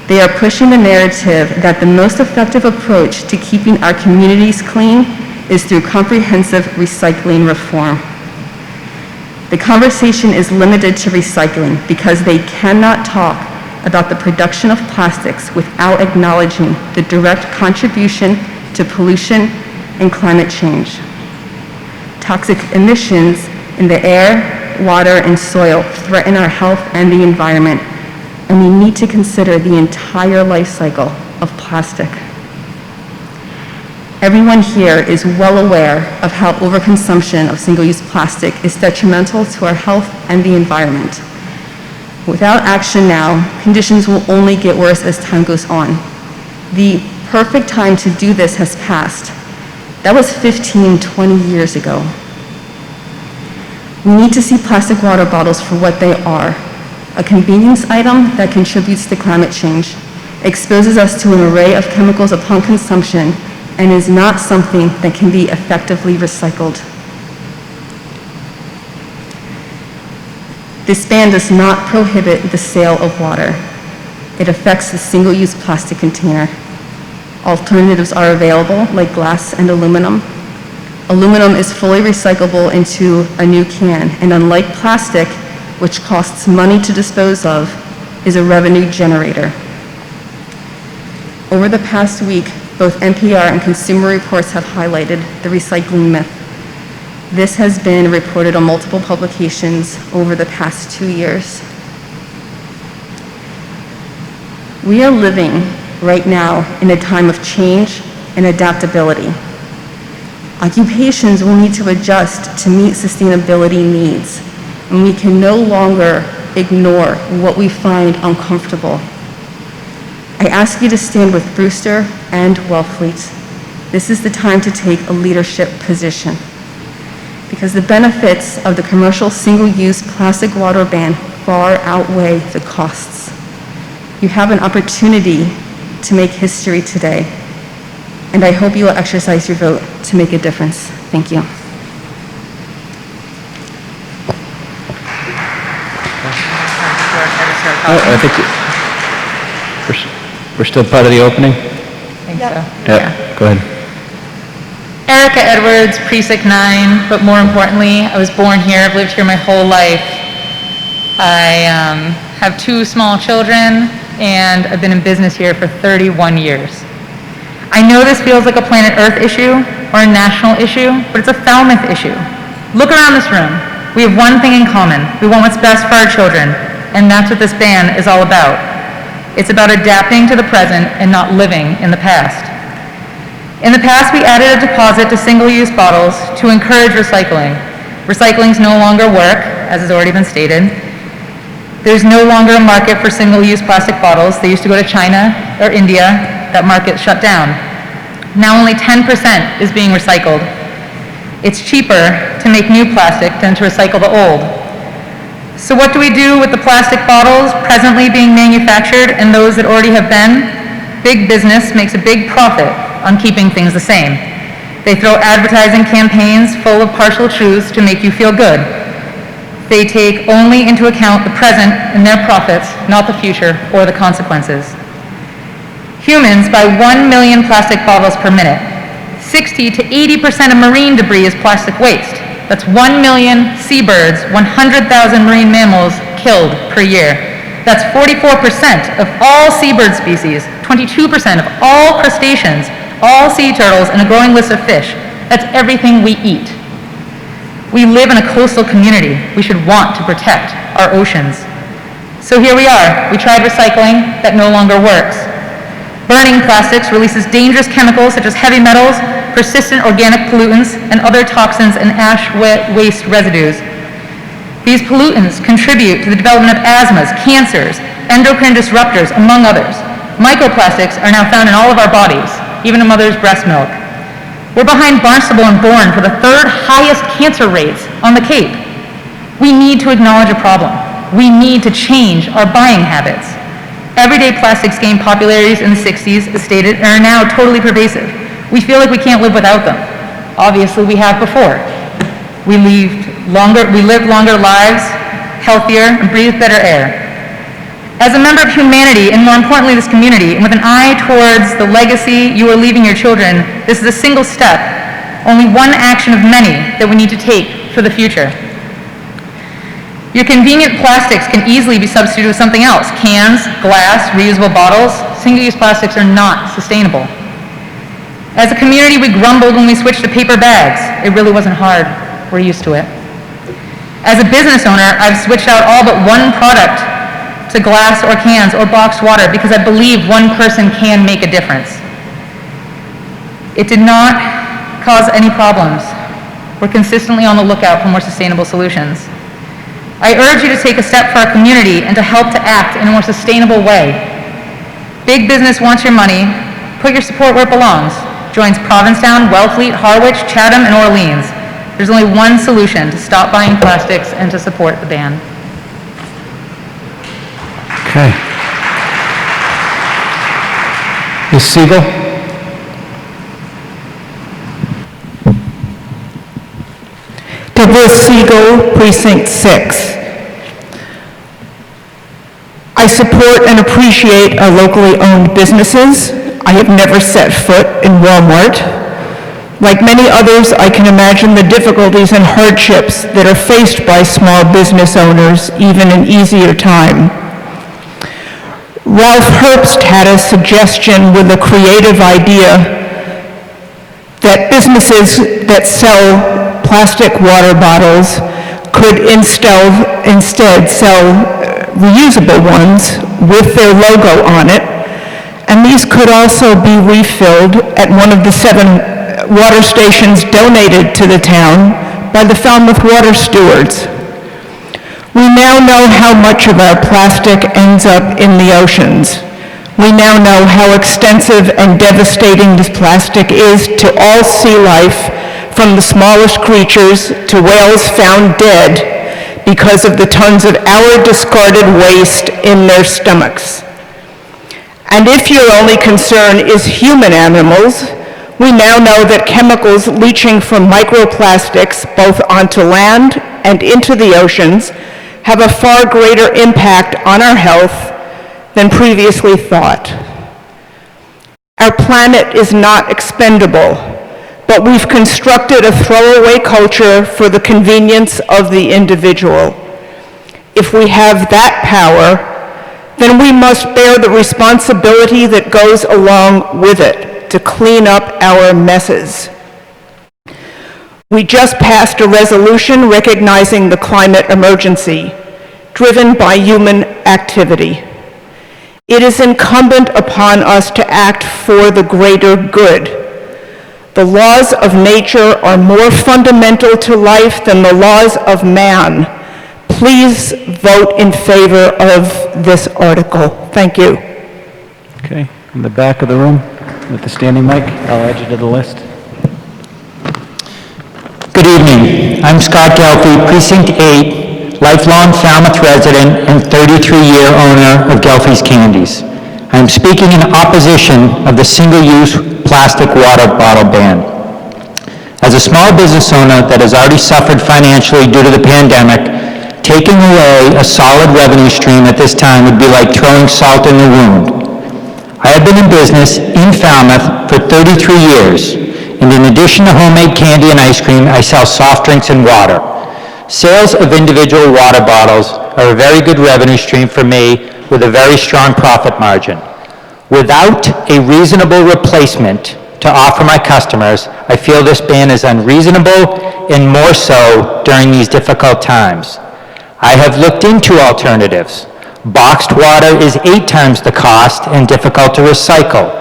They are pushing the narrative that the most effective approach to keeping our communities clean is through comprehensive recycling reform. The conversation is limited to recycling because they cannot talk about the production of plastics without acknowledging the direct contribution to pollution and climate change. Toxic emissions in the air, water, and soil threaten our health and the environment, and we need to consider the entire life cycle of plastic. Everyone here is well aware of how overconsumption of single-use plastic is detrimental to our health and the environment. Without action now, conditions will only get worse as time goes on. The perfect time to do this has passed. That was 15, 20 years ago. We need to see plastic water bottles for what they are, a convenience item that contributes to climate change, exposes us to an array of chemicals upon consumption, and is not something that can be effectively recycled. This ban does not prohibit the sale of water. It affects the single-use plastic container. Alternatives are available, like glass and aluminum. Aluminum is fully recyclable into a new can, and unlike plastic, which costs money to dispose of, is a revenue generator. Over the past week, both NPR and Consumer Reports have highlighted the recycling myth. This has been reported on multiple publications over the past 2 years. We are living right now in a time of change and adaptability. Occupations will need to adjust to meet sustainability needs, and we can no longer ignore what we find uncomfortable. I ask you to stand with Brewster and Wellfleet. This is the time to take a leadership position, because the benefits of the commercial single-use plastic water ban far outweigh the costs. You have an opportunity to make history today, and I hope you will exercise your vote to make a difference. Thank you. I think we're still part of the opening? I think so. Yeah, go ahead. Erica Edwards, Precinct 9, but more importantly, I was born here, I've lived here my whole life. I have 2 small children, and I've been in business here for 31 years. I know this feels like a planet Earth issue or a national issue, but it's a Falmouth issue. Look around this room. We have one thing in common. We want what's best for our children, and that's what this ban is all about. It's about adapting to the present and not living in the past. In the past, we added a deposit to single-use bottles to encourage recycling. Recycling's no longer work, as has already been stated. There's no longer a market for single-use plastic bottles. They used to go to China or India. That market shut down. Now only 10% is being recycled. It's cheaper to make new plastic than to recycle the old. So what do we do with the plastic bottles presently being manufactured and those that already have been? Big business makes a big profit on keeping things the same. They throw advertising campaigns full of partial truths to make you feel good. They take only into account the present and their profits, not the future or the consequences. Humans buy 1 million plastic bottles per minute. 60 to 80% of marine debris is plastic waste. That's 1 million seabirds, 100,000 marine mammals killed per year. That's 44% of all seabird species, 22% of all crustaceans, all sea turtles, and a growing list of fish. That's everything we eat. We live in a coastal community. We should want to protect our oceans. So here we are. We tried recycling. That no longer works. Burning plastics releases dangerous chemicals such as heavy metals, persistent organic pollutants, and other toxins and ash waste residues. These pollutants contribute to the development of asthmas, cancers, endocrine disruptors, among others. Microplastics are now found in all of our bodies, even in mother's breast milk. We're behind Barnstable and Bourne for the 3rd highest cancer rates on the Cape. We need to acknowledge a problem. We need to change our buying habits. Everyday plastics gained popularity in the 60s, as stated, and are now totally pervasive. We feel like we can't live without them. Obviously, we have before. We lived longer lives, healthier, and breathed better air. As a member of humanity, and more importantly this community, and with an eye towards the legacy you are leaving your children, this is a single step, only one action of many that we need to take for the future. Your convenient plastics can easily be substituted with something else. Cans, glass, reusable bottles. Single-use plastics are not sustainable. As a community, we grumbled when we switched to paper bags. It really wasn't hard. We're used to it. As a business owner, I've switched out all but one product to glass or cans or boxed water because I believe one person can make a difference. It did not cause any problems. We're consistently on the lookout for more sustainable solutions. I urge you to take a step for our community and to help to act in a more sustainable way. Big business wants your money. Put your support where it belongs. Joins Provincetown, Wellfleet, Harwich, Chatham, and Orleans. There's only one solution to stop buying plastics and to support the ban. Okay. Ms. Siegel? Deborah Siegel, Precinct 6. I support and appreciate our locally owned businesses. I have never set foot in Walmart. Like many others, I can imagine the difficulties and hardships that are faced by small business owners, even in easier time. Ralph Herbst had a suggestion with a creative idea that businesses that sell plastic water bottles could instead sell reusable ones with their logo on it, and these could also be refilled at one of the 7 water stations donated to the town by the Falmouth water stewards. We now know how much of our plastic ends up in the oceans. We now know how extensive and devastating this plastic is to all sea life, from the smallest creatures to whales found dead because of the tons of our discarded waste in their stomachs. And if your only concern is human animals, we now know that chemicals leaching from microplastics both onto land and into the oceans have a far greater impact on our health than previously thought. Our planet is not expendable, but we've constructed a throwaway culture for the convenience of the individual. If we have that power, then we must bear the responsibility that goes along with it to clean up our messes. We just passed a resolution recognizing the climate emergency, driven by human activity. It is incumbent upon us to act for the greater good. The laws of nature are more fundamental to life than the laws of man. Please vote in favor of this article. Thank you. Okay, in the back of the room with the standing mic, I'll add you to the list. Good evening. I'm Scott Gelfie, Precinct 8, lifelong Falmouth resident and 33-year owner of Gelfie's Candies. I'm speaking in opposition of the single-use plastic water bottle ban. As a small business owner that has already suffered financially due to the pandemic, taking away a solid revenue stream at this time would be like throwing salt in the wound. I have been in business in Falmouth for 33 years, and in addition to homemade candy and ice cream, I sell soft drinks and water. Sales of individual water bottles are a very good revenue stream for me with a very strong profit margin. Without a reasonable replacement to offer my customers, I feel this ban is unreasonable and more so during these difficult times. I have looked into alternatives. Boxed water is 8 times the cost and difficult to recycle.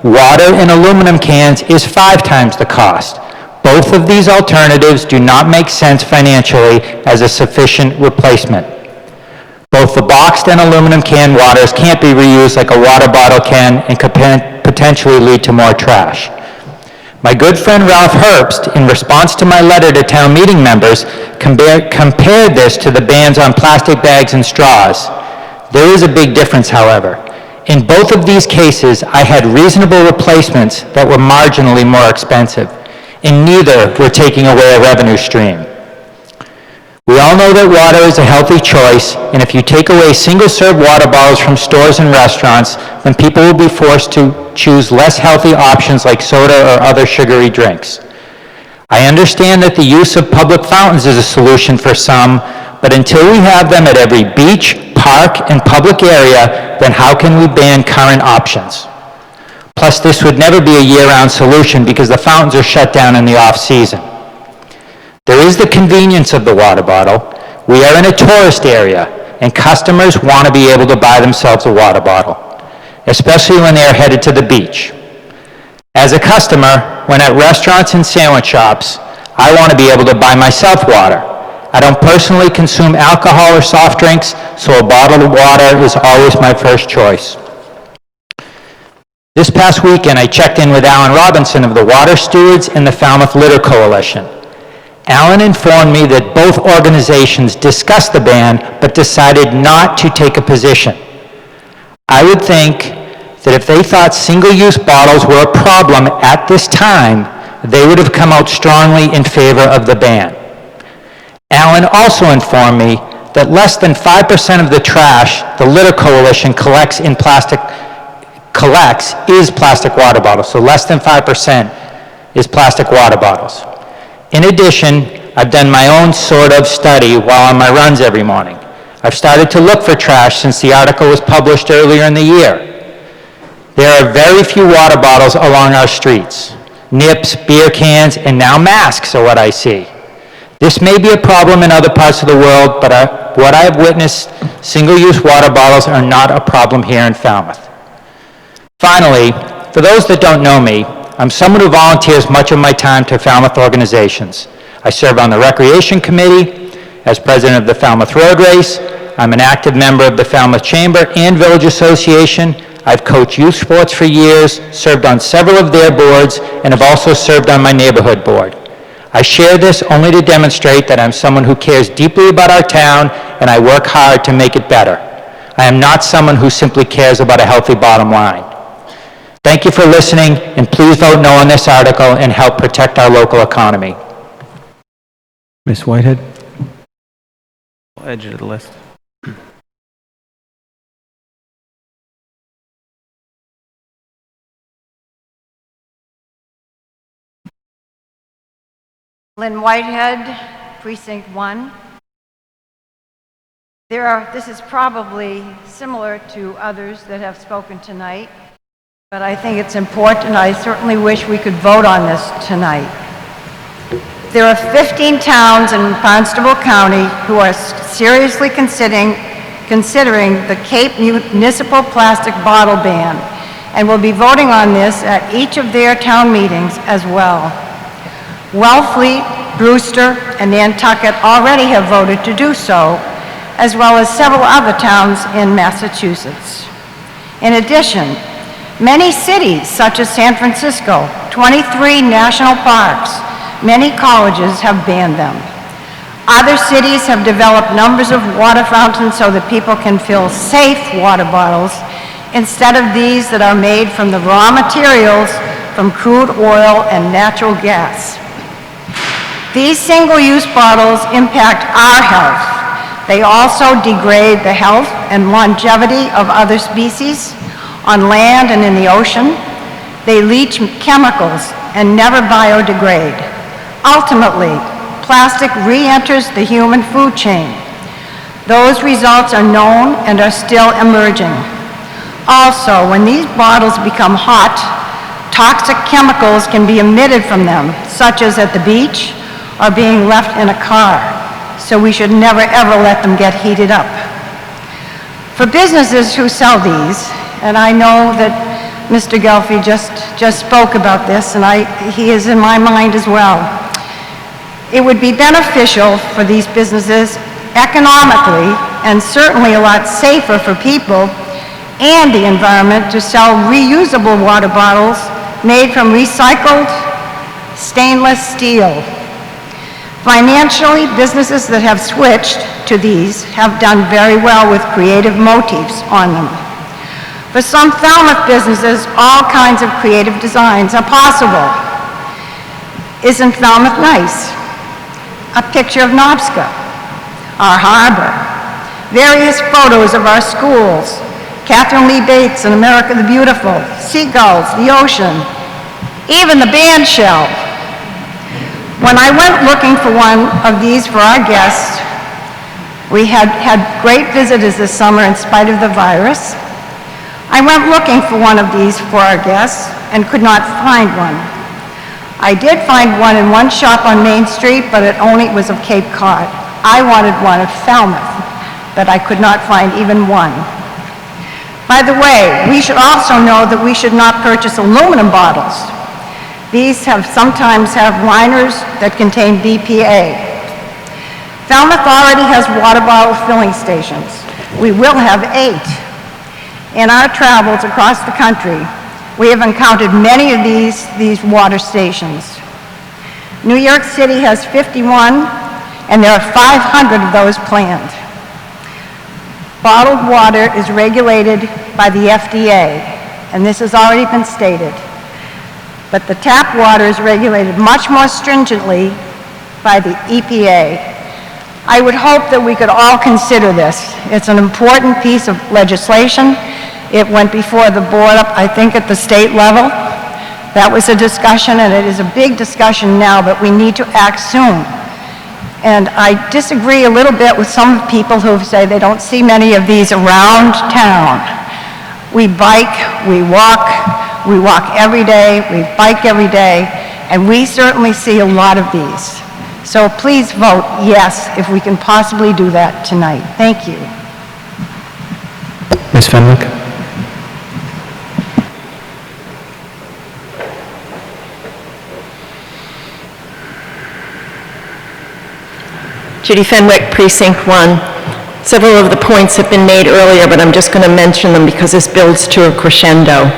Water in aluminum cans is 5 times the cost. Both of these alternatives do not make sense financially as a sufficient replacement. Both the boxed and aluminum can waters can't be reused like a water bottle can and could potentially lead to more trash. My good friend Ralph Herbst, in response to my letter to town meeting members, compared this to the bans on plastic bags and straws. There is a big difference, however. In both of these cases, I had reasonable replacements that were marginally more expensive. In neither were taking away a revenue stream. We all know that water is a healthy choice, and if you take away single-serve water bottles from stores and restaurants, then people will be forced to choose less healthy options like soda or other sugary drinks. I understand that the use of public fountains is a solution for some, but until we have them at every beach, park, and public area, then how can we ban current options? Plus, this would never be a year-round solution because the fountains are shut down in the off-season. There is the convenience of the water bottle. We are in a tourist area, and customers want to be able to buy themselves a water bottle, especially when they are headed to the beach. As a customer, when at restaurants and sandwich shops, I want to be able to buy myself water. I don't personally consume alcohol or soft drinks, so a bottle of water is always my first choice. This past weekend, I checked in with Alan Robinson of the Water Stewards and the Falmouth Litter Coalition. Alan informed me that both organizations discussed the ban but decided not to take a position. I would think that if they thought single-use bottles were a problem at this time, they would have come out strongly in favor of the ban. Alan also informed me that less than 5% of the trash the Litter Coalition collects is plastic water bottles, so less than 5% is plastic water bottles. In addition, I've done my own sort of study while on my runs every morning. I've started to look for trash since the article was published earlier in the year. There are very few water bottles along our streets. Nips, beer cans, and now masks are what I see. This may be a problem in other parts of the world, but what I have witnessed, single-use water bottles are not a problem here in Falmouth. Finally, for those that don't know me, I'm someone who volunteers much of my time to Falmouth organizations. I serve on the Recreation Committee as president of the Falmouth Road Race. I'm an active member of the Falmouth Chamber and Village Association. I've coached youth sports for years, served on several of their boards, and have also served on my neighborhood board. I share this only to demonstrate that I'm someone who cares deeply about our town, and I work hard to make it better. I am not someone who simply cares about a healthy bottom line. Thank you for listening, and please vote no on this article and help protect our local economy. Ms. Whitehead? Edge of the list. Lynn Whitehead, Precinct 1. This is probably similar to others that have spoken tonight, but I think it's important. I certainly wish we could vote on this tonight. There are 15 towns in Barnstable County who are seriously considering the Cape Municipal Plastic Bottle Ban, and will be voting on this at each of their town meetings as well. Wellfleet, Brewster, and Nantucket already have voted to do so, as well as several other towns in Massachusetts. In addition, many cities, such as San Francisco, 23 national parks, many colleges have banned them. Other cities have developed numbers of water fountains so that people can fill safe water bottles instead of these that are made from the raw materials from crude oil and natural gas. These single-use bottles impact our health. They also degrade the health and longevity of other species on land and in the ocean. They leach chemicals and never biodegrade. Ultimately, plastic re-enters the human food chain. Those results are known and are still emerging. Also, when these bottles become hot, toxic chemicals can be emitted from them, such as at the beach or being left in a car. So we should never ever let them get heated up. For businesses who sell these, and I know that Mr. Gelfi just spoke about this, and he is in my mind as well. It would be beneficial for these businesses economically, and certainly a lot safer for people and the environment, to sell reusable water bottles made from recycled stainless steel. Financially, businesses that have switched to these have done very well with creative motifs on them. For some Falmouth businesses, all kinds of creative designs are possible. Isn't Falmouth nice? A picture of Nobska, our harbor, various photos of our schools, Catherine Lee Bates in America the Beautiful, seagulls, the ocean, even the band shell. When I went looking for one of these for our guests, we had great visitors this summer in spite of the virus. I went looking for one of these for our guests and could not find one. I did find one in one shop on Main Street, but it was of Cape Cod. I wanted one at Falmouth, but I could not find even one. By the way, we should also know that we should not purchase aluminum bottles. These sometimes have liners that contain BPA. Falmouth already has water bottle filling stations. We will have 8. In our travels across the country, we have encountered many of these water stations. New York City has 51, and there are 500 of those planned. Bottled water is regulated by the FDA, and this has already been stated. But the tap water is regulated much more stringently by the EPA. I would hope that we could all consider this. It's an important piece of legislation. It went before the board, I think, at the state level. That was a discussion, and it is a big discussion now, but we need to act soon. And I disagree a little bit with some people who say they don't see many of these around town. We bike, we walk every day, we bike every day, and we certainly see a lot of these. So please vote yes if we can possibly do that tonight. Thank you. Ms. Fenwick? Judy Fenwick, Precinct 1. Several of the points have been made earlier, but I'm just going to mention them because this builds to a crescendo.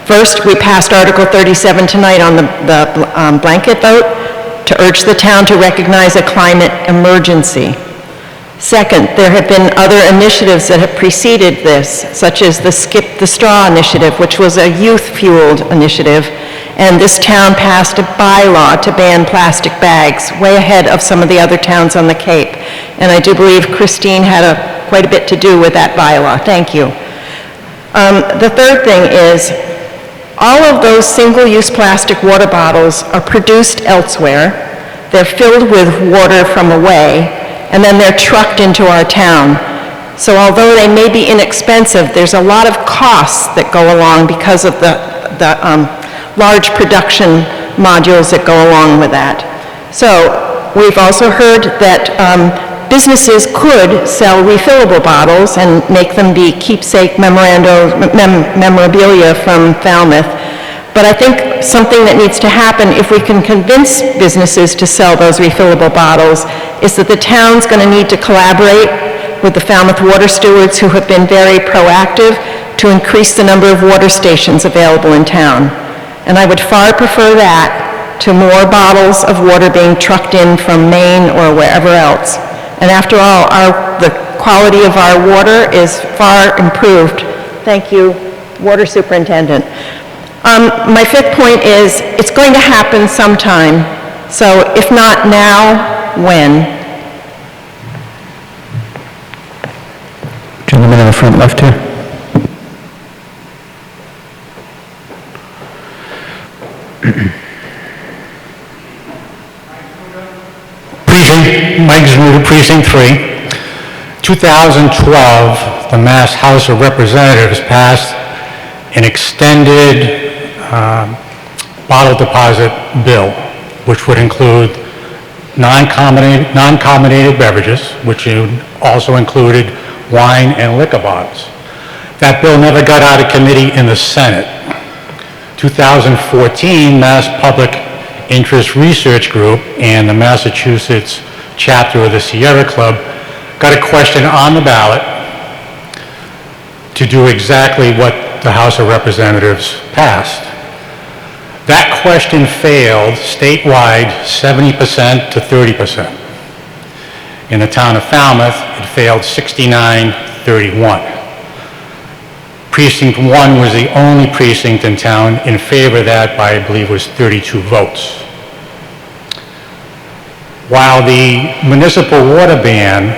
First, we passed Article 37 tonight on the blanket vote to urge the town to recognize a climate emergency. Second, there have been other initiatives that have preceded this, such as the Skip the Straw initiative, which was a youth-fueled initiative, and this town passed a bylaw to ban plastic bags, way ahead of some of the other towns on the Cape. And I do believe Christine had quite a bit to do with that bylaw. Thank you. The third thing is, all of those single-use plastic water bottles are produced elsewhere. They're filled with water from away, and then they're trucked into our town. So although they may be inexpensive, there's a lot of costs that go along because of the large production modules that go along with that. So we've also heard that businesses could sell refillable bottles and make them be keepsake memorabilia from Falmouth. But I think something that needs to happen if we can convince businesses to sell those refillable bottles is that the town's going to need to collaborate with the Falmouth water stewards, who have been very proactive, to increase the number of water stations available in town. And I would far prefer that to more bottles of water being trucked in from Maine or wherever else. And after all, the quality of our water is far improved. Thank you, Water Superintendent. My fifth point is, it's going to happen sometime. So if not now, when? Gentleman in the front left here. Mike Zmuda, Precinct 3. 2012, the Mass House of Representatives passed an extended bottle deposit bill, which would include non-carbonated beverages, which also included wine and liquor bottles. That bill never got out of committee in the Senate. 2014, Mass Public Interest Research Group and the Massachusetts chapter of the Sierra Club got a question on the ballot to do exactly what the House of Representatives passed. That question failed statewide 70% to 30%. In the town of Falmouth, it failed 69-31. Precinct 1 was the only precinct in town in favor of that by, I believe, was 32 votes. While the municipal water ban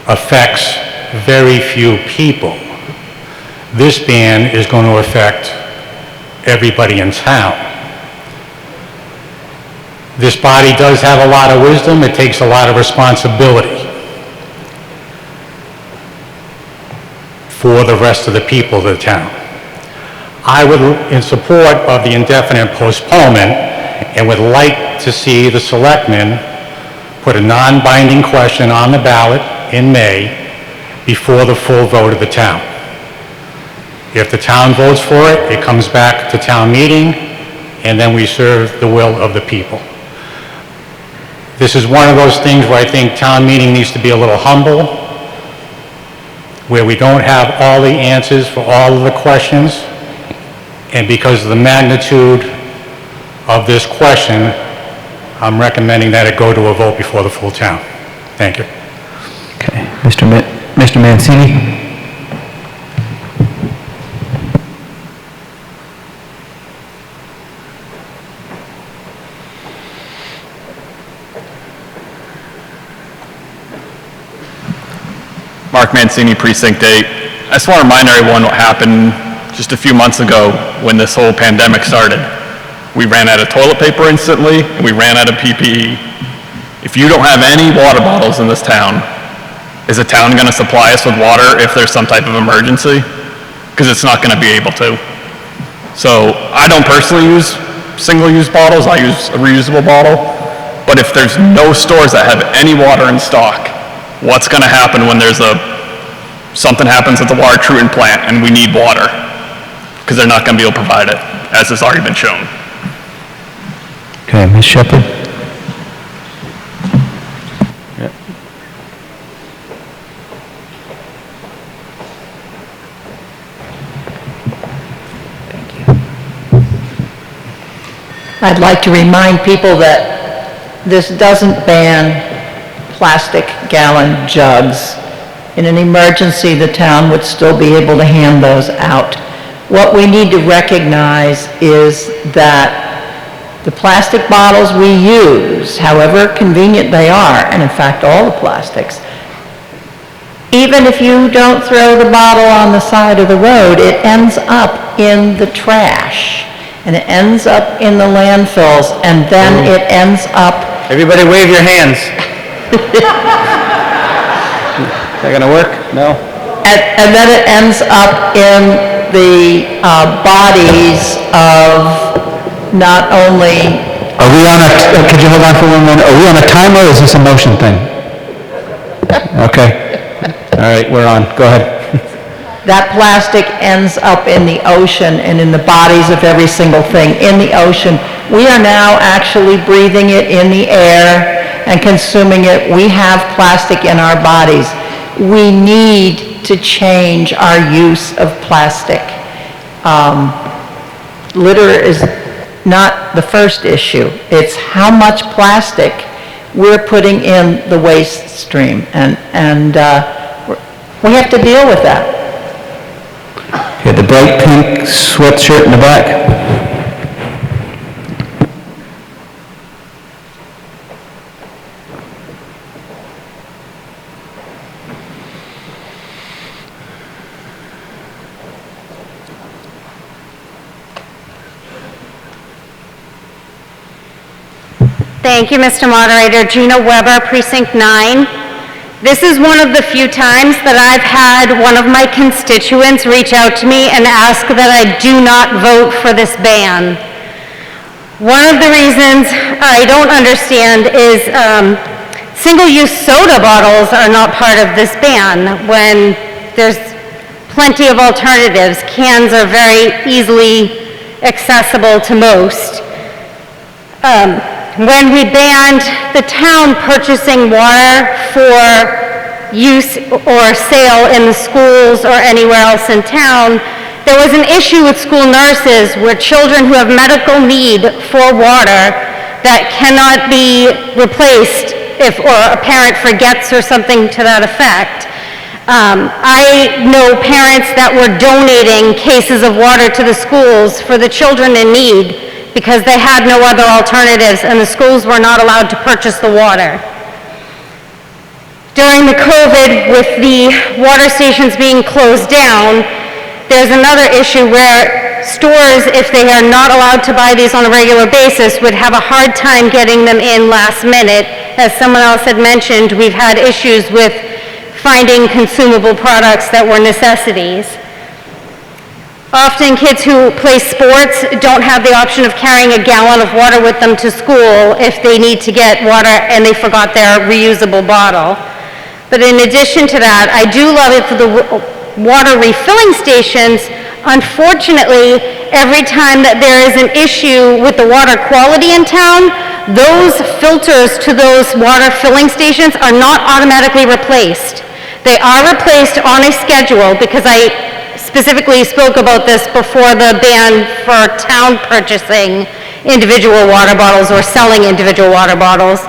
affects very few people, this ban is going to affect everybody in town. This body does have a lot of wisdom. It takes a lot of responsibility for the rest of the people of the town. I would, in support of the indefinite postponement, and would like to see the selectmen put a non-binding question on the ballot in May before the full vote of the town. If the town votes for it, it comes back to town meeting, and then we serve the will of the people. This is one of those things where I think town meeting needs to be a little humble, where we don't have all the answers for all of the questions, and because of the magnitude of this question, I'm recommending that it go to a vote before the full town. Thank you. Okay, Mr. Mr. Mancini? Mark Mancini, Precinct 8. I just want to remind everyone what happened just a few months ago when this whole pandemic started. We ran out of toilet paper instantly, and we ran out of PPE. If you don't have any water bottles in this town, is the town going to supply us with water if there's some type of emergency? Because it's not going to be able to. So I don't personally use single-use bottles. I use a reusable bottle. But if there's no stores that have any water in stock, what's going to happen when something happens at the water treatment plant and we need water? Because they're not going to be able to provide it, as has already been shown. Okay, Ms. Shepherd? I'd like to remind people that this doesn't ban plastic gallon jugs. In an emergency, the town would still be able to hand those out. What we need to recognize is that the plastic bottles we use, however convenient they are, and in fact all the plastics, even if you don't throw the bottle on the side of the road, it ends up in the trash, and it ends up in the landfills, and then it ends up... Everybody wave your hands. Is that going to work? No? And then it ends up in the bodies of not only... Are we on a, could you hold on for 1 minute? Are we on a timer or is this a motion thing? Okay. All right, we're on. Go ahead. That plastic ends up in the ocean and in the bodies of every single thing in the ocean. We are now actually breathing it in the air and consuming it. We have plastic in our bodies. We need to change our use of plastic. Litter is not the first issue. It's how much plastic we're putting in the waste stream, and we have to deal with that. Okay, the bright pink sweatshirt in the back. Thank you, Mr. Moderator. Gina Weber, Precinct 9. This is one of the few times that I've had one of my constituents reach out to me and ask that I do not vote for this ban. One of the reasons I don't understand is single-use soda bottles are not part of this ban when there's plenty of alternatives. Cans are very easily accessible to most. When we banned the town purchasing water for use or sale in the schools or anywhere else in town, there was an issue with school nurses where children who have medical need for water that cannot be replaced if or a parent forgets or something to that effect. I know parents that were donating cases of water to the schools for the children in need because they had no other alternatives and the schools were not allowed to purchase the water. During the COVID, with the water stations being closed down, there's another issue where stores, if they are not allowed to buy these on a regular basis, would have a hard time getting them in last minute. As someone else had mentioned, we've had issues with finding consumable products that were necessities. Often kids who play sports don't have the option of carrying a gallon of water with them to school if they need to get water and they forgot their reusable bottle. But in addition to that, I do love it for the water refilling stations. Unfortunately, every time that there is an issue with the water quality in town, those filters to those water filling stations are not automatically replaced. They are replaced on a schedule because I specifically spoke about this before the ban for town purchasing individual water bottles or selling individual water bottles.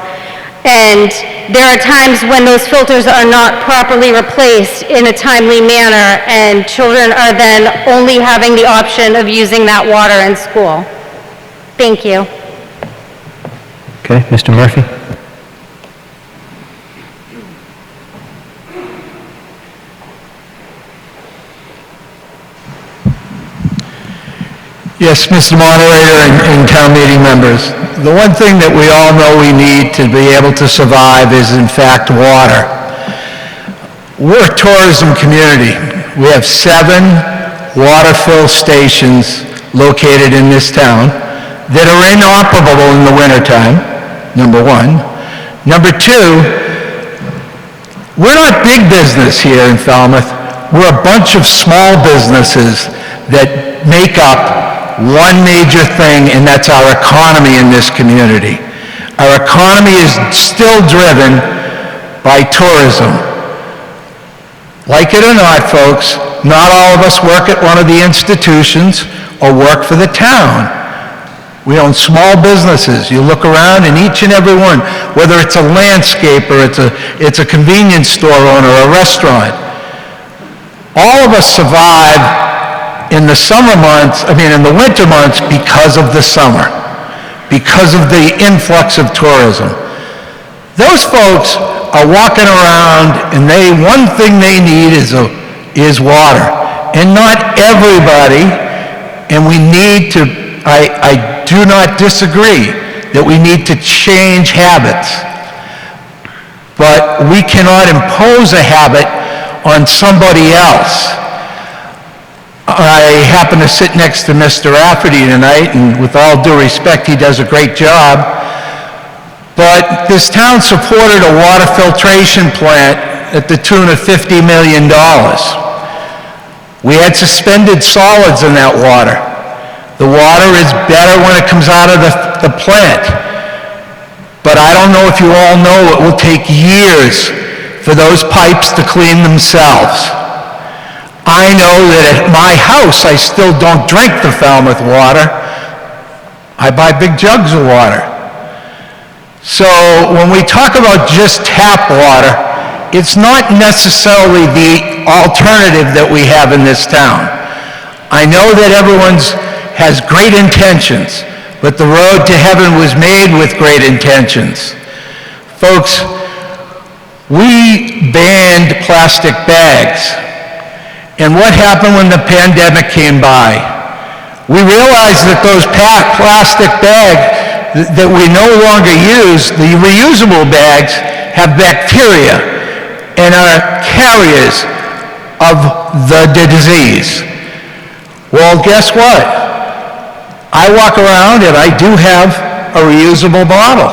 And there are times when those filters are not properly replaced in a timely manner, and children are then only having the option of using that water in school. Thank you. Okay, Mr. Murphy? Yes, Mr. Moderator and town meeting members. The one thing that we all know we need to be able to survive is, in fact, water. We're a tourism community. We have 7 water fill stations located in this town that are inoperable in the wintertime, number one. Number 2, we're not big business here in Falmouth. We're a bunch of small businesses that make up one major thing, and that's our economy in this community. Our economy is still driven by tourism. Like it or not, folks, not all of us work at one of the institutions or work for the town. We own small businesses. You look around and each and every one, whether it's a landscaper, it's a convenience store owner, a restaurant, all of us survive in the in the winter months because of the summer, because of the influx of tourism. Those folks are walking around and one thing they need is water. And not everybody, and we need to, I do not disagree that we need to change habits, but we cannot impose a habit on somebody else. I happen to sit next to Mr. Rafferty tonight, and with all due respect, he does a great job. But this town supported a water filtration plant at the tune of $50 million. We had suspended solids in that water. The water is better when it comes out of the plant. But I don't know if you all know, it will take years for those pipes to clean themselves. I know that at my house, I still don't drink the Falmouth water. I buy big jugs of water. So when we talk about just tap water, it's not necessarily the alternative that we have in this town. I know that everyone has great intentions, but the road to heaven was made with great intentions. Folks, we banned plastic bags. And what happened when the pandemic came by? We realized that those plastic bags that we no longer use, the reusable bags, have bacteria and are carriers of the disease. Well, guess what? I walk around and I do have a reusable bottle.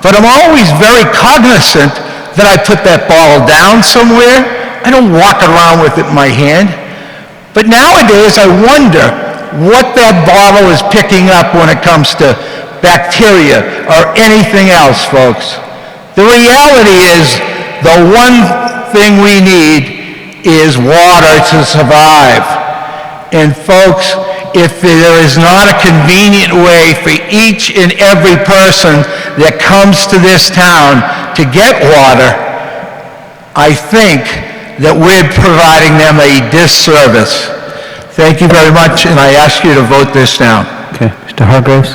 But I'm always very cognizant that I put that bottle down somewhere. I don't walk around with it in my hand. But nowadays, I wonder what that bottle is picking up when it comes to bacteria or anything else, folks. The reality is, the one thing we need is water to survive. And folks, if there is not a convenient way for each and every person that comes to this town to get water, I think that we're providing them a disservice. Thank you very much, and I ask you to vote this down. Okay, Mr. Hargroves?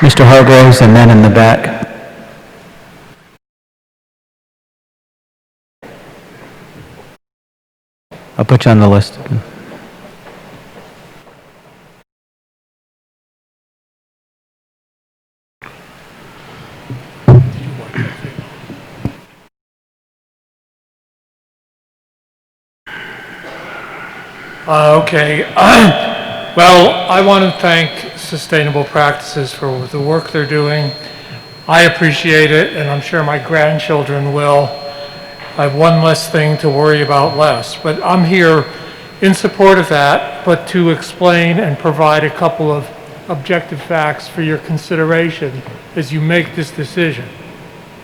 Mr. Hargroves, and then in the back. I'll put you on the list. Okay. Well, I want to thank Sustainable Practices for the work they're doing. I appreciate it, and I'm sure my grandchildren will. I have one less thing to worry about less. But I'm here in support of that, but to explain and provide a couple of objective facts for your consideration as you make this decision.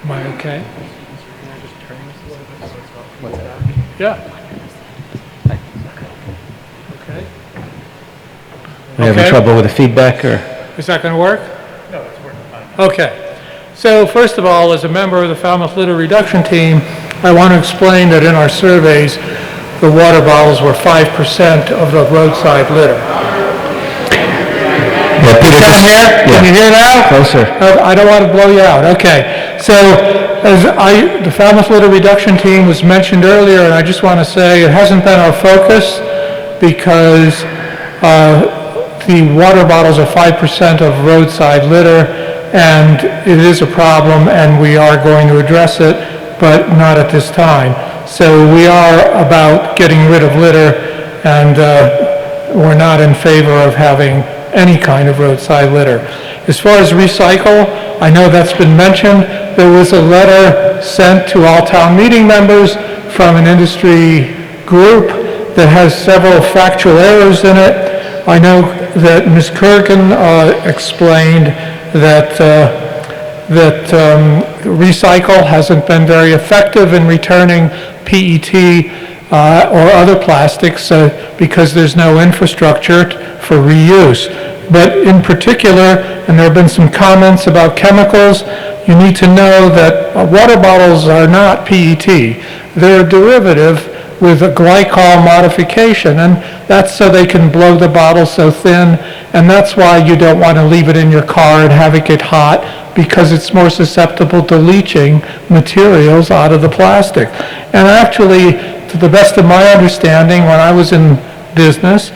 Am I okay? Yeah. Okay. Are you having trouble with the feedback, or? Is that going to work? No, it's working fine. Okay. So first of all, as a member of the Falmouth Litter Reduction Team, I want to explain that in our surveys, the water bottles were 5% of the roadside litter. Yeah, Peter, Can you hear now? Closer. I don't want to blow you out. Okay. So the Falmouth Litter Reduction Team was mentioned earlier, and I just want to say it hasn't been our focus because the water bottles are 5% of roadside litter, and it is a problem, and we are going to address it, but not at this time. So we are about getting rid of litter, and we're not in favor of having any kind of roadside litter. As far as recycle, I know that's been mentioned. There was a letter sent to all town meeting members from an industry group that has several factual errors in it. I know that Ms. Kurgan explained that recycle hasn't been very effective in returning PET or other plastics because there's no infrastructure for reuse. But in particular, and there have been some comments about chemicals, you need to know that water bottles are not PET. They're a derivative with a glycol modification, and that's so they can blow the bottle so thin, and that's why you don't want to leave it in your car and have it get hot, because it's more susceptible to leaching materials out of the plastic. And actually, to the best of my understanding, when I was in business,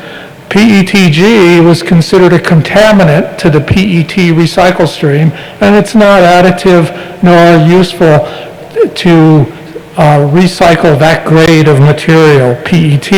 PETG was considered a contaminant to the PET recycle stream, and it's not additive nor useful to recycle that grade of material, PET,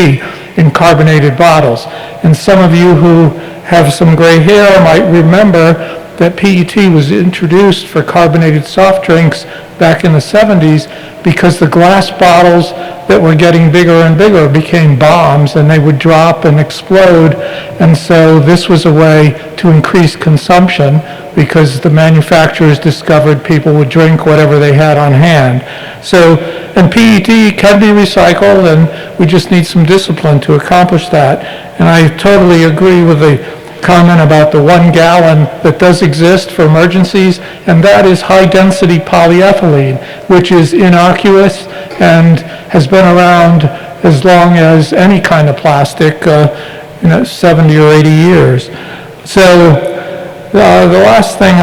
in carbonated bottles. And some of you who have some gray hair might remember that PET was introduced for carbonated soft drinks back in the 70s because the glass bottles that were getting bigger and bigger became bombs, and they would drop and explode. And so this was a way to increase consumption because the manufacturers discovered people would drink whatever they had on hand. So, and PET can be recycled, and we just need some discipline to accomplish that. And I totally agree with the comment about the 1 gallon that does exist for emergencies, and that is high-density polyethylene, which is innocuous and has been around as long as any kind of plastic, 70 or 80 years. So the last thing,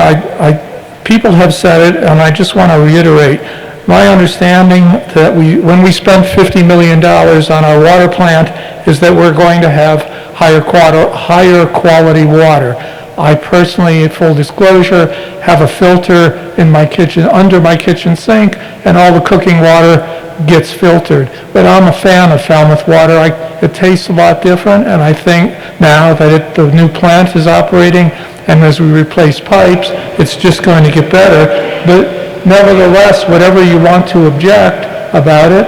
people have said it, and I just want to reiterate, my understanding that when we spend $50 million on our water plant is that we're going to have higher quality water. I personally, full disclosure, have a filter in my kitchen, under my kitchen sink, and all the cooking water gets filtered. But I'm a fan of Falmouth water. It tastes a lot different, and I think now that the new plant is operating, and as we replace pipes, it's just going to get better. But nevertheless, whatever you want to object about it,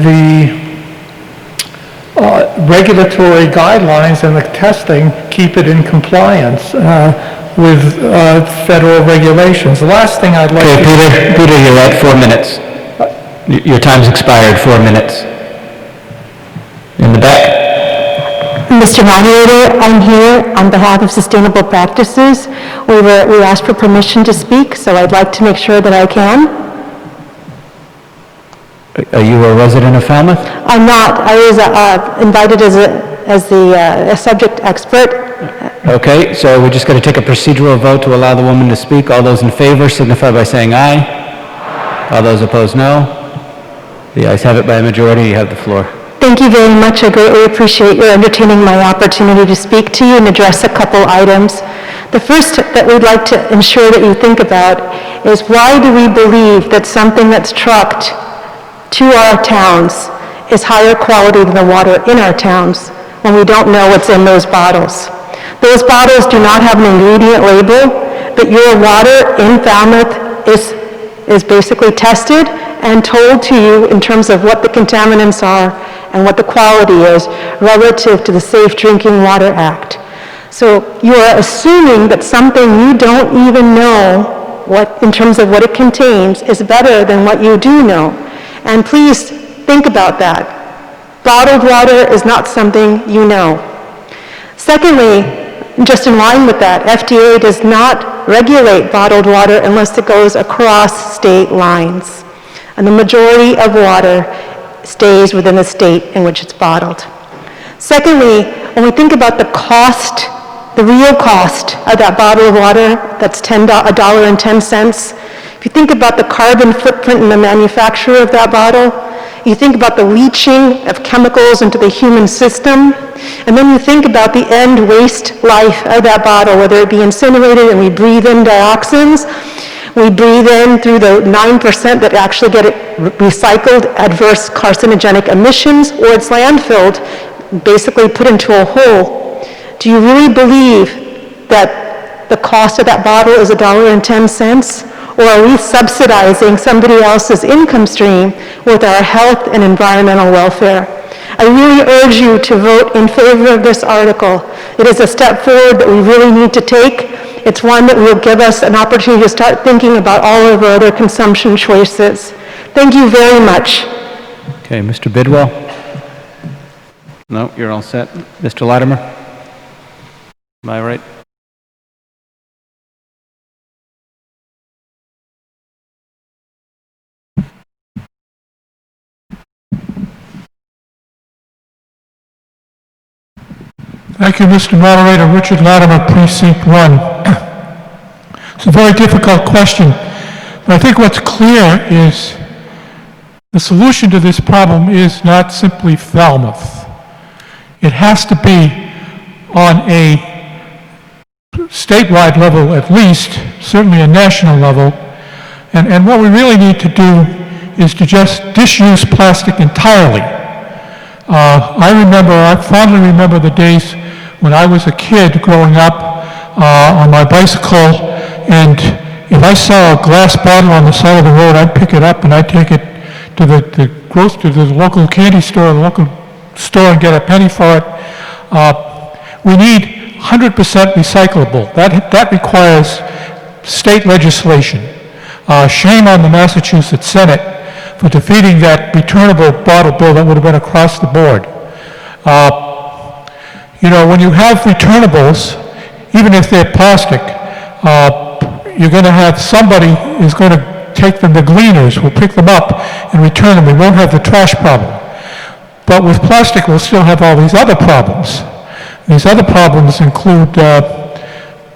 the regulatory guidelines and the testing keep it in compliance with federal regulations. The last thing I'd like to... Peter, you're at 4 minutes. Your time's expired, 4 minutes. In the back. Mr. Moderator, I'm here on behalf of Sustainable Practices. We asked for permission to speak, so I'd like to make sure that I can. Are you a resident of Falmouth? I'm not. I was invited as the subject expert. Okay, so we're just going to take a procedural vote to allow the woman to speak. All those in favor signify by saying aye. All those opposed, no. The ayes have it by a majority. You have the floor. Thank you very much. I greatly appreciate your entertaining my opportunity to speak to you and address a couple items. The first that we'd like to ensure that you think about is, why do we believe that something that's trucked to our towns is higher quality than the water in our towns when we don't know what's in those bottles? Those bottles do not have an ingredient label, but your water in Falmouth is basically tested and told to you in terms of what the contaminants are and what the quality is relative to the Safe Drinking Water Act. So you are assuming that something you don't even know what, in terms of what it contains, is better than what you do know. And please think about that. Bottled water is not something you know. Secondly, just in line with that, FDA does not regulate bottled water unless it goes across state lines. And the majority of water stays within the state in which it's bottled. Secondly, when we think about the cost, the real cost of that bottle of water, that's $1.10. If you think about the carbon footprint in the manufacture of that bottle, you think about the leaching of chemicals into the human system, and then you think about the end waste life of that bottle, whether it be incinerated and we breathe in dioxins, we breathe in through the 9% that actually get recycled adverse carcinogenic emissions, or it's landfilled, basically put into a hole. Do you really believe that the cost of that bottle is $1.10? Or are we subsidizing somebody else's income stream with our health and environmental welfare? I really urge you to vote in favor of this article. It is a step forward that we really need to take. It's one that will give us an opportunity to start thinking about all of our other consumption choices. Thank you very much. Okay, Mr. Bidwell? No, you're all set. Mr. Latimer? Am I right? Thank you, Mr. Moderator. Richard Latimer, Precinct 1. It's a very difficult question, but I think what's clear is the solution to this problem is not simply Falmouth. It has to be on a statewide level at least, certainly a national level, and what we really need to do is to just disuse plastic entirely. I fondly remember the days when I was a kid growing up on my bicycle, and if I saw a glass bottle on the side of the road, I'd pick it up and I'd take it to the local candy store, the local store, and get a penny for it. We need 100% recyclable. That requires state legislation. Shame on the Massachusetts Senate for defeating that returnable bottle bill that would have been across the board. When you have returnables, even if they're plastic, you're going to have somebody who's going to take them, the gleaners will pick them up and return them. We won't have the trash problem. But with plastic, we'll still have all these other problems. These other problems include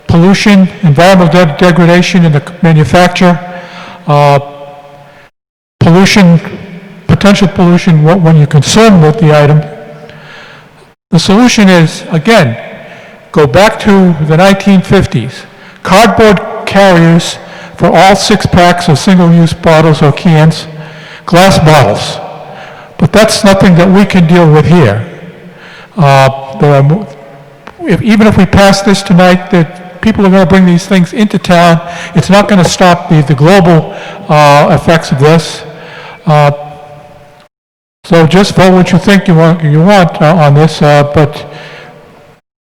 pollution, environmental degradation in the manufacture, pollution, potential pollution when you consume with the item. The solution is, again, go back to the 1950s. Cardboard carriers for all 6-packs of single-use bottles or cans, glass bottles. But that's nothing that we can deal with here. Even if we pass this tonight, that people are going to bring these things into town. It's not going to stop the global effects of this. So just vote what you think you want on this, but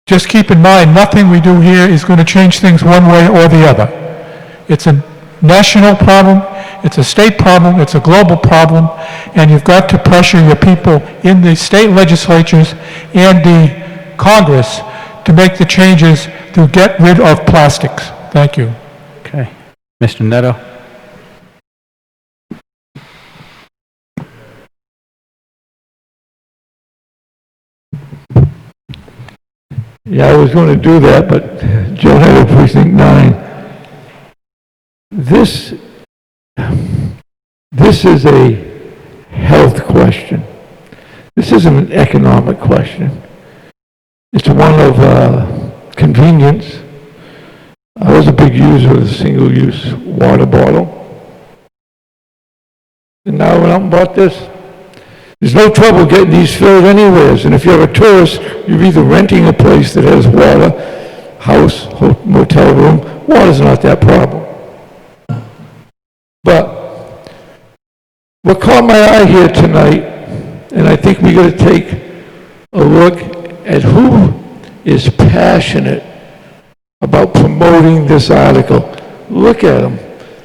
just keep in mind, nothing we do here is going to change things one way or the other. It's a national problem, it's a state problem, it's a global problem, and you've got to pressure your people in the state legislatures and the Congress to make the changes to get rid of plastics. Thank you. Okay. Mr. Neto? Yeah, I was going to do that, but Joe had a Precinct 9. This is a health question. This isn't an economic question. It's one of convenience. I was a big user of the single-use water bottle. And now I went out and bought this. There's no trouble getting these filled anywheres. And if you're a tourist, you're either renting a place that has water, house, motel room. Water's not that problem. But what caught my eye here tonight, and I think we got to take a look at who is passionate about promoting this article. Look at them,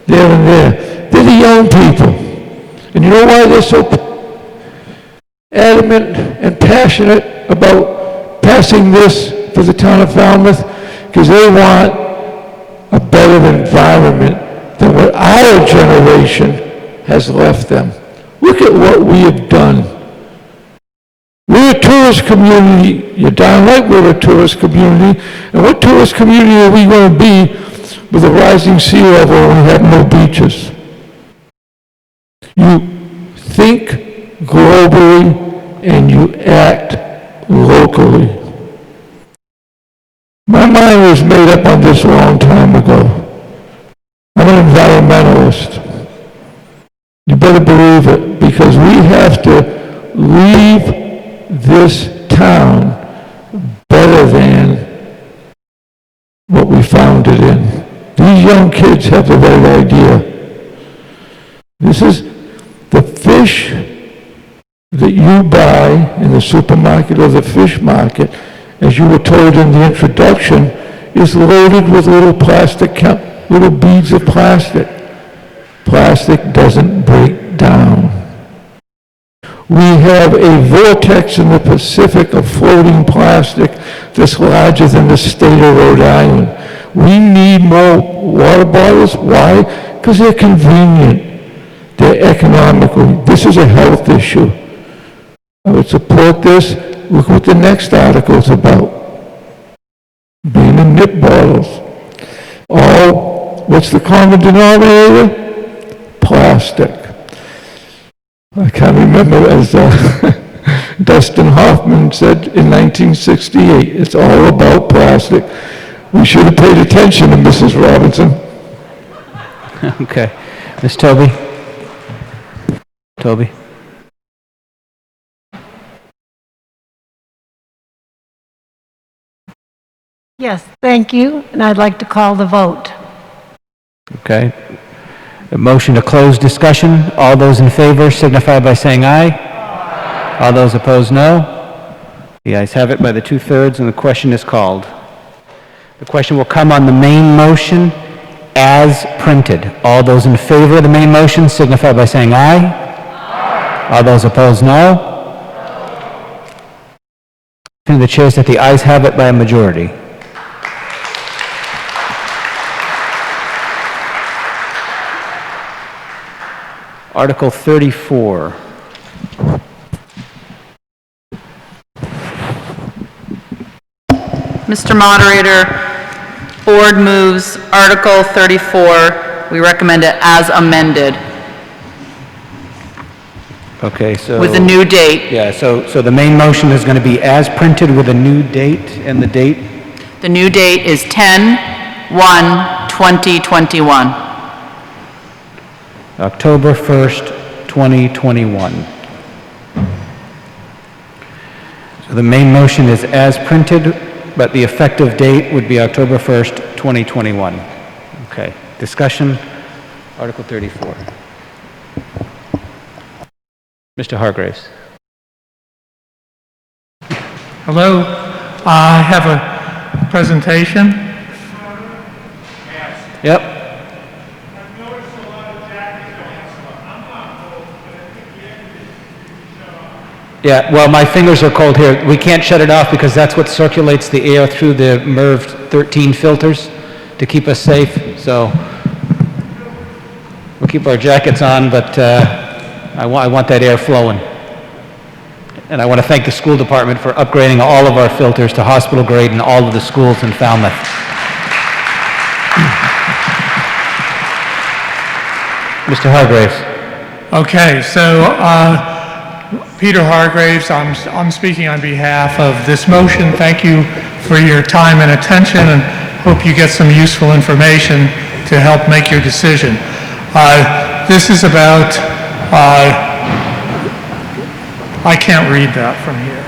there and there. They're the young people. And you know why they're so adamant and passionate about passing this for the town of Falmouth? because they want a better environment than what our generation has left them. Look at what we have done. We're a tourist community. You're darn right we're a tourist community. And what tourist community are we going to be with a rising sea level when we have no beaches? You think globally and you act locally. My mind was made up on this a long time ago. I'm an environmentalist. You better believe it, because we have to leave this town better than what we found it in. These young kids have the right idea. This is the fish that you buy in the supermarket or the fish market, as you were told in the introduction, is loaded with little little beads of plastic. Plastic doesn't break down. We have a vortex in the Pacific of floating plastic that's larger than the state of Rhode Island. We need more water bottles. Why? Because they're convenient. They're economical. This is a health issue. I would support this. Look what the next article is about. Being in nip bottles. What's the common denominator? Plastic. I can't remember, as Dustin Hoffman said in 1968, it's all about plastic. We should have paid attention to Mrs. Robinson. Okay. Ms. Toby? Toby? Yes, thank you, and I'd like to call the vote. Okay. A motion to close discussion. All those in favor signify by saying aye. Aye. All those opposed, no. The ayes have it by the 2/3, and the question is called. The question will come on the main motion as printed. All those in favor of the main motion signify by saying aye. Aye. All those opposed, no. And the chair said the ayes have it by a majority. Article 34. Mr. Moderator, Board moves Article 34. We recommend it as amended. Okay, so... With a new date. Yeah, so the main motion is going to be as printed with a new date, and the date? The new date is 10/1/2021. October 1st, 2021. So the main motion is as printed, but the effective date would be October 1st, 2021. Okay, discussion, Article 34. Mr. Hargraves. Hello, I have a presentation. Yep. Yeah, well, my fingers are cold here. We can't shut it off because that's what circulates the air through the MERV 13 filters to keep us safe. So we'll keep our jackets on, but I want that air flowing. And I want to thank the school department for upgrading all of our filters to hospital grade in all of the schools in Falmouth. Mr. Hargraves. Okay, so Peter Hargraves, I'm speaking on behalf of this motion. Thank you for your time and attention, and hope you get some useful information to help make your decision. This is about, I can't read that from here.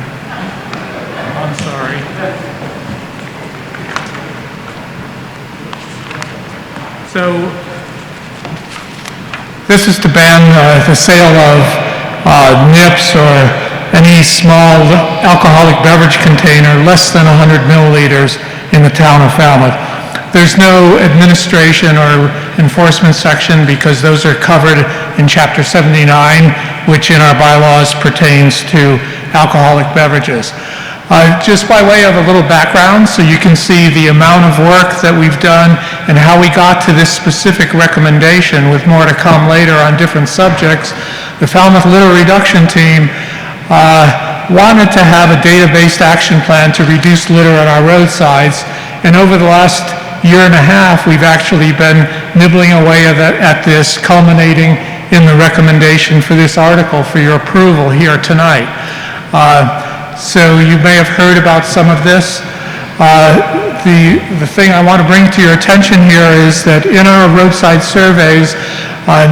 I'm sorry. So, this is to ban the sale of nips or any small alcoholic beverage container less than 100 milliliters in the town of Falmouth. There's no administration or enforcement section because those are covered in Chapter 79, which in our bylaws pertains to alcoholic beverages. Just by way of a little background, so you can see the amount of work that we've done and how we got to this specific recommendation, with more to come later on different subjects, the Falmouth Litter Reduction Team wanted to have a data-based action plan to reduce litter on our roadsides, and over the last year and a half, we've actually been nibbling away at this, culminating in the recommendation for this article for your approval here tonight. So you may have heard about some of this. The thing I want to bring to your attention here is that in our roadside surveys,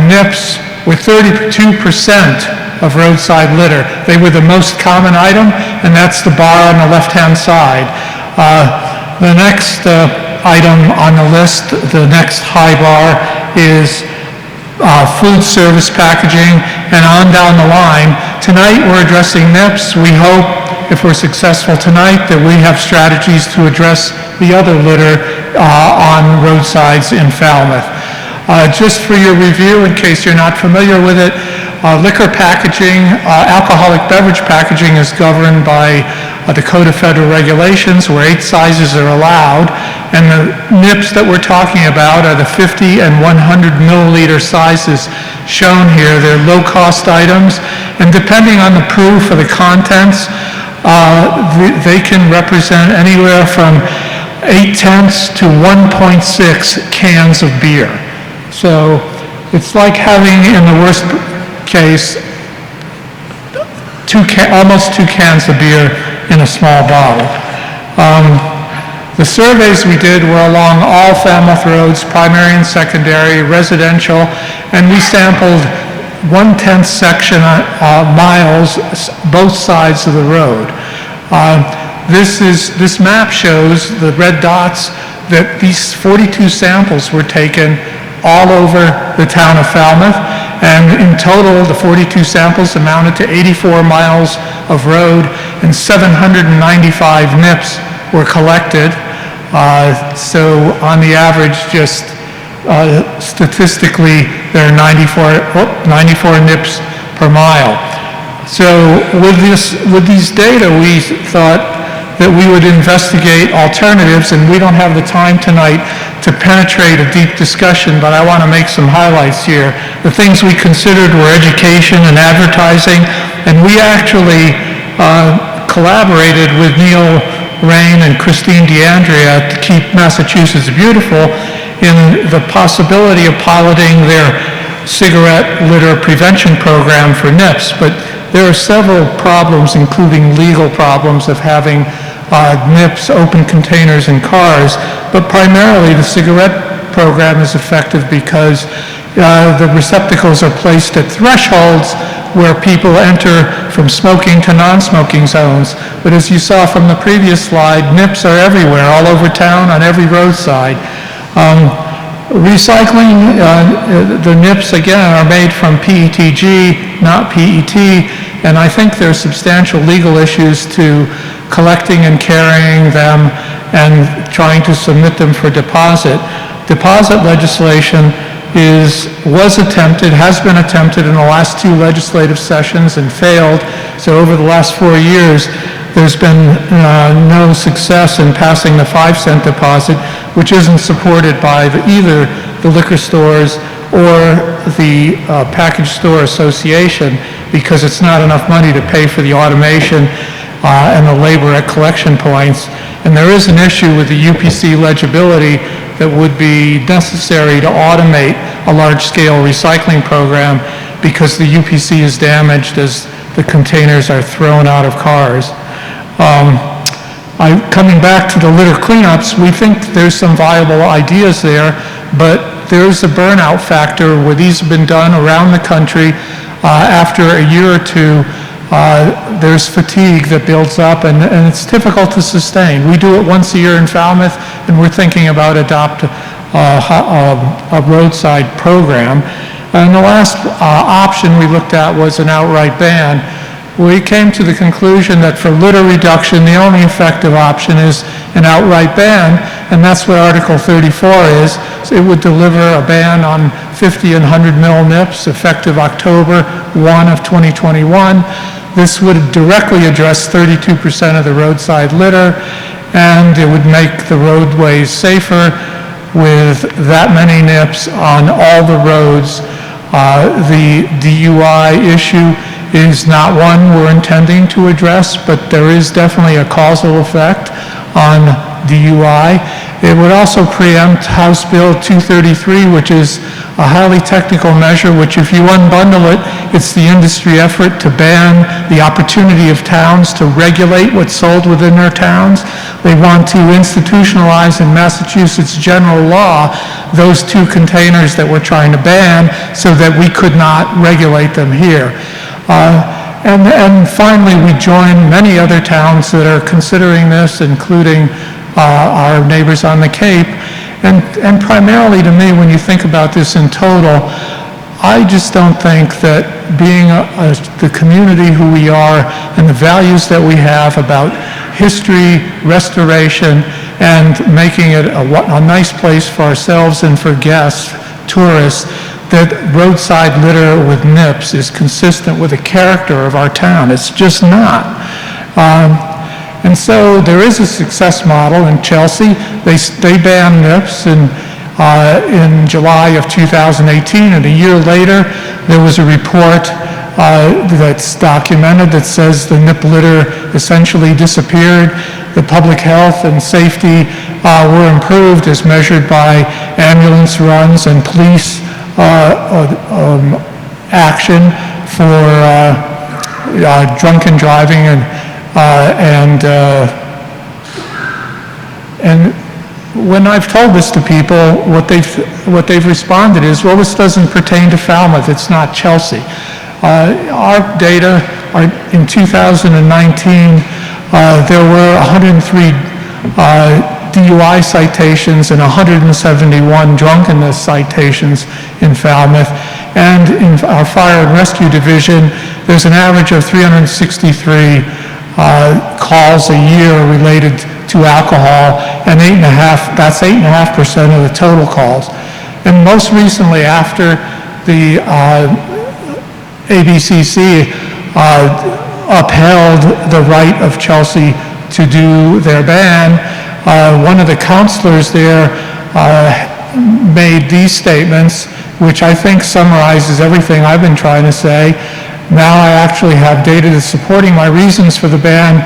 nips were 32% of roadside litter. They were the most common item, and that's the bar on the left-hand side. The next item on the list, the next high bar, is food service packaging, and on down the line. Tonight we're addressing nips. We hope, if we're successful tonight, that we have strategies to address the other litter on roadsides in Falmouth. Just for your review, in case you're not familiar with it, liquor packaging, alcoholic beverage packaging is governed by the Code of Federal Regulations, where 8 sizes are allowed, and the nips that we're talking about are the 50 and 100 milliliter sizes shown here. They're low-cost items, and depending on the proof of the contents, they can represent anywhere from 0.8 to 1.6 cans of beer. So it's like having, in the worst case, almost 2 cans of beer in a small bottle. The surveys we did were along all Falmouth roads, primary and secondary, residential, and we sampled 1/10 section miles, both sides of the road. This map shows the red dots that these 42 samples were taken all over the town of Falmouth, and in total, the 42 samples amounted to 84 miles of road, and 795 nips were collected. So on the average, just statistically, there are 94 nips per mile. So with these data, we thought that we would investigate alternatives, and we don't have the time tonight to penetrate a deep discussion, but I want to make some highlights here. The things we considered were education and advertising, and we actually collaborated with Neil Rain and Christine DeAndrea to Keep Massachusetts Beautiful in the possibility of piloting their cigarette litter prevention program for nips, but there are several problems, including legal problems of having nips, open containers in cars, but primarily the cigarette program is effective because the receptacles are placed at thresholds where people enter from smoking to non-smoking zones. But as you saw from the previous slide, nips are everywhere, all over town, on every roadside. Recycling, the nips, again, are made from PETG, not PET, and I think there are substantial legal issues to collecting and carrying them and trying to submit them for deposit. Deposit legislation was attempted, has been attempted in the last 2 legislative sessions and failed. So over the last 4 years, there's been no success in passing the 5-cent deposit, which isn't supported by either the liquor stores or the Package Store Association, because it's not enough money to pay for the automation and the labor at collection points. And there is an issue with the UPC legibility that would be necessary to automate a large-scale recycling program, because the UPC is damaged as the containers are thrown out of cars. Coming back to the litter cleanups, we think there's some viable ideas there, but there's a burnout factor where these have been done around the country. After a year or two, there's fatigue that builds up, and it's difficult to sustain. We do it once a year in Falmouth, and we're thinking about adopting a roadside program. And the last option we looked at was an outright ban. We came to the conclusion that for litter reduction, the only effective option is an outright ban, and that's what Article 34 is. So it would deliver a ban on 50 and 100 ml nips effective October 1 of 2021. This would directly address 32% of the roadside litter, and it would make the roadways safer with that many nips on all the roads. The DUI issue is not one we're intending to address, but there is definitely a causal effect on DUI. It would also preempt House Bill 233, which is a highly technical measure, which if you unbundle it, it's the industry effort to ban the opportunity of towns to regulate what's sold within their towns. They want to institutionalize in Massachusetts general law those two containers that we're trying to ban so that we could not regulate them here. And finally, we join many other towns that are considering this, including our neighbors on the Cape. And primarily to me, when you think about this in total, I just don't think that being the community who we are and the values that we have about history, restoration, and making it a nice place for ourselves and for guests, tourists, that roadside litter with nips is consistent with the character of our town. It's just not. And so there is a success model in Chelsea. They banned nips in July of 2018, and a year later there was a report that's documented that says the nip litter essentially disappeared. The public health and safety were improved as measured by ambulance runs and police action for drunken driving and when I've told this to people, what they've responded is, well, this doesn't pertain to Falmouth, it's not Chelsea. Our data are in 2019, there were 103 DUI citations and 171 drunkenness citations in Falmouth. And in our fire and rescue division, there's an average of 363 calls a year related to alcohol, and that's 8.5% of the total calls. And most recently, after the ABCC upheld the right of Chelsea to do their ban, one of the counselors there made these statements, which I think summarizes everything I've been trying to say. Now I actually have data that's supporting my reasons for the ban.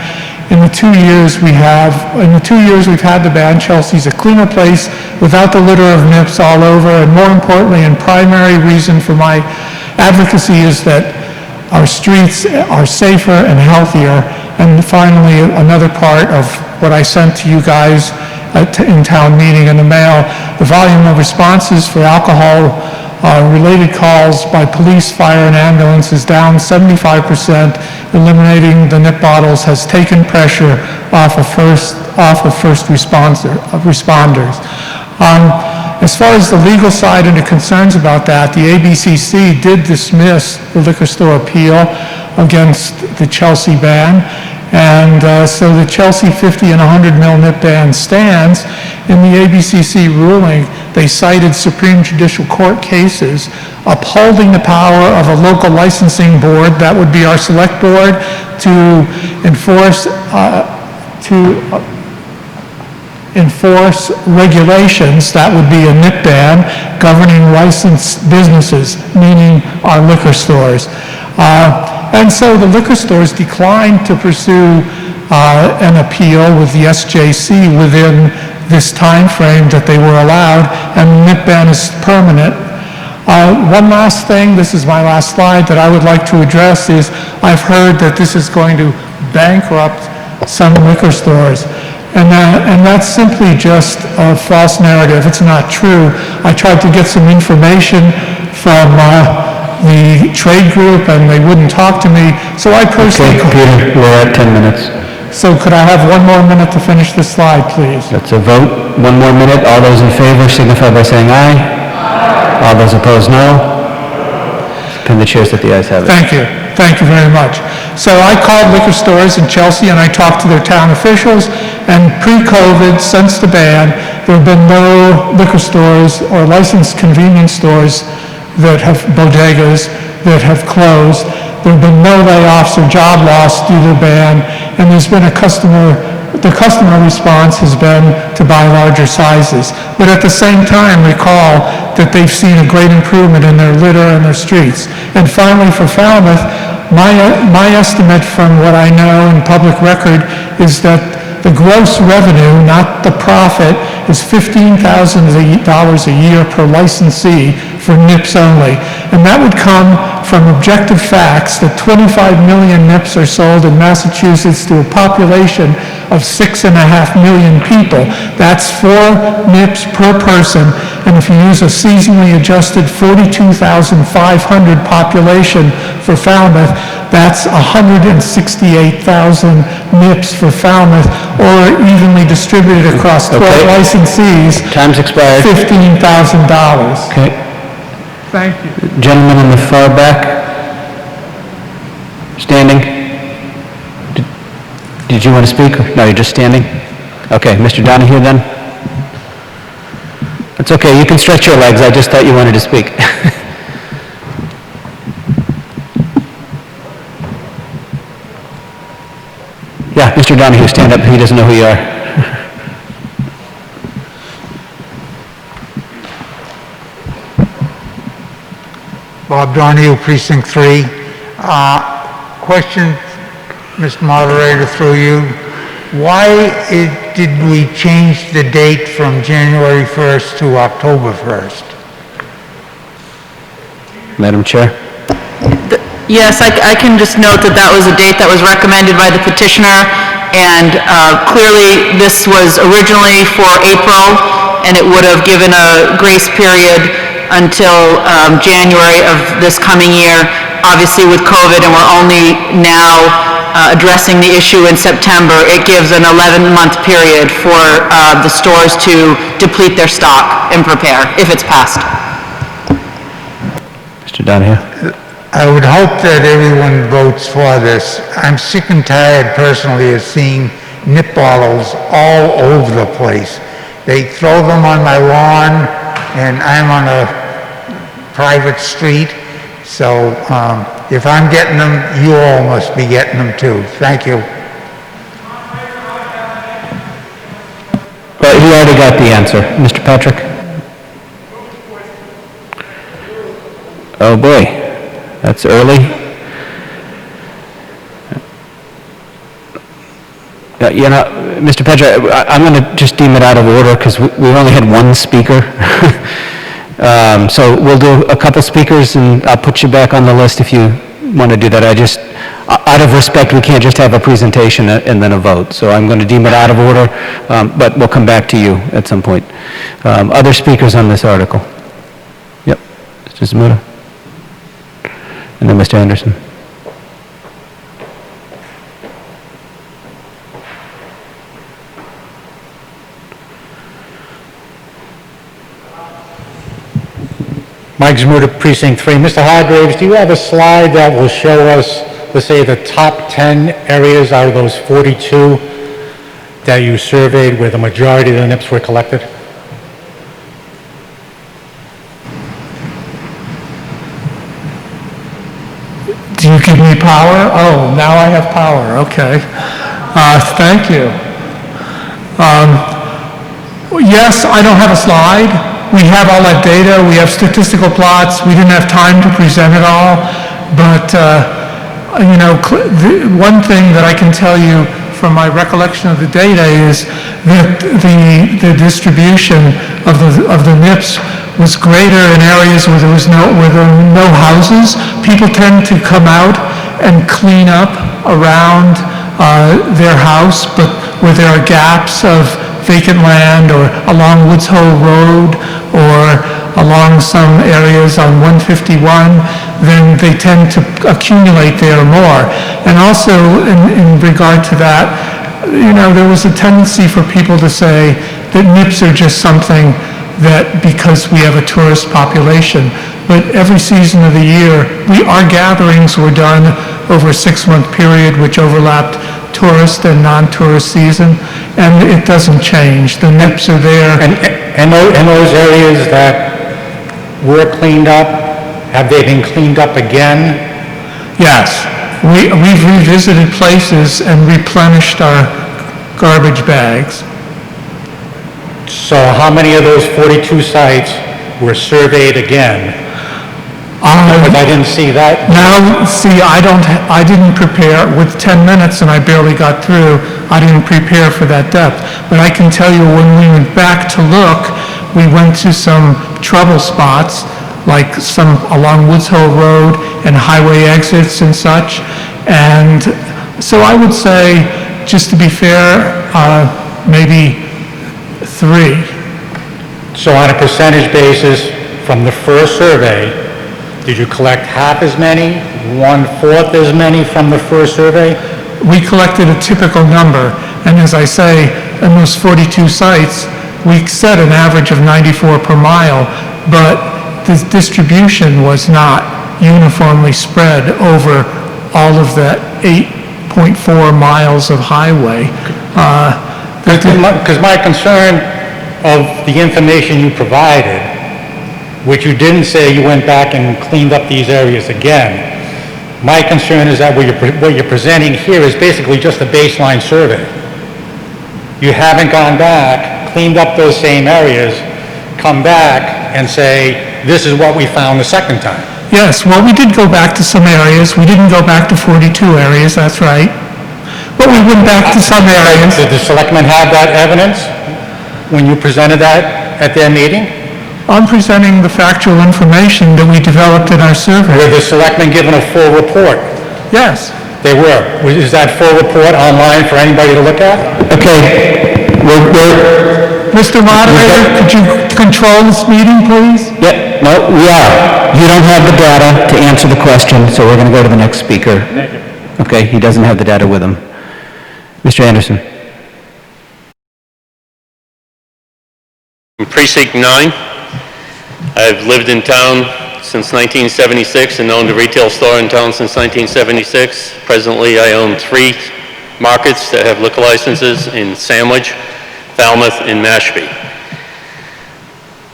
In the 2 years we've had the ban, Chelsea's a cleaner place without the litter of nips all over, and more importantly, and primary reason for my advocacy is that our streets are safer and healthier. And finally, another part of what I sent to you guys in town meeting in the mail, the volume of responses for alcohol related calls by police, fire, and ambulance is down 75%. Eliminating the nip bottles has taken pressure off of first responders. As far as the legal side and the concerns about that, the ABCC did dismiss the liquor store appeal against the Chelsea ban. And so the Chelsea 50 and 100 ml nip ban stands. In the ABCC ruling, they cited Supreme Judicial Court cases upholding the power of a local licensing board, that would be our select board, to enforce regulations, that would be a nip ban, governing licensed businesses, meaning our liquor stores. And so the liquor stores declined to pursue an appeal with the SJC within this time frame that they were allowed, and the nip ban is permanent. One last thing, this is my last slide, that I would like to address is I've heard that this is going to bankrupt some liquor stores. And that's simply just a false narrative. It's not true. I tried to get some information from the trade group, and they wouldn't talk to me. So I personally... Okay, Peter, we're at 10 minutes. So could I have one more minute to finish this slide, please? That's a vote. 1 more minute. All those in favor signify by saying aye. Aye. All those opposed, no. Pin the chairs that the ayes have it. Thank you. Thank you very much. So I called liquor stores in Chelsea and I talked to their town officials, and pre-COVID, since the ban, there have been no liquor stores or licensed convenience stores that have bodegas that have closed. there have been no layoffs or job loss due to the ban, and there's been the customer response has been to buy larger sizes. But at the same time, recall that they've seen a great improvement in their litter and their streets. And finally, for Falmouth, my estimate from what I know in public record is that the gross revenue, not the profit, is $15,000 a year per licensee for NIPS only. And that would come from objective facts that 25 million NIPS are sold in Massachusetts to a population of 6.5 million people. That's 4 NIPS per person. And if you use a seasonally adjusted 42,500 population for Falmouth, that's 168,000 NIPS for Falmouth, or evenly distributed across 12 licensees. Time's expired. $15,000. Okay. Thank you. Gentleman in the far back, standing. Did you want to speak? No, you're just standing? Okay, Mr. Donahue then? It's okay, you can stretch your legs, I just thought you wanted to speak. Yeah, Mr. Donahue, stand up, he doesn't know who you are. Bob Donahue, Precinct 3. Question, Mr. Moderator, through you. Why did we change the date from January 1st to October 1st? Madam Chair? Yes, I can just note that that was a date that was recommended by the petitioner, and clearly this was originally for April, and it would have given a grace period until January of this coming year. Obviously with COVID, and we're only now addressing the issue in September, it gives an 11-month period for the stores to deplete their stock and prepare, if it's passed. Mr. Donahue? I would hope that everyone votes for this. I'm sick and tired personally of seeing nip bottles all over the place. They throw them on my lawn, and I'm on a private street, so if I'm getting them, you all must be getting them too. Thank you. Well, he already got the answer. Mr. Patrick? Oh boy. That's early. You know, Mr. Pedra, I'm going to just deem it out of order because we've only had one speaker. So we'll do a couple speakers and I'll put you back on the list if you want to do that. I just, out of respect, we can't just have a presentation and then a vote. So I'm going to deem it out of order, but we'll come back to you at some point. Other speakers on this article? Yep. Mr. Zamuda? And then Mr. Anderson. Mike Zamuda, Precinct 3. Mr. Hargraves, do you have a slide that will show us, let's say, the top 10 areas out of those 42 that you surveyed where the majority of the NIPS were collected? Do you give me power? Oh, now I have power. Okay. Thank you. Yes, I don't have a slide. We have all that data. We have statistical plots. We didn't have time to present it all. But, you know, one thing that I can tell you from my recollection of the data is that the distribution of the NIPS was greater in areas where there were no houses. People tend to come out and clean up around their house, but where there are gaps of vacant land or along Woods Hole Road or along some areas on 151, then they tend to accumulate there more. And also in regard to that, you know, there was a tendency for people to say that NIPS are just something that because we have a tourist population. But every season of the year, our gatherings were done over a 6-month period, which overlapped tourist and non-tourist season, and it doesn't change. The NIPS are there. And those areas that were cleaned up, have they been cleaned up again? Yes, we've revisited places and replenished our garbage bags. So how many of those 42 sites were surveyed again? Because I didn't see that. Now, see, I didn't prepare, with 10 minutes and I barely got through, I didn't prepare for that depth. But I can tell you, when we went back to look, we went to some trouble spots, like some along Woods Hole Road and highway exits and such. And so I would say, just to be fair, maybe 3. So on a percentage basis, from the first survey, did you collect half as many, 1/4 as many from the first survey? We collected a typical number, and as I say, in those 42 sites, we set an average of 94 per mile, but the distribution was not uniformly spread over all of that 8.4 miles of highway. Because my concern of the information you provided, which you didn't say you went back and cleaned up these areas again, my concern is that what you're presenting here is basically just a baseline survey. You haven't gone back, cleaned up those same areas, come back and say, this is what we found the second time. Yes, well, we did go back to some areas. We didn't go back to 42 areas, that's right. But we went back to some areas. Did the selectmen have that evidence when you presented that at their meeting? I'm presenting the factual information that we developed in our survey. Were the selectmen given a full report? Yes. They were. Is that full report online for anybody to look at? Okay, Mr. Moderator, could you control this meeting, please? yeah, no, we are. You don't have the data to answer the question, so we're going to go to the next speaker. Okay, he doesn't have the data with him. Mr. Anderson. I'm Precinct 9. I've lived in town since 1976 and owned a retail store in town since 1976. Presently, I own 3 markets that have liquor licenses in Sandwich, Falmouth, and Mashpee.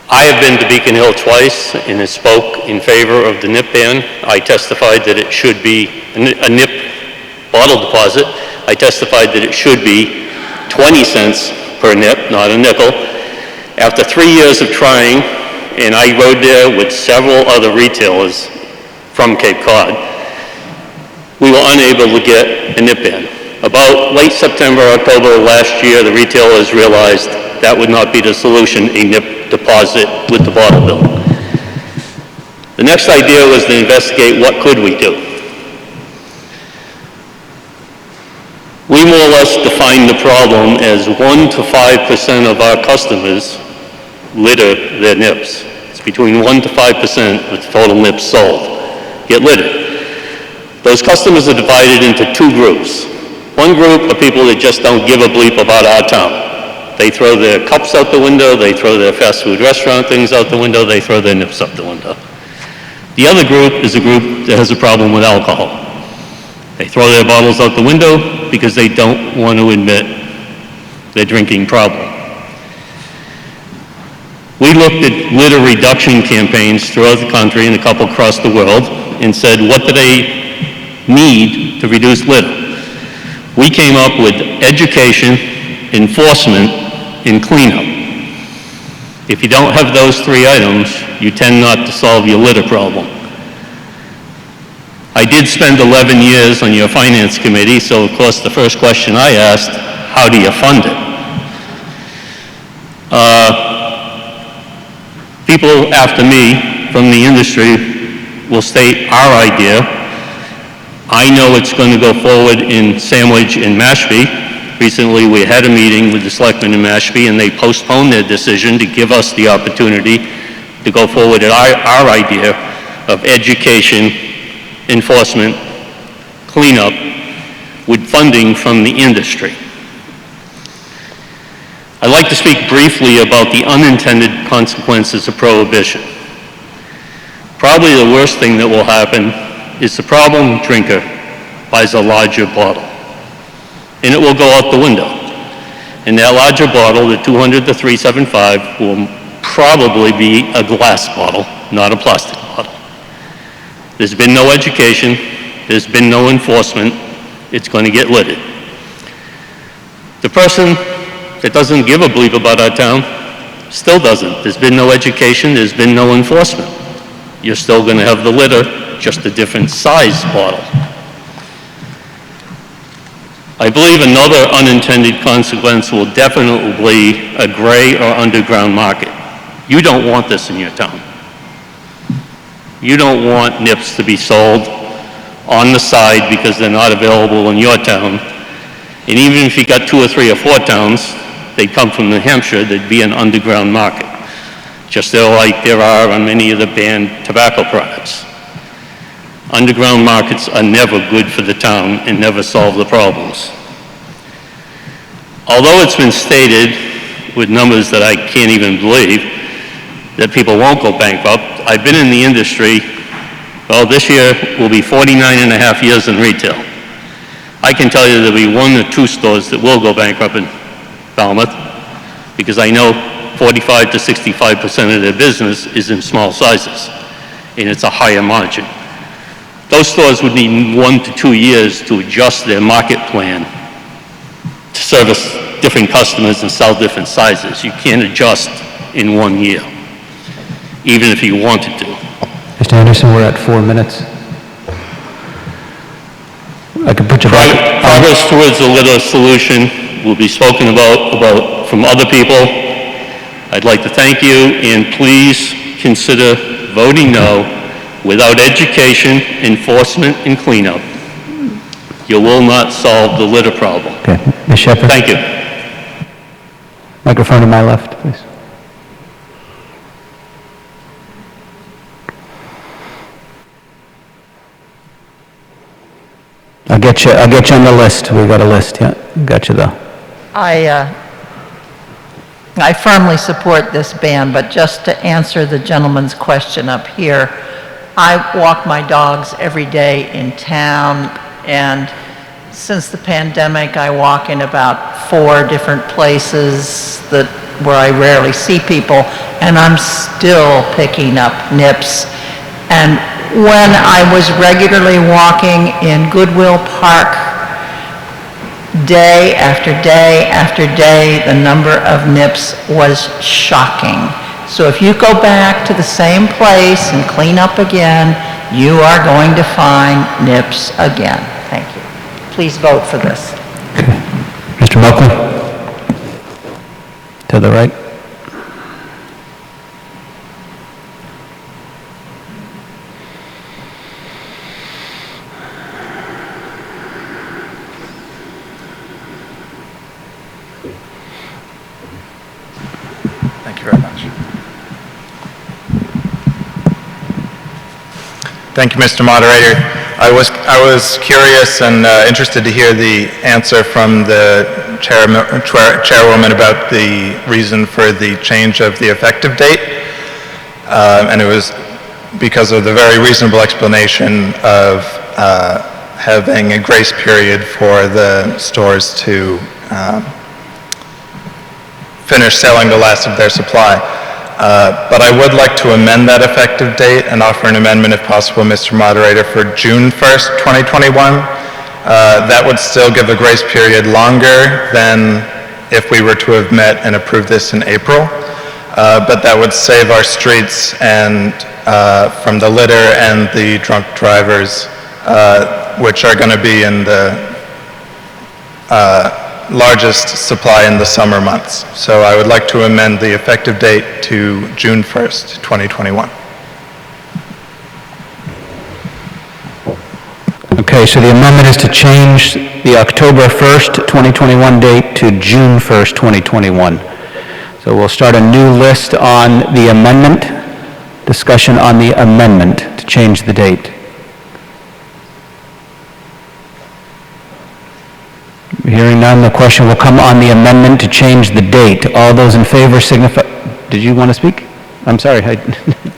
I have been to Beacon Hill twice and have spoke in favor of the nip ban. I testified that it should be a nip bottle deposit. I testified that it should be 20 cents per nip, not a nickel. After 3 years of trying, and I rode there with several other retailers from Cape Cod, we were unable to get a nip ban. About late September, October of last year, the retailers realized that would not be the solution, a nip deposit with the bottle bill. The next idea was to investigate what could we do. We more or less defined the problem as 1 to 5% of our customers litter their nips. It's between 1 to 5% of the total nips sold get littered. Those customers are divided into 2 groups. One group are people that just don't give a bleep about our town. They throw their cups out the window, they throw their fast food restaurant things out the window, they throw their nips out the window. The other group is a group that has a problem with alcohol. They throw their bottles out the window because they don't want to admit their drinking problem. We looked at litter reduction campaigns throughout the country and a couple across the world and said, what do they need to reduce litter? We came up with education, enforcement, and cleanup. If you don't have those 3 items, you tend not to solve your litter problem. I did spend 11 years on your finance committee, so of course the first question I asked, how do you fund it? People after me from the industry will state our idea. I know it's going to go forward in Sandwich and Mashpee. Recently, we had a meeting with the selectmen in Mashpee, and they postponed their decision to give us the opportunity to go forward at our idea of education, enforcement, cleanup, with funding from the industry. I'd like to speak briefly about the unintended consequences of prohibition. Probably the worst thing that will happen is the problem drinker buys a larger bottle, and it will go out the window. And that larger bottle, the 200 to 375, will probably be a glass bottle, not a plastic bottle. There's been no education, there's been no enforcement, it's going to get littered. The person that doesn't give a bleep about our town still doesn't. There's been no education, there's been no enforcement. You're still going to have the litter, just a different size bottle. I believe another unintended consequence will definitely be a gray or underground market. You don't want this in your town. You don't want nips to be sold on the side because they're not available in your town. And even if you got 2 or 3 or 4 towns, they'd come from New Hampshire, there'd be an underground market, just like there are on many of the banned tobacco products. Underground markets are never good for the town and never solve the problems. Although it's been stated with numbers that I can't even believe that people won't go bankrupt, I've been in the industry, well, this year will be 49 and a half years in retail. I can tell you there'll be 1 or 2 stores that will go bankrupt in Falmouth because I know 45 to 65% of their business is in small sizes and it's a higher margin. Those stores would need 1 to 2 years to adjust their market plan to service different customers and sell different sizes. You can't adjust in 1 year, even if you wanted to. Mr. Anderson, we're at 4 minutes. I can put you back. Progress towards a litter solution will be spoken about from other people. I'd like to thank you, and please consider voting no. Without education, enforcement, and cleanup, you will not solve the litter problem. Okay, Ms. Shepherd. Thank you. Microphone to my left, please. I'll get you on the list. We've got a list, yeah. Got you though. I firmly support this ban, but just to answer the gentleman's question up here, I walk my dogs every day in town, and since the pandemic, I walk in about 4 different places where I rarely see people, and I'm still picking up nips. And when I was regularly walking in Goodwill Park, day after day after day, the number of nips was shocking. So if you go back to the same place and clean up again, you are going to find nips again. Thank you. Please vote for this. Mr. Buckley? To the right. Thank you very much. Thank you, Mr. Moderator. I was curious and interested to hear the answer from the chairwoman about the reason for the change of the effective date. And it was because of the very reasonable explanation of having a grace period for the stores to finish selling the last of their supply. But I would like to amend that effective date and offer an amendment, if possible, Mr. Moderator, for June 1st, 2021. That would still give a grace period longer than if we were to have met and approved this in April. But that would save our streets and from the litter and the drunk drivers, which are going to be in the largest supply in the summer months. So I would like to amend the effective date to June 1st, 2021. Okay, so the amendment is to change the October 1st, 2021 date to June 1st, 2021. So we'll start a new list on the amendment, discussion on the amendment to change the date. Hearing none, the question will come on the amendment to change the date. All those in favor signify... Did you want to speak? I'm sorry,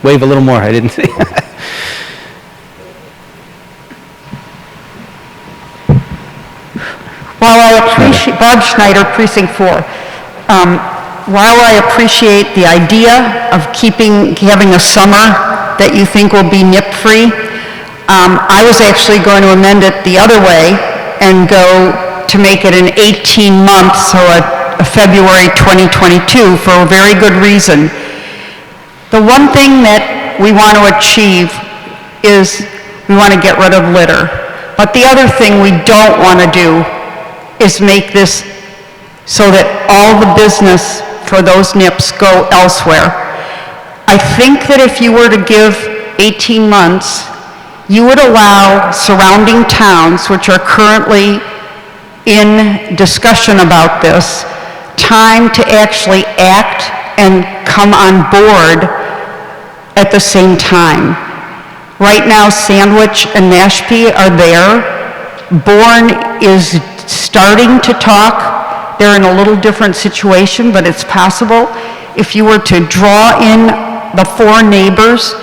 wave a little more, I didn't see. While I appreciate, Bob Schneider, Precinct 4, while I appreciate the idea of having a summer that you think will be nip-free, I was actually going to amend it the other way and go to make it an 18-month, so a February 2022, for a very good reason. The one thing that we want to achieve is we want to get rid of litter. But the other thing we don't want to do is make this so that all the business for those NIPs go elsewhere. I think that if you were to give 18 months, you would allow surrounding towns, which are currently in discussion about this, time to actually act and come on board at the same time. Right now, Sandwich and Mashpee are there. Bourne is starting to talk. They're in a little different situation, but it's possible. If you were to draw in the 4 neighbors,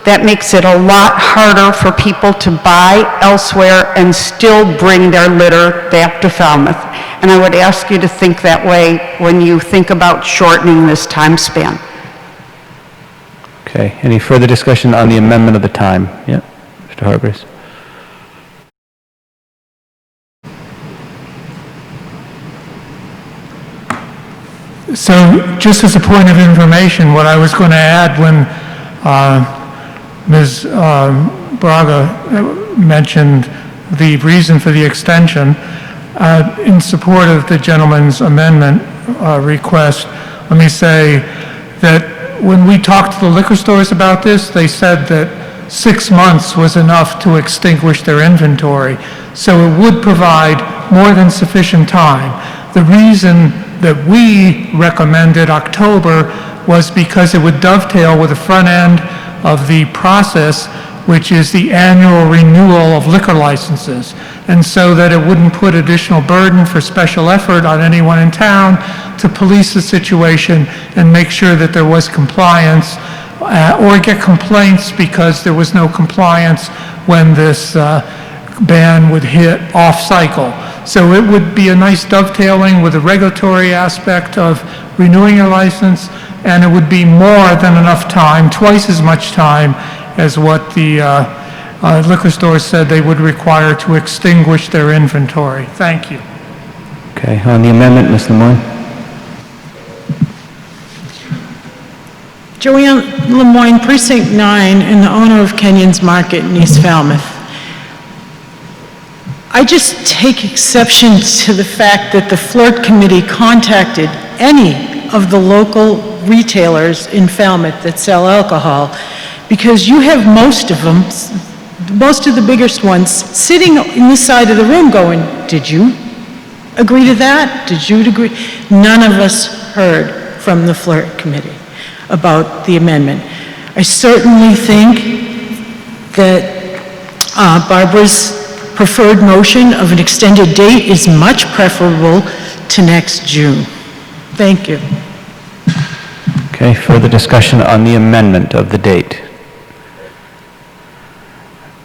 that makes it a lot harder for people to buy elsewhere and still bring their litter back to Falmouth. And I would ask you to think that way when you think about shortening this time span. Okay, any further discussion on the amendment of the time? Yeah, Mr. Hargreaves. So just as a point of information, what I was going to add when Ms. Braga mentioned the reason for the extension, in support of the gentleman's amendment request, let me say that when we talked to the liquor stores about this, they said that 6 months was enough to extinguish their inventory. So it would provide more than sufficient time. The reason that we recommended October was because it would dovetail with the front end of the process, which is the annual renewal of liquor licenses. And so that it wouldn't put additional burden for special effort on anyone in town to police the situation and make sure that there was compliance, or get complaints because there was no compliance when this ban would hit off-cycle. So it would be a nice dovetailing with the regulatory aspect of renewing your license, and it would be more than enough time, twice as much time as what the liquor stores said they would require to extinguish their inventory. Thank you. Okay, on the amendment, Ms. Lemoyne. Joanne Lemoyne, Precinct 9, and the owner of Kenyon's Market in East Falmouth. I just take exception to the fact that the Flirt Committee contacted any of the local retailers in Falmouth that sell alcohol, because you have most of them, most of the biggest ones, sitting in the side of the room going, did you agree to that? Did you agree? None of us heard from the Flirt Committee about the amendment. I certainly think that Barbara's preferred motion of an extended date is much preferable to next June. Thank you. Okay, further discussion on the amendment of the date.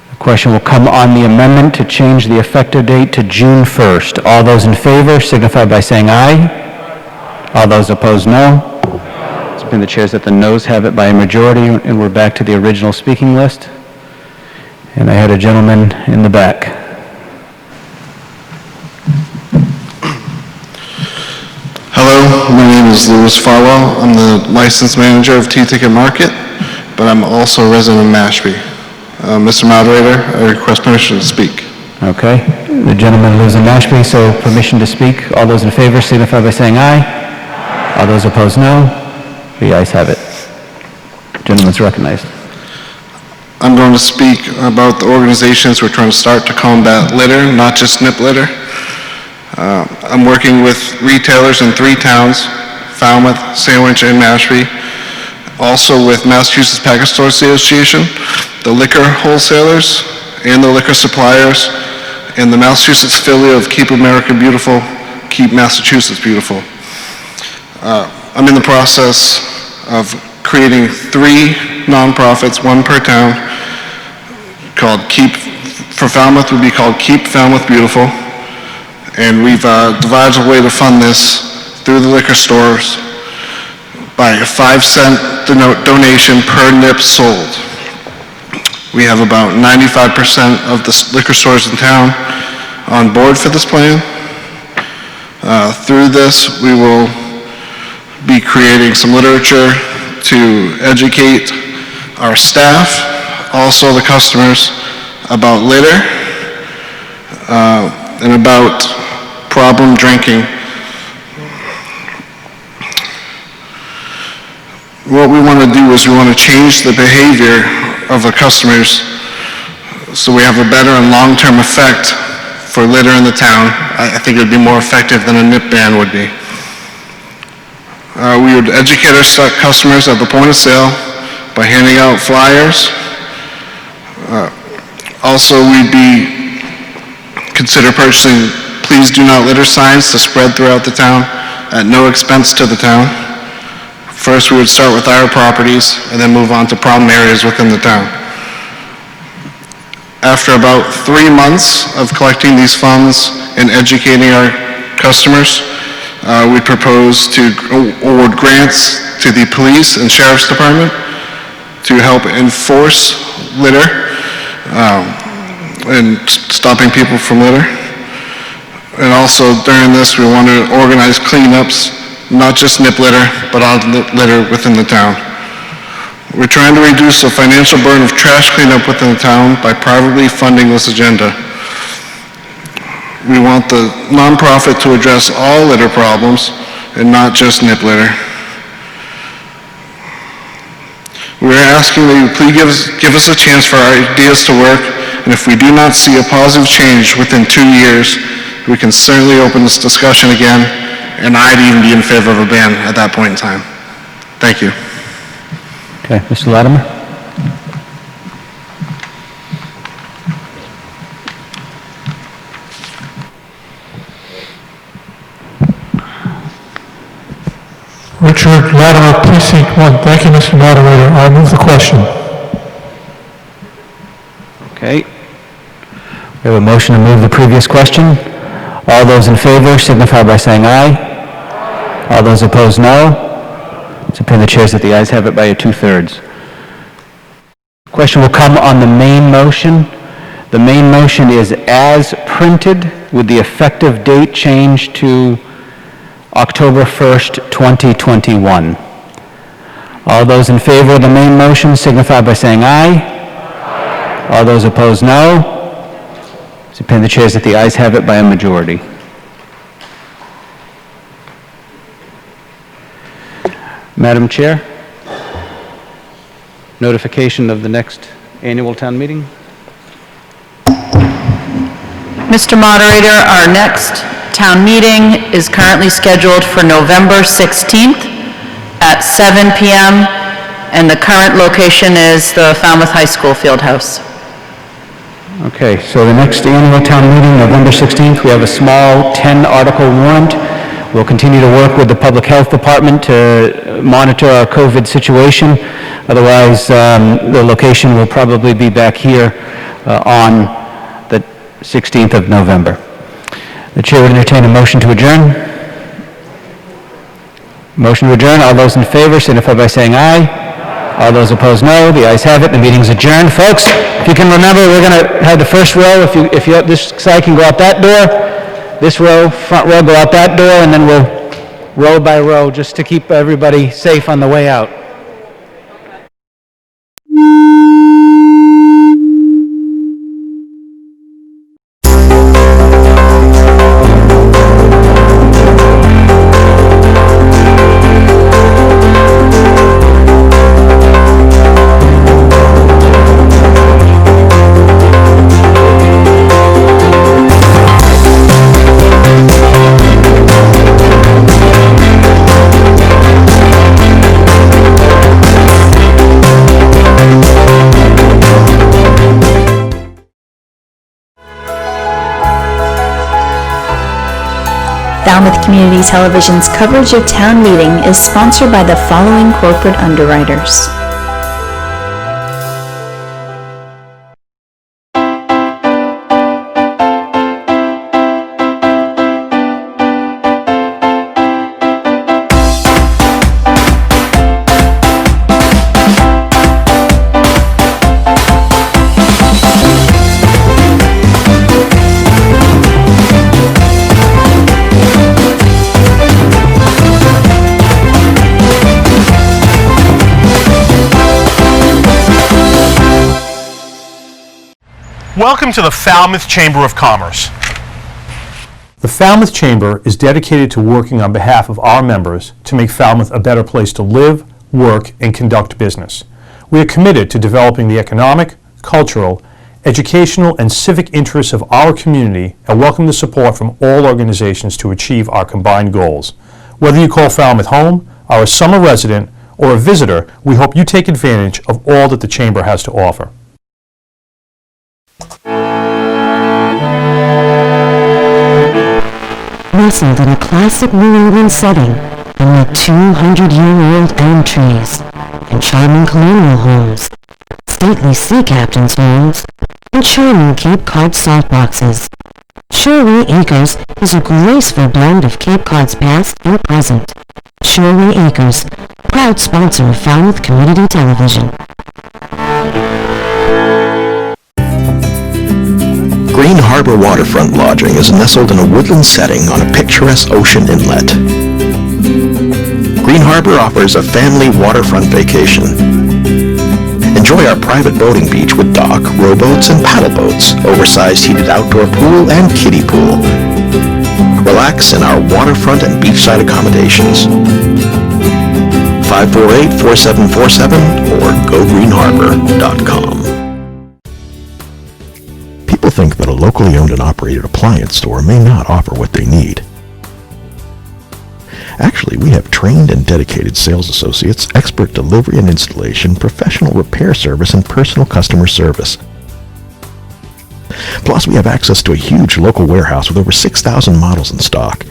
The question will come on the amendment to change the effective date to June 1st. All those in favor signify by saying aye. All those opposed, no. It's been the chairs that the noes have it by a majority, and we're back to the original speaking list. And I had a gentleman in the back. Hello, my name is Louis Farwell. I'm the license manager of T-Ticket Market, but I'm also a resident of Mashpee. Mr. Moderator, I request permission to speak. Okay, the gentleman lives in Mashpee, so permission to speak. All those in favor signify by saying aye. All those opposed, no. The ayes have it. Gentleman's recognized. I'm going to speak about the organizations we're trying to start to combat litter, not just nip litter. I'm working with retailers in 3 towns, Falmouth, Sandwich, and Mashpee. Also with Massachusetts Package Store Association, the liquor wholesalers, and the liquor suppliers, and the Massachusetts affiliate of Keep America Beautiful, Keep Massachusetts Beautiful. I'm in the process of creating 3 nonprofits, 1 per town, called Keep, for Falmouth would be called Keep Falmouth Beautiful. And we've devised a way to fund this through the liquor stores by a 5-cent donation per nip sold. We have about 95% of the liquor stores in town on board for this plan. Through this, we will be creating some literature to educate our staff, also the customers, about litter and about problem drinking. What we want to do is we want to change the behavior of the customers so we have a better and long-term effect for litter in the town. I think it would be more effective than a nip ban would be. We would educate our customers at the point of sale by handing out flyers. Also, we'd consider purchasing "Please do not litter" signs to spread throughout the town at no expense to the town. First, we would start with our properties and then move on to problem areas within the town. After about 3 months of collecting these funds and educating our customers, we propose to award grants to the police and sheriff's department to help enforce litter and stopping people from litter. And also during this, we want to organize cleanups, not just nip litter, but all litter within the town. We're trying to reduce the financial burden of trash cleanup within the town by privately funding this agenda. We want the nonprofit to address all litter problems and not just nip litter. We are asking that you please give us a chance for our ideas to work, and if we do not see a positive change within 2 years, we can certainly open this discussion again, and I'd even be in favor of a ban at that point in time. Thank you. Okay, Mr. Latimer? Richard Latimer, Precinct 1. Thank you, Mr. Moderator. I move the question. Okay. We have a motion to move the previous question. All those in favor signify by saying aye. All those opposed, no. It's upon the chairs that the ayes have it by a 2/3. Question will come on the main motion. The main motion is as printed with the effective date changed to October 1st, 2021. All those in favor of the main motion signify by saying aye. All those opposed, no. It's upon the chairs that the ayes have it by a majority. Madam Chair, notification of the next annual town meeting. Mr. Moderator, our next town meeting is currently scheduled for November 16th at 7 p.m., and the current location is the Falmouth High School Fieldhouse. Okay, so the next annual town meeting, November 16th, we have a small 10-article warrant. We'll continue to work with the Public Health Department to monitor our COVID situation. Otherwise, the location will probably be back here on the 16th of November. The chair would entertain a motion to adjourn. Motion to adjourn. All those in favor signify by saying aye. All those opposed, no. The ayes have it. The meeting's adjourned. Folks, if you can remember, we're going to have the first row. If you this side can go out that door. This row, front row, go out that door, and then we'll row by row just to keep everybody safe on the way out. Falmouth Community Television's coverage of town meeting is sponsored by the following corporate underwriters. Welcome to the Falmouth Chamber of Commerce. The Falmouth Chamber is dedicated to working on behalf of our members to make Falmouth a better place to live, work, and conduct business. We are committed to developing the economic, cultural, educational, and civic interests of our community and welcome the support from all organizations to achieve our combined goals. Whether you call Falmouth home, are a summer resident, or a visitor, we hope you take advantage of all that the Chamber has to offer. Nestled in a classic New England setting amid 200-year-old elm trees and charming colonial homes, stately sea captains' homes, and charming Cape Cod salt boxes, Shoreway Acres is a graceful blend of Cape Cod's past and present. Shoreway Acres, proud sponsor of Falmouth Community Television. Green Harbor Waterfront Lodging is nestled in a woodland setting on a picturesque ocean inlet. Green Harbor offers a family waterfront vacation. Enjoy our private boating beach with dock, rowboats, and paddle boats, oversized heated outdoor pool, and kiddie pool. Relax in our waterfront and beachside accommodations. 548-4747 or gogreenharbor.com. People think that a locally owned and operated appliance store may not offer what they need. Actually, we have trained and dedicated sales associates, expert delivery and installation, professional repair service, and personal customer service. Plus, we have access to a huge local warehouse with over 6,000 models in stock.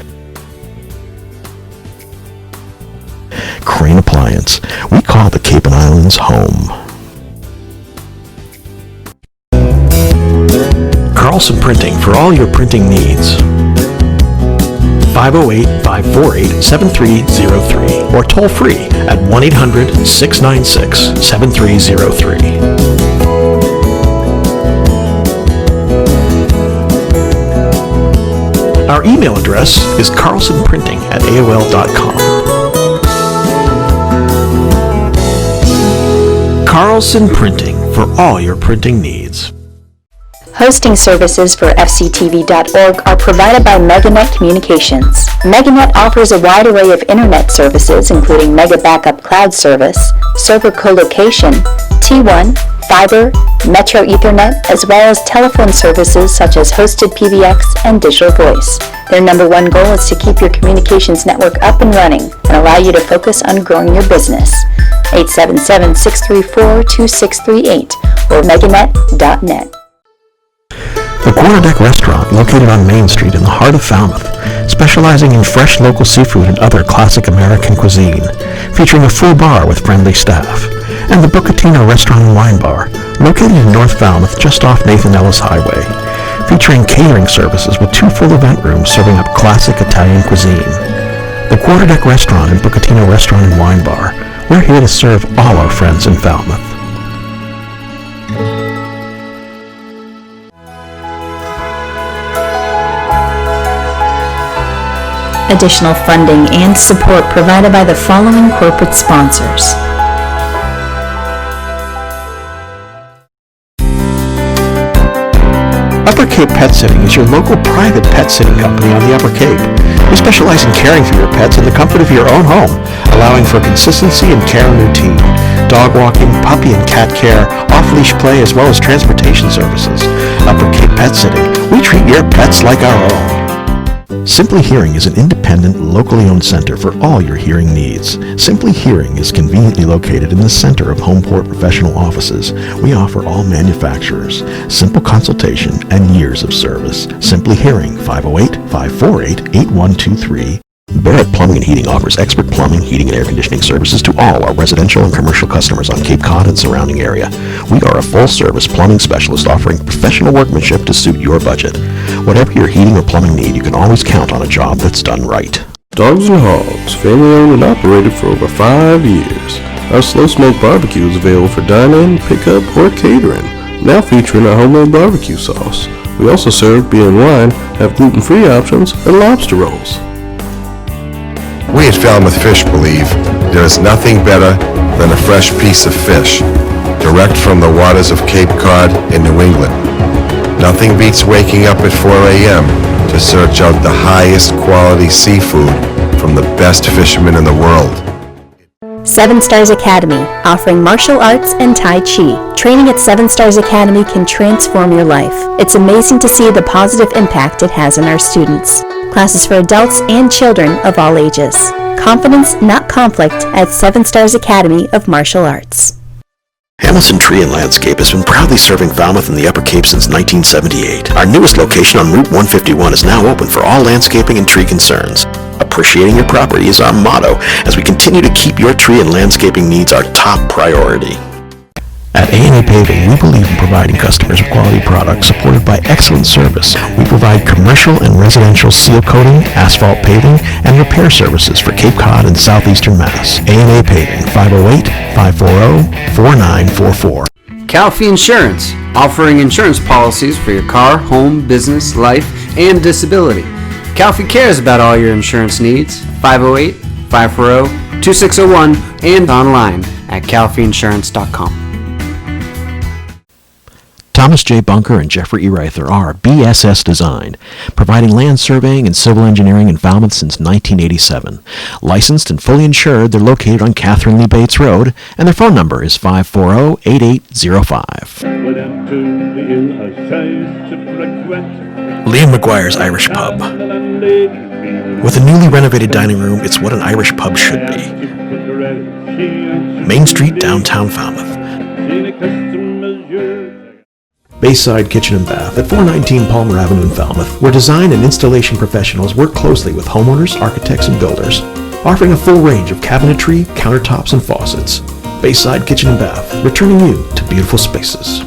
Crane Appliance. We call the Cape and Islands home. Carlson Printing for all your printing needs. 508-548-7303 or toll free at 1-800-696-7303. Our email address is carlsonprinting@aol.com. Carlson Printing for all your printing needs. Hosting services for fctv.org are provided by MegaNet Communications. MegaNet offers a wide array of internet services, including Mega Backup Cloud Service, server co-location, T1, fiber, Metro Ethernet, as well as telephone services such as hosted PBX and digital voice. Their number one goal is to keep your communications network up and running and allow you to focus on growing your business. 877-634-2638 or meganet.net. The Quarterdeck Restaurant, located on Main Street in the heart of Falmouth, specializing in fresh local seafood and other classic American cuisine, featuring a full bar with friendly staff, and the Bucatino Restaurant and Wine Bar, located in North Falmouth just off Nathan Ellis Highway, featuring catering services with 2 full event rooms serving up classic Italian cuisine. The Quarterdeck Restaurant and Bucatino Restaurant and Wine Bar, we're here to serve all our friends in Falmouth. Additional funding and support provided by the following corporate sponsors. Upper Cape Pet Sitting is your local private pet sitting company on the Upper Cape. We specialize in caring for your pets in the comfort of your own home, allowing for consistency and care and routine. Dog walking, puppy and cat care, off-leash play, as well as transportation services. Upper Cape Pet Sitting. We treat your pets like our own. Simply Hearing is an independent, locally owned center for all your hearing needs. Simply Hearing is conveniently located in the center of Homeport Professional Offices. We offer all manufacturers, simple consultation, and years of service. Simply Hearing, 508-548-8123. Barrett Plumbing and Heating offers expert plumbing, heating, and air conditioning services to all our residential and commercial customers on Cape Cod and surrounding area. We are a full-service plumbing specialist offering professional workmanship to suit your budget. Whatever your heating or plumbing need, you can always count on a job that's done right. Dogs and Hogs, family owned and operated for over 5 years. Our slow smoke barbecue is available for dine-in, pickup, or catering, now featuring our homemade barbecue sauce. We also serve beer and wine, have gluten-free options, and lobster rolls. We at Falmouth Fish believe there is nothing better than a fresh piece of fish, direct from the waters of Cape Cod in New England. Nothing beats waking up at 4 a.m. to search out the highest quality seafood from the best fishermen in the world. 7 Stars Academy, offering martial arts and Tai Chi. Training at 7 Stars Academy can transform your life. It's amazing to see the positive impact it has on our students. Classes for adults and children of all ages. Confidence, not conflict, at 7 Stars Academy of Martial Arts. Hamilton Tree and Landscape has been proudly serving Falmouth and the Upper Cape since 1978. Our newest location on Route 151 is now open for all landscaping and tree concerns. Appreciating your property is our motto as we continue to keep your tree and landscaping needs our top priority. At A&A Paving, we believe in providing customers with quality products supported by excellent service. We provide commercial and residential seal coating, asphalt paving, and repair services for Cape Cod and southeastern Mass. A&A Paving, 508-540-4944. Calfee Insurance, offering insurance policies for your car, home, business, life, and disability. Calfee cares about all your insurance needs. 508-540-2601 and online at calfeeinsurance.com. Thomas J. Bunker and Jeffrey E. Reither are BSS Design, providing land surveying and civil engineering in Falmouth since 1987. Licensed and fully insured, they're located on Catherine Lee Bates Road, and their phone number is 540-8805. Liam McGuire's Irish Pub. With a newly renovated dining room, it's what an Irish pub should be. Main Street, downtown Falmouth. Bayside Kitchen and Bath at 419 Palmer Avenue in Falmouth, where design and installation professionals work closely with homeowners, architects, and builders, offering a full range of cabinetry, countertops, and faucets. Bayside Kitchen and Bath, returning you to beautiful spaces.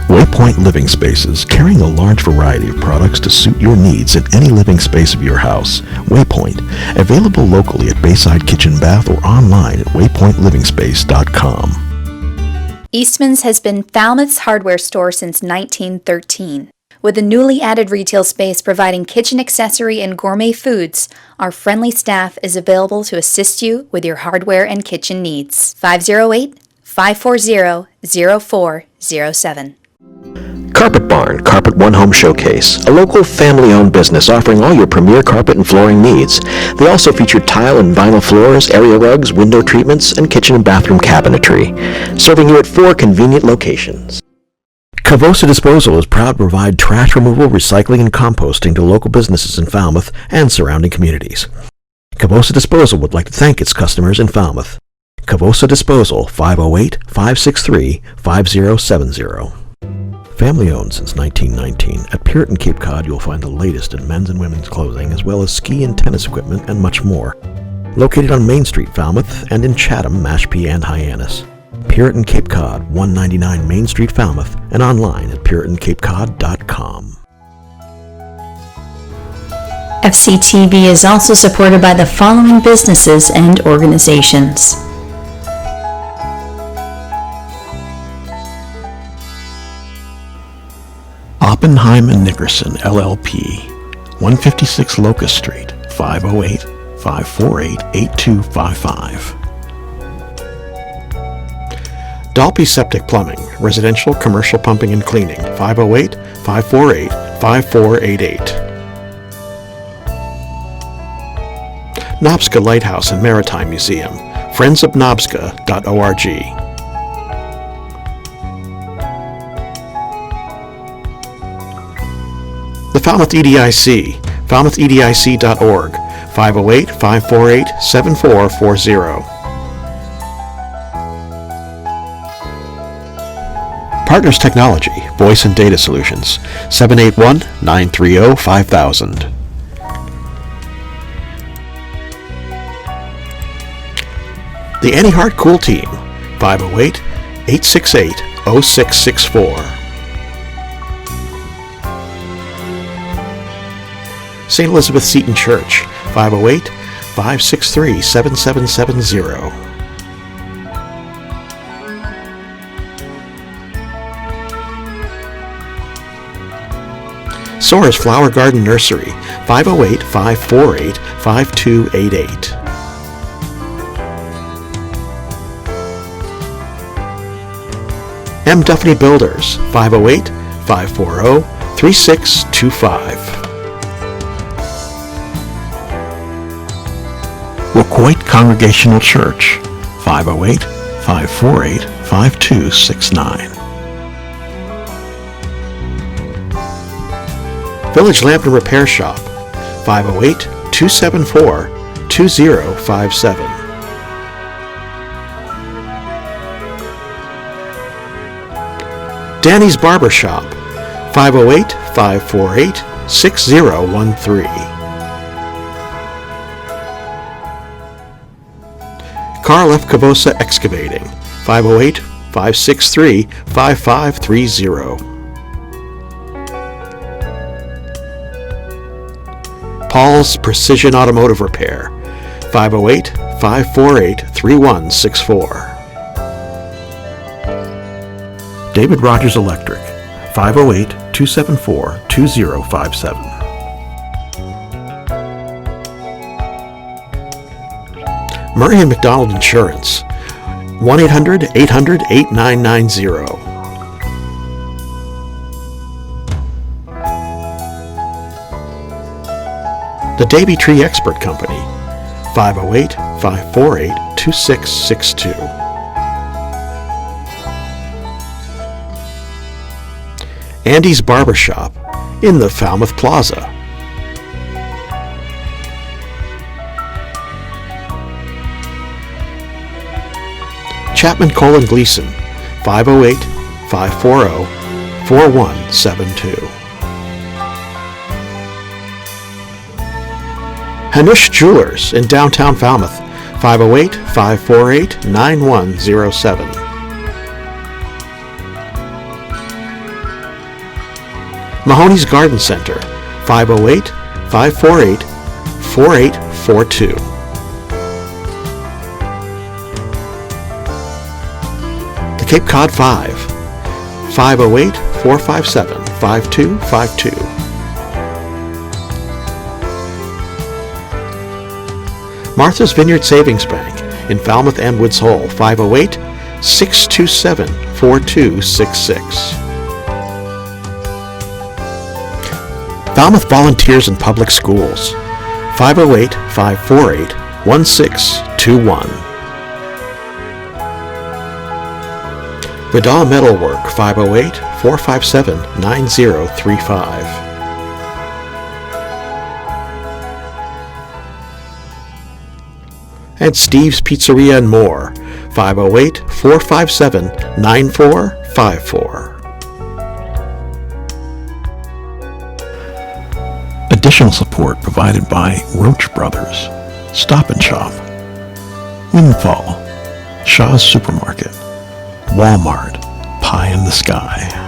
Waypoint Living Spaces, carrying a large variety of products to suit your needs in any living space of your house. Waypoint, available locally at Bayside Kitchen Bath or online at waypointlivingspace.com. Eastman's has been Falmouth's hardware store since 1913. With a newly added retail space providing kitchen accessory and gourmet foods, our friendly staff is available to assist you with your hardware and kitchen needs. 508-540-0407. Carpet Barn, Carpet One Home Showcase, a local family-owned business offering all your premier carpet and flooring needs. They also feature tile and vinyl floors, area rugs, window treatments, and kitchen and bathroom cabinetry, serving you at 4 convenient locations. Cavosa Disposal is proud to provide trash removal, recycling, and composting to local businesses in Falmouth and surrounding communities. Cavosa Disposal would like to thank its customers in Falmouth. Cavosa Disposal, 508-563-5070. Family owned since 1919, at Puritan Cape Cod you'll find the latest in men's and women's clothing as well as ski and tennis equipment and much more. Located on Main Street, Falmouth, and in Chatham, Mashpee, and Hyannis. Puritan Cape Cod, 199 Main Street, Falmouth, and online at puritanCapeCod.com. FCTV is also supported by the following businesses and organizations. Oppenheim and Nickerson, LLP, 156 Locust Street, 508-548-8255. Dalpy Septic Plumbing, residential, commercial pumping and cleaning, 508-548-5488. Nobska Lighthouse and Maritime Museum, friendsofnobska.org. The Falmouth EDIC, falmouthedic.org, 508-548-7440. Partners Technology, Voice and Data Solutions, 781-930-5000. The Annie Hart Cool Team, 508-868-0664. St. Elizabeth Seton Church, 508-563-7770. Soares Flower Garden Nursery, 508-548-5288. M. Duffney Builders, 508-540-3625. Wacoit Congregational Church, 508-548-5269. Village Lamp and Repair Shop, 508-274-2057. Danny's Barber Shop, 508-548-6013. Carl F. Cavosa Excavating, 508-563-5530. Paul's Precision Automotive Repair, 508-548-3164. David Rogers Electric, 508-274-2057. Murray and McDonald Insurance, 1-800-800-8990. The Davy Tree Expert Company, 508-548-2662. Andy's Barbershop in the Falmouth Plaza. Chapman Colin Gleason, 508-540-4172. Hanush Jewelers in downtown Falmouth, 508-548-9107. Mahoney's Garden Center, 508-548-4842. The Cape Cod 5, 508-457-5252. Martha's Vineyard Savings Bank in Falmouth and Woods Hole, 508-627-4266. Falmouth Volunteers in Public Schools, 508-548-1621. Vidal Metalwork, 508-457-9035. And Steve's Pizzeria and More, 508-457-9454. Additional support provided by Roach Brothers, Stop and Shop, Windfall, Shaw's Supermarket, Walmart, Pie in the Sky.